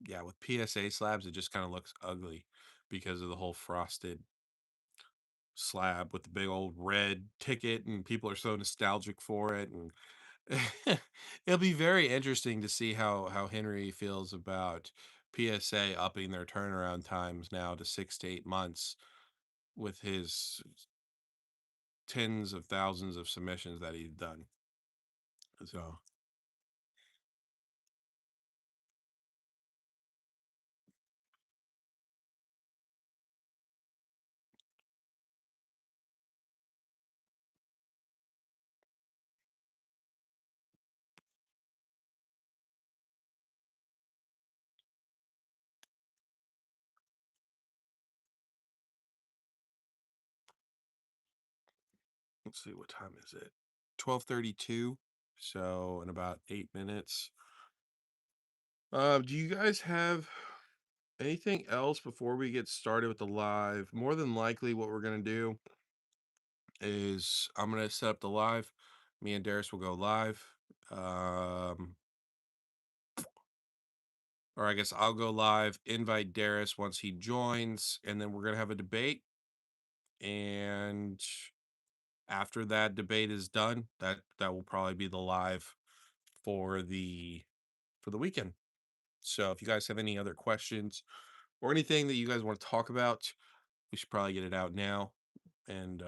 yeah, with PSA slabs, it just kind of looks ugly because of the whole frosted slab with the big old red ticket, and people are so nostalgic for it. And it'll be very interesting to see how Henry feels about PSA upping their turnaround times now to 6 to 8 months with his tens of thousands of submissions that he's done. So let's see, what time is it? 12:32. So in about 8 minutes. Do you guys have anything else before we get started with the live? More than likely, what we're gonna do is I'm gonna set up the live. Me and Darius will go live. Um, or I guess I'll go live, invite Darius once he joins, and then we're gonna have a debate. And after that debate is done, that will probably be the live for the weekend. So if you guys have any other questions or anything that you guys want to talk about, we should probably get it out now. And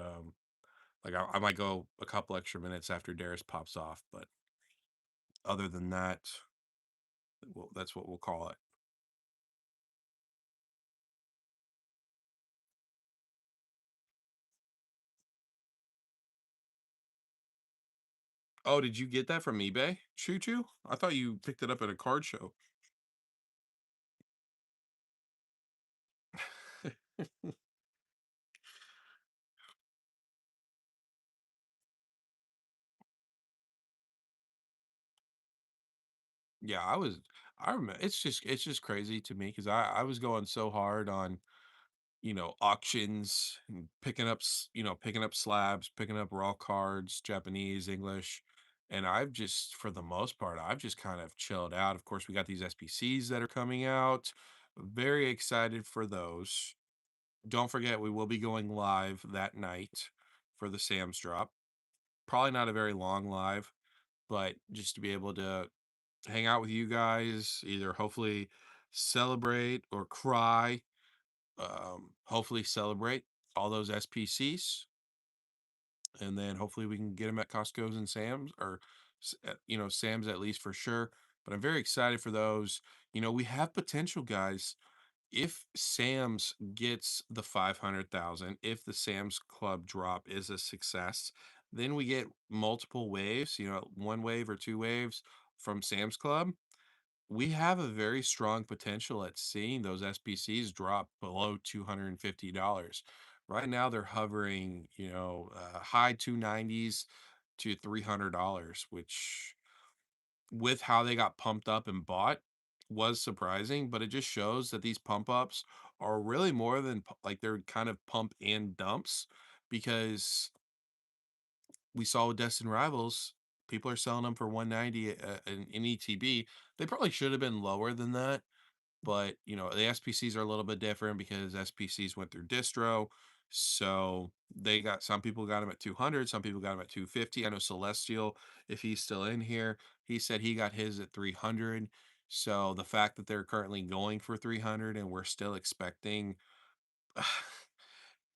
like I might go a couple extra minutes after Darius pops off, but other than that, well, that's what we'll call it. Oh, did you get that from eBay? Choo choo? I thought you picked it up at a card show. Yeah, I remember it's just crazy to me because I was going so hard on, auctions and picking up slabs, picking up raw cards, Japanese, English. And I've just, for the most part, I've just kind of chilled out. Of course, we got these SPCs that are coming out. Very excited for those. Don't forget, we will be going live that night for the Sam's drop. Probably not a very long live, but just to be able to hang out with you guys, either hopefully celebrate or cry, hopefully celebrate all those SPCs, and then hopefully we can get them at Costco's and Sam's, or Sam's at least for sure. But I'm very excited for those. We have potential, guys. If Sam's gets the 500,000, if the Sam's Club drop is a success, then we get multiple waves, one wave or two waves from Sam's Club. We have a very strong potential at seeing those SPCs drop below $250. Right now, they're hovering, high 290s to $300, which, with how they got pumped up and bought, was surprising. But it just shows that these pump ups are really more than like they're kind of pump and dumps, because we saw with Destin Rivals, people are selling them for 190 in ETB. They probably should have been lower than that, but the SPCs are a little bit different because SPCs went through distro. So some people got them at 200, some people got them at 250. I know Celestial, if he's still in here, he said he got his at 300. So the fact that they're currently going for 300 and we're still expecting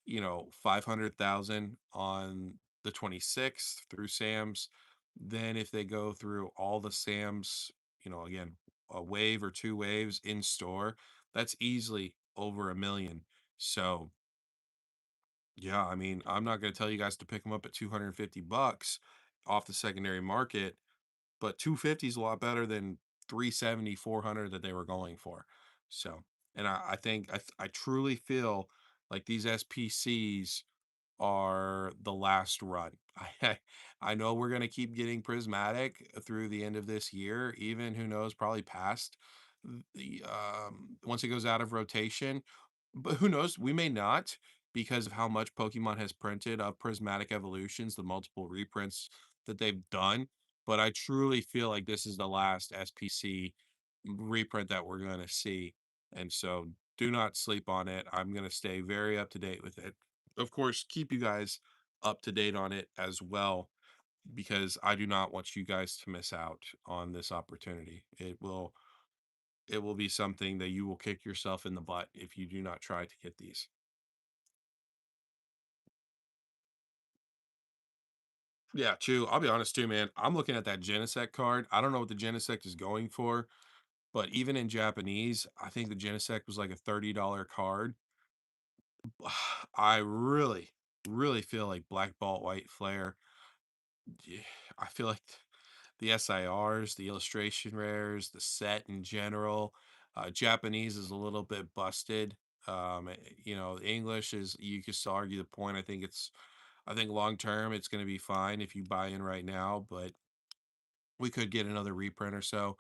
500,000 on the 26th through Sam's. Then if they go through all the Sam's, again, a wave or two waves in store, that's easily over 1 million. So yeah, I mean, I'm not going to tell you guys to pick them up at 250 bucks off the secondary market, but 250 is a lot better than 370, 400 that they were going for. So, and I think I truly feel like these SPCs are the last run. I know we're gonna keep getting prismatic through the end of this year, even, who knows, probably past the once it goes out of rotation. But who knows? We may not, because of how much Pokemon has printed of prismatic evolutions, the multiple reprints that they've done. But I truly feel like this is the last SPC reprint that we're gonna see. And so do not sleep on it. I'm gonna stay very up to date with it, of course, keep you guys up to date on it as well, because I do not want you guys to miss out on this opportunity. It will be something that you will kick yourself in the butt if you do not try to get these. Yeah, too. I'll be honest too, man. I'm looking at that Genesect card. I don't know what the Genesect is going for, but even in Japanese, I think the Genesect was like a $30 card. I really, really feel like Black Bolt White Flare. Yeah, I feel like the SIRs, the illustration rares, the set in general. Japanese is a little bit busted. English is, you could still argue the point. I think long term it's going to be fine if you buy in right now, but we could get another reprint or so.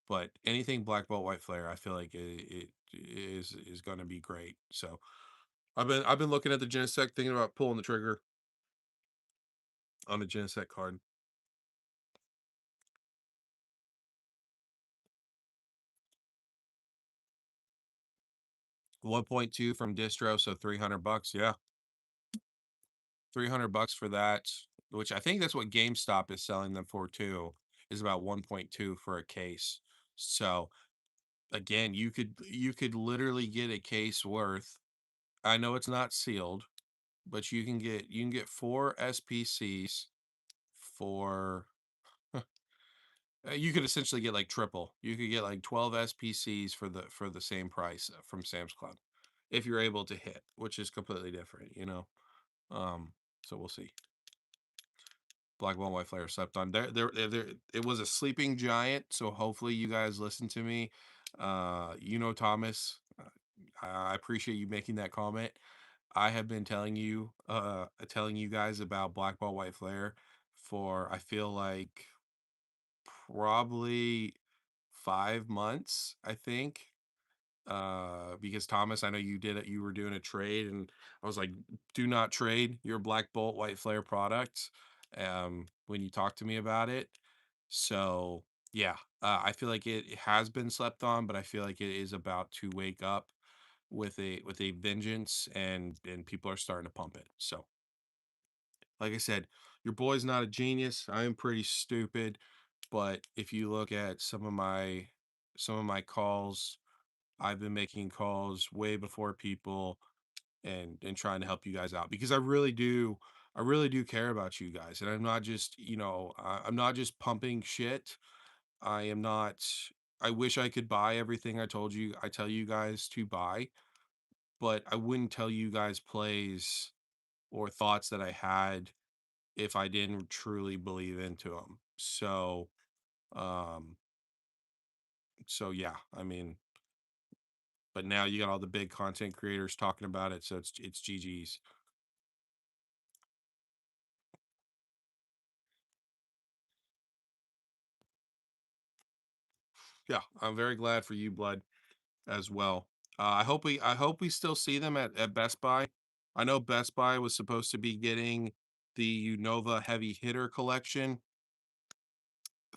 But anything Black Bolt White Flare, I feel like it is going to be great. So I've been looking at the Genesect, thinking about pulling the trigger on the Genesect card. 1.2 from distro, so 300 bucks. Yeah. 300 bucks for that, which I think that's what GameStop is selling them for too, is about 1.2 for a case. So again, you could literally get a case worth. I know it's not sealed, but you can get 4 SPCs for you could essentially get like triple. You could get like 12 SPCs for the same price from Sam's Club if you're able to hit, which is completely different. Um so we'll see. Black Ball White Flare slept on. It was a sleeping giant, so hopefully you guys listen to me. Thomas, I appreciate you making that comment. I have been telling you guys about Black Ball White Flare for I feel like probably 5 months, I think. Because Thomas, I know you did it, you were doing a trade, and I was like, do not trade your Black Bolt White Flare product when you talked to me about it. So yeah, I feel like it has been slept on, but I feel like it is about to wake up with a vengeance, and people are starting to pump it. So like I said, your boy's not a genius. I am pretty stupid, but if you look at some of my calls, I've been making calls way before people, and trying to help you guys out because I really do care about you guys, and I'm not just, I'm not just pumping shit. I am not I wish I could buy everything I tell you guys to buy, but I wouldn't tell you guys plays or thoughts that I had if I didn't truly believe into them. Um so yeah, I mean, but now you got all the big content creators talking about it, so it's GG's. Yeah, I'm very glad for you, Blood, as well. I hope we still see them at Best Buy. I know Best Buy was supposed to be getting the Unova Heavy Hitter collection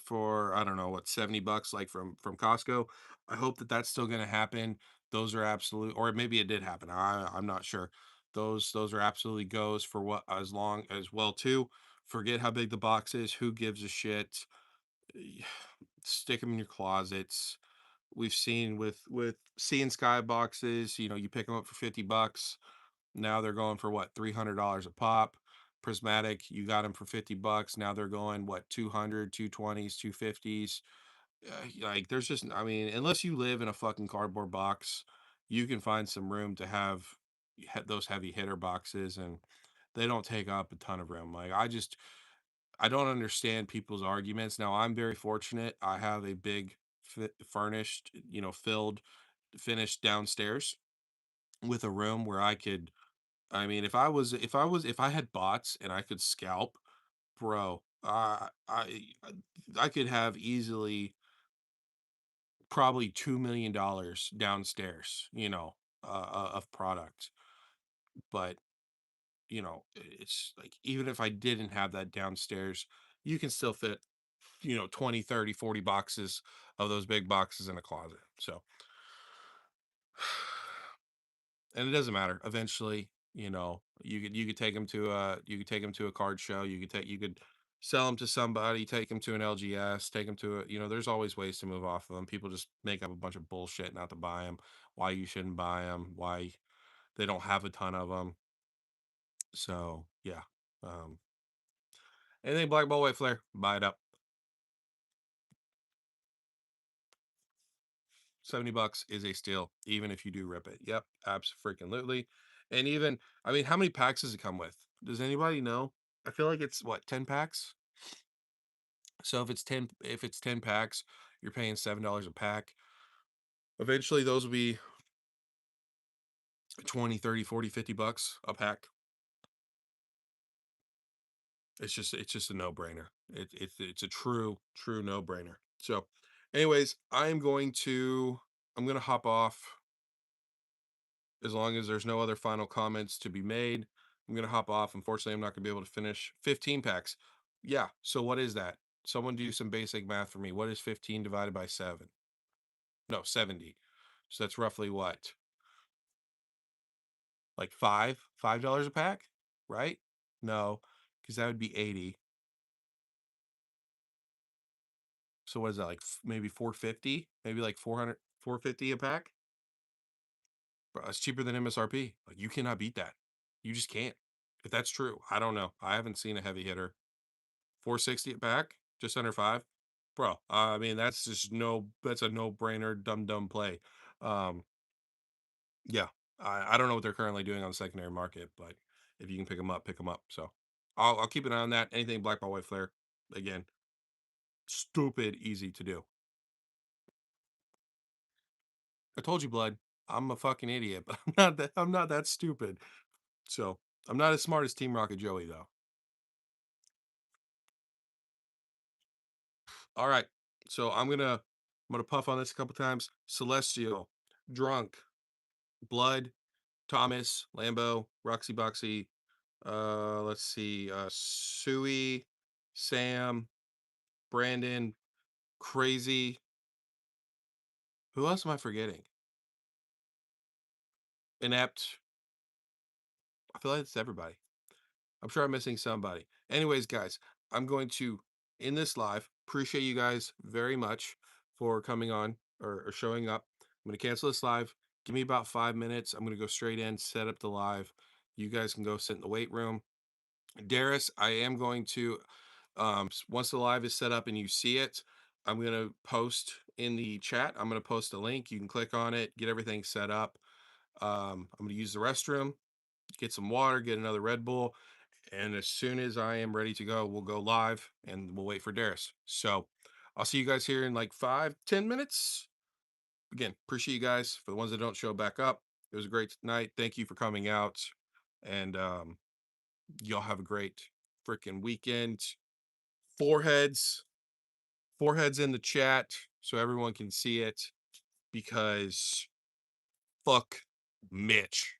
for, I don't know what, 70 bucks, like from Costco. I hope that that's still going to happen. Those are absolute, or maybe it did happen. I'm not sure. Those are absolutely goes for what, as long as well too. Forget how big the box is. Who gives a shit? Stick them in your closets. We've seen with Sea and Sky boxes, you pick them up for 50 bucks. Now they're going for what, $300 a pop. Prismatic, you got them for 50 bucks. Now they're going what, 200, 220s, 250s. Like there's just, I mean, unless you live in a fucking cardboard box, you can find some room to have those heavy hitter boxes, and they don't take up a ton of room. Like I don't understand people's arguments. Now, I'm very fortunate. I have a big furnished, filled, finished downstairs with a room where I could. I mean, if I had bots and I could scalp, bro, I could have easily probably $2 million downstairs, of product. But it's like even if I didn't have that downstairs, you can still fit 20, 30, 40 boxes of those big boxes in a closet. So, and it doesn't matter. Eventually, you could take them to a card show. You could sell them to somebody, take them to an LGS, take them to there's always ways to move off of them. People just make up a bunch of bullshit not to buy them, why you shouldn't buy them, why they don't have a ton of them. So, yeah. Um, Anything Black Ball White Flare, buy it up. 70 bucks is a steal, even if you do rip it. Yep, absolutely. And even, I mean, how many packs does it come with? Does anybody know? I feel like it's what, 10 packs? So if it's 10 packs, you're paying $7 a pack. Eventually those will be 20, 30, 40, 50 bucks a pack. It's just a no-brainer. It's a true no-brainer. So anyways, I'm gonna hop off. As long as there's no other final comments to be made, I'm going to hop off. Unfortunately, I'm not going to be able to finish 15 packs. Yeah. So what is that? Someone do some basic math for me. What is 15 divided by 7? No, 70. So that's roughly what? Like $5 a pack, right? No, because that would be 80. So what is that, like, maybe 450? Maybe like 450 a pack? Bro, it's cheaper than MSRP. Like, you cannot beat that. You just can't. If that's true, I don't know. I haven't seen a heavy hitter. 460 a pack, just under 5. Bro, I mean, that's a no-brainer, dumb play. Um, yeah, I don't know what they're currently doing on the secondary market, but if you can pick them up, pick them up. So I'll keep an eye on that. Anything black ball white flare, again, stupid easy to do. I told you, blood. I'm a fucking idiot, but I'm not that stupid. So I'm not as smart as Team Rocket Joey though. All right. So I'm gonna puff on this a couple times. Celestial, Drunk, Blood, Thomas, Lambo, Roxy Boxy, let's see, Suey, Sam, Brandon, Crazy. Who else am I forgetting? Inept. I feel like it's everybody. I'm sure I'm missing somebody. Anyways, guys, I'm going to end this live. Appreciate you guys very much for coming on or showing up. I'm going to cancel this live. Give me about 5 minutes. I'm going to go straight in, set up the live. You guys can go sit in the weight room. Darius, I am going to, once the live is set up and you see it, I'm going to post in the chat. I'm going to post a link. You can click on it, get everything set up. I'm going to use the restroom, get some water, get another Red Bull, and as soon as I am ready to go, we'll go live and we'll wait for Darius. So I'll see you guys here in like 5-10 minutes. Again, appreciate you guys. For the ones that don't show back up, it was a great night. Thank you for coming out. And y'all have a great freaking weekend. Foreheads, foreheads in the chat so everyone can see it because fuck Mitch.